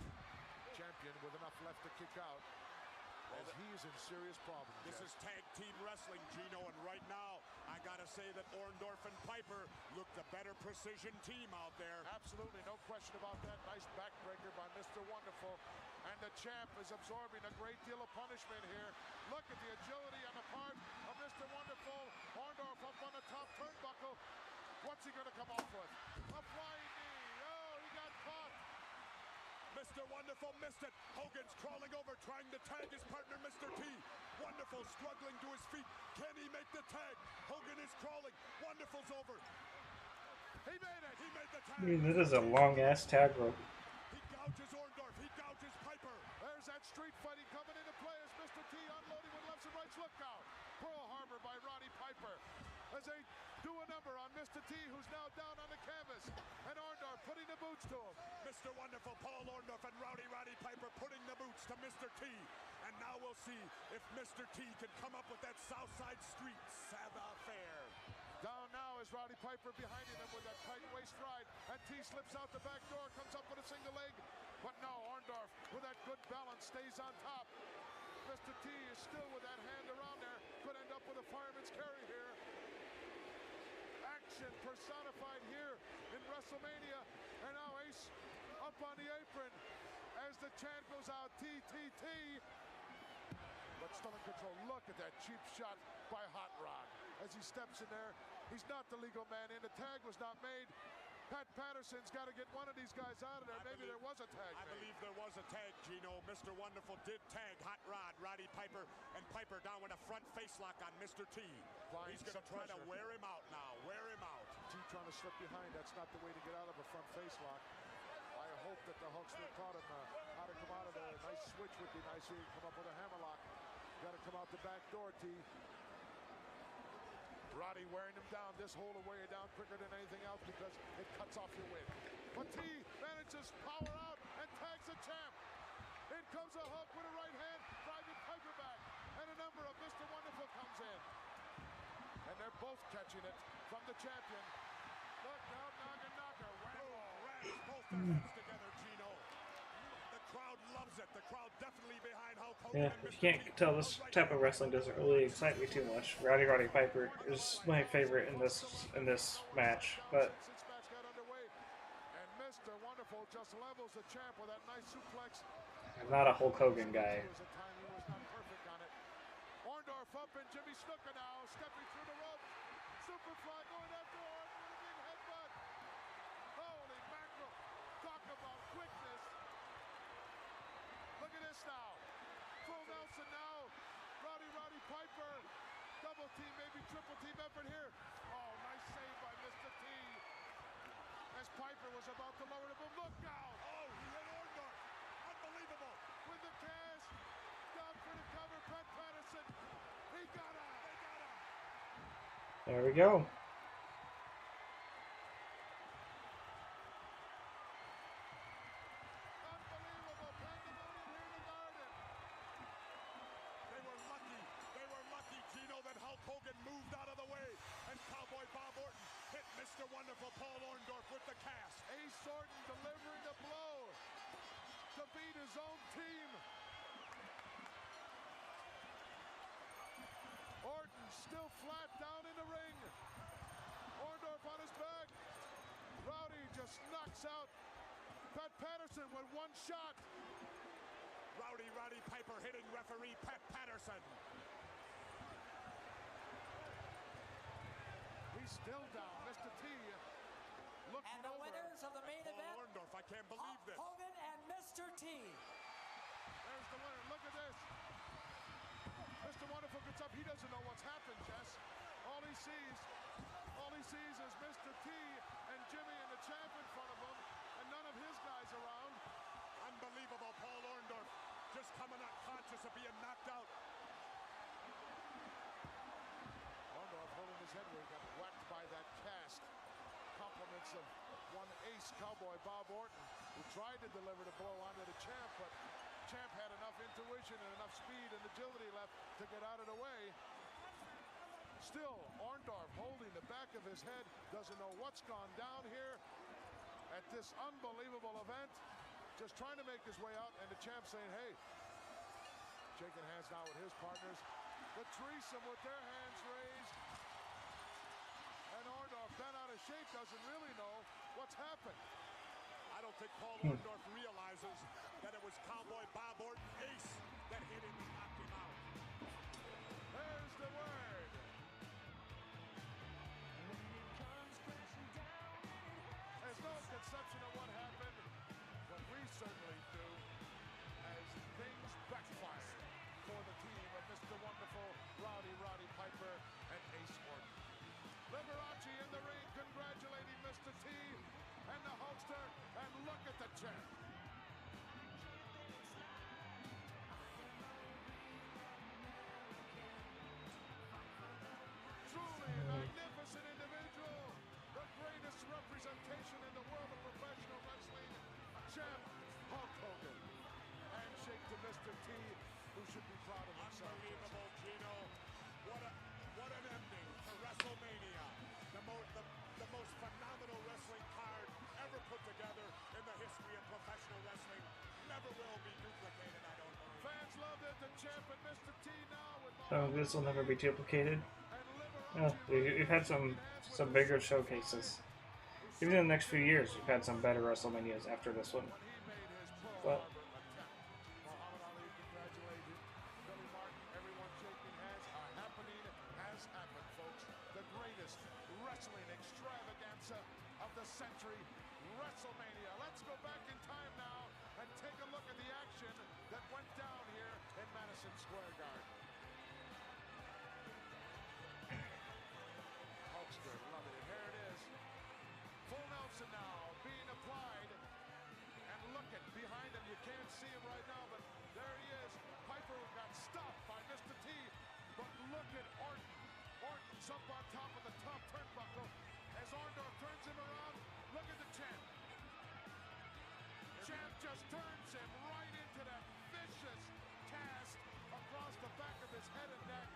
Champion with enough left to kick out. As he's in serious problems. This is tag team wrestling, Gino, and right now, I gotta say that Orndorff and Piper look the better precision team out there. Absolutely, no question about that. Nice backbreaker by Mr. Wonderful. And the champ is absorbing a great deal of punishment here. Look at the agility on the part of Mr. Wonderful. Orndorff up on the top turnbuckle. What's he gonna come off with? A flying knee. Oh, he got caught. Mr. Wonderful missed it. Hogan's crawling over, trying to tag his Wonderful struggling to his feet. Can he make the tag? Hogan is crawling. Wonderful's over. He made it. He made the tag. I mean, this is a long-ass tag rope. He gouges Orndorff. He gouges Piper. There's that street fighting coming into play as Mr. T unloading with lefts and rights. Look out. Pearl Harbor by Roddy Piper as they do a number on Mr. T, who's now down on the canvas. And Orndorff putting the boots to him. Mr. Wonderful, Paul Orndorff, and Roddy Piper putting the boots to Mr. T. And now we'll see if Mr. T can come up with that Southside Street Savoir-faire. Down now is Roddy Piper behind him with that tight waist ride. And T slips out the back door, comes up with a single leg. But no, Orndorff with that good balance stays on top. Mr. T is still with that hand around there. Could end up with a fireman's carry here. Action personified here in WrestleMania. And now Ace up on the apron as the chant goes out, T, T, T. But still in control. Look at that cheap shot by Hot Rod. As he steps in there, he's not the legal man in. The tag was not made. Pat Patterson's got to get one of these guys out of there. Maybe there was a tag. I believe there was a tag, Gino. Mr. Wonderful did tag Hot Rod, Roddy Piper, and Piper down with a front face lock on Mr. T. He's going to try to wear him out now. Wear him out. T trying to slip behind. That's not the way to get out of a front face lock. I hope that the Hulkster taught him how to come out of there. A nice switch would be nice here. Come up with a hammerlock. Got to come out the back door, T. Roddy wearing him down. This hole will wear you down quicker than anything else because it cuts off your wind. But T manages power out and tags the champ. In comes a hook with a right hand, driving Piper back. And a number of Mr. Wonderful comes in. And they're both catching it from the champion. Look out, knocker. Both their heads together, Gino. The crowd loves it. The crowd definitely behind Hulk Hogan. Yeah, if you can't tell, this type of wrestling doesn't really excite me too much. Roddy Piper is my favorite in this match, but and Mr. Wonderful just levels the champ with that nice suplex. I'm not a Hulk Hogan guy. Orndorff up and Jimmy Snuka now stepping through the rope. Superfly going after Orton with a big headbutt. Holy mackerel! Talk about quickness. Look at this now. Full Nelson now. Roddy Piper. Double team, maybe triple team effort here. Oh, nice save by Mr. T. As Piper was about to lower the boom. Look out! Oh, he hit Orndorff. Unbelievable. With the cash. Down for the cover. Pat Patterson. He got out. They got out. There we go. Hogan moved out of the way, and Cowboy Bob Orton hit Mr. Wonderful Paul Orndorff with the cast. Ace Orton delivering the blow to beat his own team. Orton still flat down in the ring. Orndorff on his back. Rowdy just knocks out Pat Patterson with one shot. Roddy Piper hitting referee Pat Patterson. He's still down. Mr. T looking and the over. winners of the main event, Orndorff, I can't believe this. Hogan and Mr. T. There's the winner. Look at this. Mr. Wonderful gets up. He doesn't know what's happened, Jess. All he sees is Mr. T and Jimmy and the champ in front of him, and none of his guys around. Unbelievable. Paul Orndorff just coming up conscious of being knocked out. Orndorff holding his head where he got whacked by that cast. Compliments of one ace Cowboy Bob Orton, who tried to deliver the blow onto the champ, but champ had enough intuition and enough speed and agility left to get out of the way. Still, Orndorff holding the back of his head, doesn't know what's gone down here at this unbelievable event. Just trying to make his way out, and the champ saying, hey, shaking hands now with his partners. The threesome with their hands raised. And Orndorff, bent out of shape, doesn't really know what's happened. I don't think Paul Orndorff realizes that it was Cowboy Bob Orton ace that hit him and knocked him out. There's the word. There's no conception of what happened, but we certainly do, as things backfired for the team of Mr. Wonderful put together in the history of professional wrestling. Never will be duplicated, I don't believe. Fans loved it, the champ and Mr. T now with Oh, this will never be duplicated. Oh, we've had some bigger showcases. Even in the next few years, we've had some better WrestleManias after this one. But Muhammad Ali, congratulations. Billy Martin, everyone shaking hands. A happening has happened, folks. The greatest wrestling extravaganza of the century, WrestleMania. Let's go back in time now and take a look at the action that went down here in Madison Square Garden. Hulkster, love it. And here it is. Full Nelson now being applied. And look at behind him. You can't see him right now, but there he is. Piper got stopped by Mr. T. But look at Orton. Orton's up on top of the top turnbuckle. As Orndorff turns him around, look at the champ. Champ just turns him right into that vicious cast across the back of his head and neck.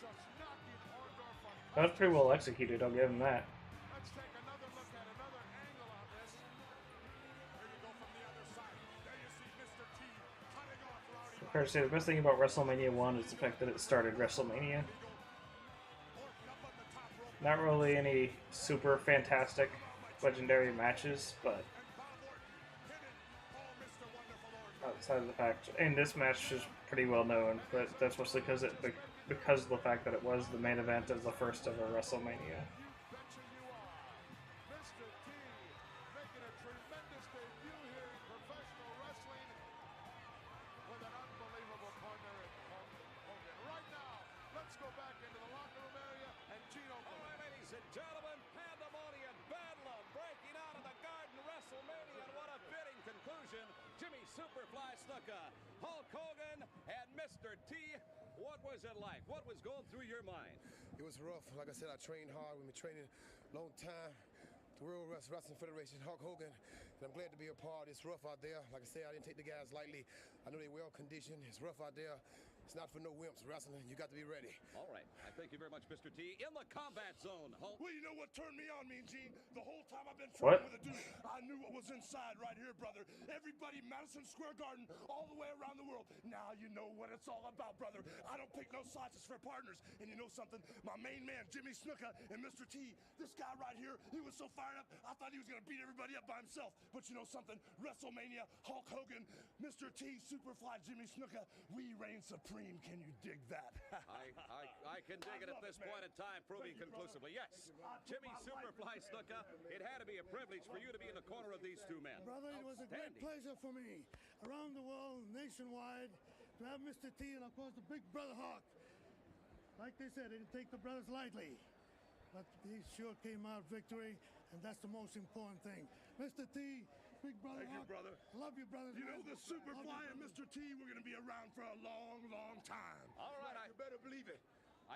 Just knocking Orndorff on. that was pretty well executed, I'll give him that. Let's take another look at another angle on this. Here you go from the other side. There you see Mr. T cutting off Rowdy. Fair to say, the best thing about WrestleMania 1 is the fact that it started WrestleMania. Not really any super fantastic legendary matches, but outside of the fact, and this match is pretty well known, but that's mostly because of the fact that it was the main event of the first ever WrestleMania. Betcha you are. Mr. T making a tremendous debut here in professional wrestling with an unbelievable partner in Hulk Hogan. Right now, let's go back into the locker room area and Gino. All right, ladies and gentlemen, pandemonium, bedlam, breaking out of the Garden WrestleMania, and what a fitting conclusion. Jimmy Superfly Snuka, Hulk Hogan, and Mr. T. What was it like? What was going through your mind? It was rough. Like I said, I trained hard. We've been training a long time. The World Wrestling Federation, Hulk Hogan. And I'm glad to be a part. It's rough out there. Like I said, I didn't take the guys lightly. I know they're well conditioned. It's rough out there. It's not for no wimps wrestling. You got to be ready. All right. I thank you very much, Mr. T. In the combat zone, Hulk. Well, you know what turned me on, Mean Gene? The whole time I've been What? training with a dude, I knew what was inside right here, brother. Everybody, Madison Square Garden, all the way around the world. Now you know what it's all about, brother. I don't pick no sides for partners. And you know something? My main man, Jimmy Snuka, and Mr. T, this guy right here, he was so fired up, I thought he was going to beat everybody up by himself. But you know something? WrestleMania, Hulk Hogan, Mr. T, Superfly, Jimmy Snuka, we reign supreme. Can you dig that? I can dig it at this point in time, proving conclusively. Yes, Jimmy Superfly Snuka, it had to be a privilege for you to be in the corner of these two men. Brother, it was a great pleasure for me, around the world, nationwide, to have Mr. T and, of course, the big brother Hawk. Like they said, they didn't take the brothers lightly, but he sure came out victory, and that's the most important thing. Mr. T, big brother Thank you, Hawk, brother. I love you, brother. You know, the Superfly and Mr. T, we're going to be around for a long, long time. All right, You better believe it.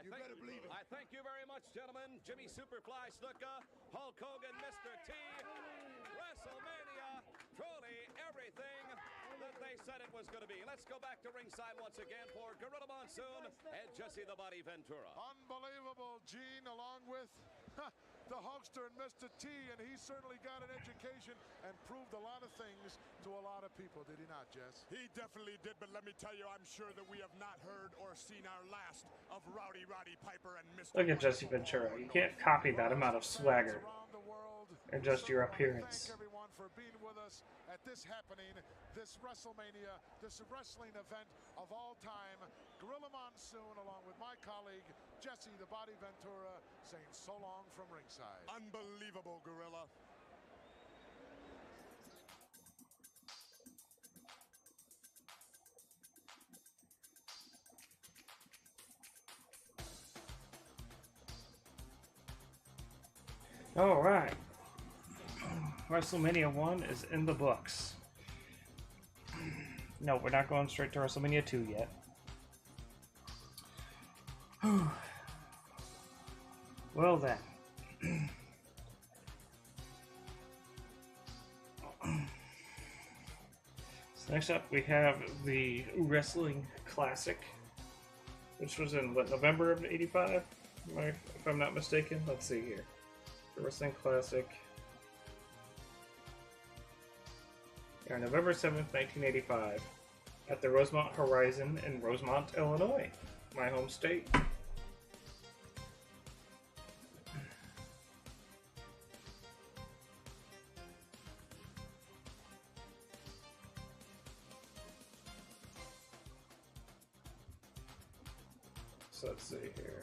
You better believe it. I thank you very much, gentlemen. Jimmy Superfly Snuka, Hulk Hogan, Mr. T. WrestleMania, truly everything that they said it was going to be. Let's go back to ringside once again for Gorilla Monsoon and Jesse the Body Ventura. Unbelievable, Gene, along with the Hulkster and Mr. T, and he certainly got an education and proved a lot of things to a lot of people, did he not, Jess? He definitely did, but let me tell you, I'm sure that we have not heard or seen our last of Roddy Piper and Mr. Look at Jesse Ventura. You can't copy that amount of swagger or just your appearance. Thank everyone for being with us at this happening, this WrestleMania, this wrestling event of all time. Gorilla Monsoon, along with my colleague, Jesse the Body Ventura, saying so long from ringside. Unbelievable, Gorilla. All right. WrestleMania 1 is in the books. No, we're not going straight to WrestleMania 2 yet. Well then. So next up we have the Wrestling Classic, which was in what, November of '85, if I'm not mistaken. Let's see here. The Wrestling Classic. on November 7th, 1985, at the Rosemont Horizon in Rosemont, Illinois, my home state. So let's see here.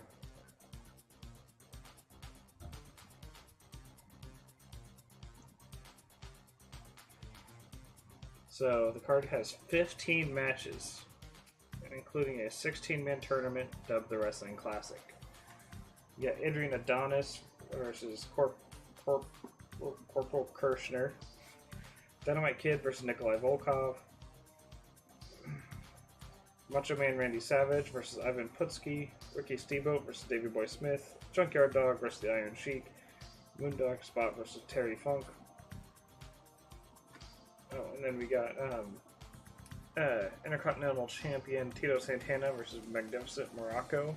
So the card has 15 matches, including a 16-man tournament dubbed the Wrestling Classic. You got Adrian Adonis versus Corporal Kirshner. Dynamite Kid versus Nikolai Volkov. Macho Man Randy Savage versus Ivan Putski. Ricky Steamboat versus Davey Boy Smith. Junkyard Dog versus the Iron Sheik. Moondog Spot versus Terry Funk. Oh, and then we got Intercontinental Champion Tito Santana versus Magnificent Morocco.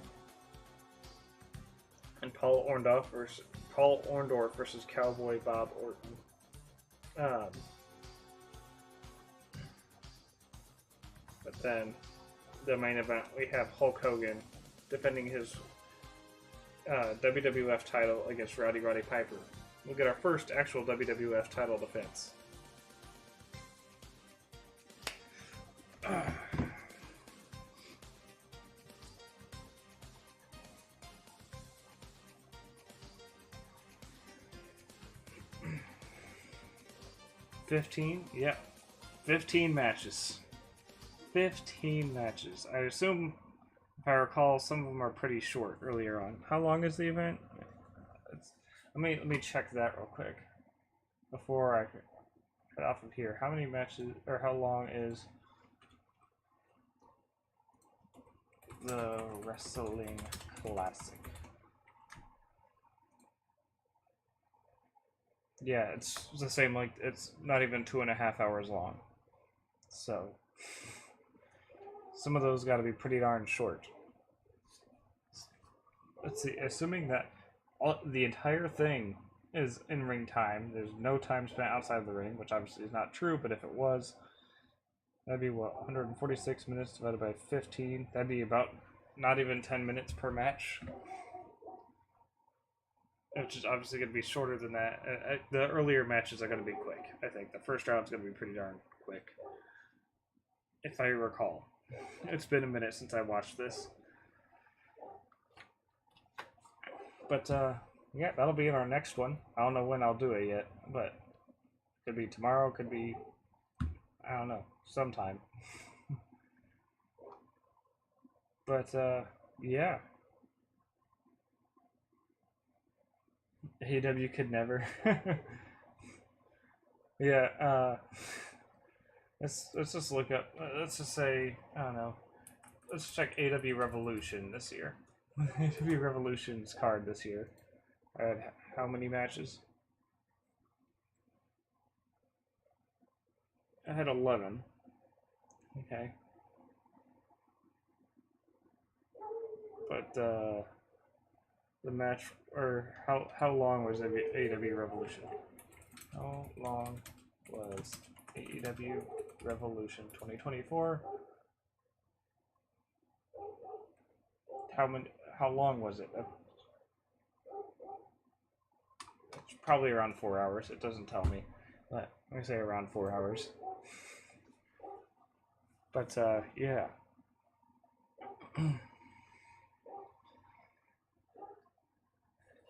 And Paul Orndorff versus Cowboy Bob Orton. But then the main event, we have Hulk Hogan defending his WWF title against Roddy Piper. We'll get our first actual WWF title defense. Yeah. 15 matches. 15 matches. I assume, if I recall, some of them are pretty short earlier on. How long is the event? Let me check that real quick before I cut off of here. How many matches, or how long is the Wrestling Classic? Yeah, it's the same, like, it's not even 2.5 hours long. So, some of those gotta be pretty darn short. Let's see, assuming that the entire thing is in ring time, there's no time spent outside of the ring, which obviously is not true, but if it was, that'd be what, 146 minutes divided by 15? That'd be about not even 10 minutes per match. Which is obviously going to be shorter than that. The earlier matches are going to be quick, I think. The first round's going to be pretty darn quick. If I recall. It's been a minute since I watched this. But, yeah, that'll be in our next one. I don't know when I'll do it yet, but could be tomorrow, could be, I don't know, sometime. But, yeah. AEW could never. Yeah, let's just look up, let's just say, I don't know, let's check AEW Revolution this year. AEW Revolution's card this year. I had how many matches? I had 11. Okay. But, the match, or how long was AEW Revolution? How long was AEW Revolution 2024? How long was it? It's probably around 4 hours. It doesn't tell me, but let me say around 4 hours. But yeah.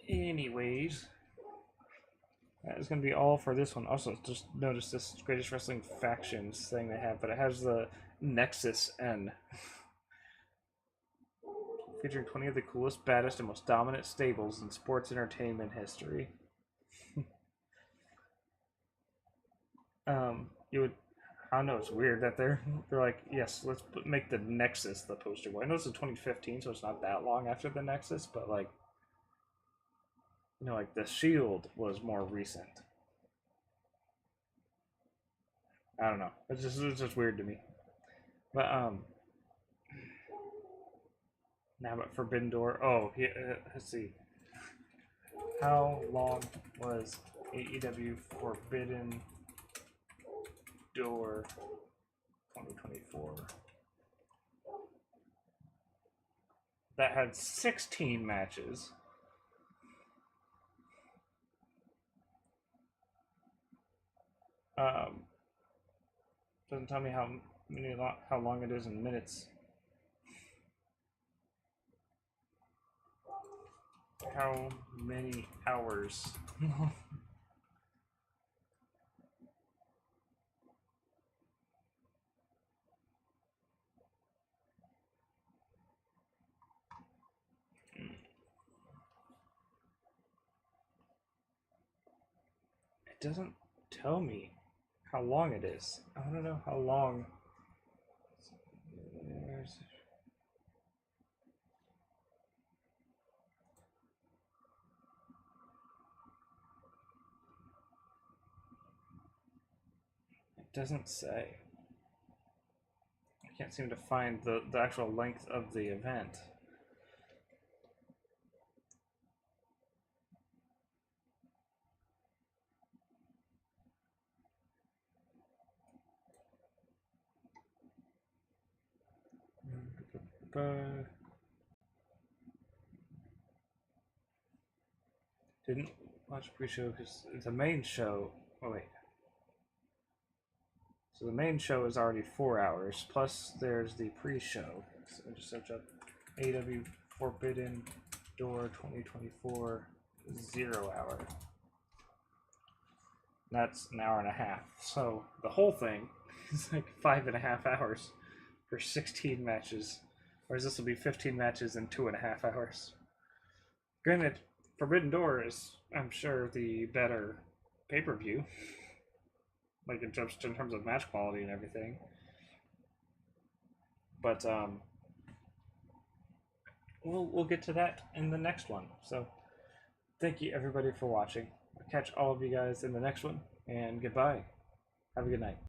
Anyways, that is going to be all for this one. Also, just notice this Greatest Wrestling Factions thing they have, but it has the Nexus N. Featuring 20 of the coolest, baddest, and most dominant stables in sports entertainment history. You would, I don't know, it's weird that they're like, yes, let's make the Nexus the poster boy. I know it's in 2015, so it's not that long after the Nexus, but like, you know, like the Shield was more recent. I don't know. It's just weird to me. But now, but Forbidden Door. Oh, yeah, let's see. How long was AEW Forbidden Door 2024. That had 16 matches. Doesn't tell me how long it is in minutes. How many hours? It doesn't tell me how long it is. I want to know how long. It doesn't say. I can't seem to find the actual length of the event. Didn't watch pre-show because the main show. Oh wait. So the main show is already 4 hours. Plus there's the pre-show. So I just search up AW Forbidden Door 2024 0 hour. That's an hour and a half. So the whole thing is like 5.5 hours for 16 matches. Whereas this will be 15 matches in 2.5 hours. Granted, Forbidden Door is, I'm sure, the better pay-per-view. Like in terms of match quality and everything. But we'll get to that in the next one. So thank you everybody for watching. I'll catch all of you guys in the next one, and goodbye. Have a good night.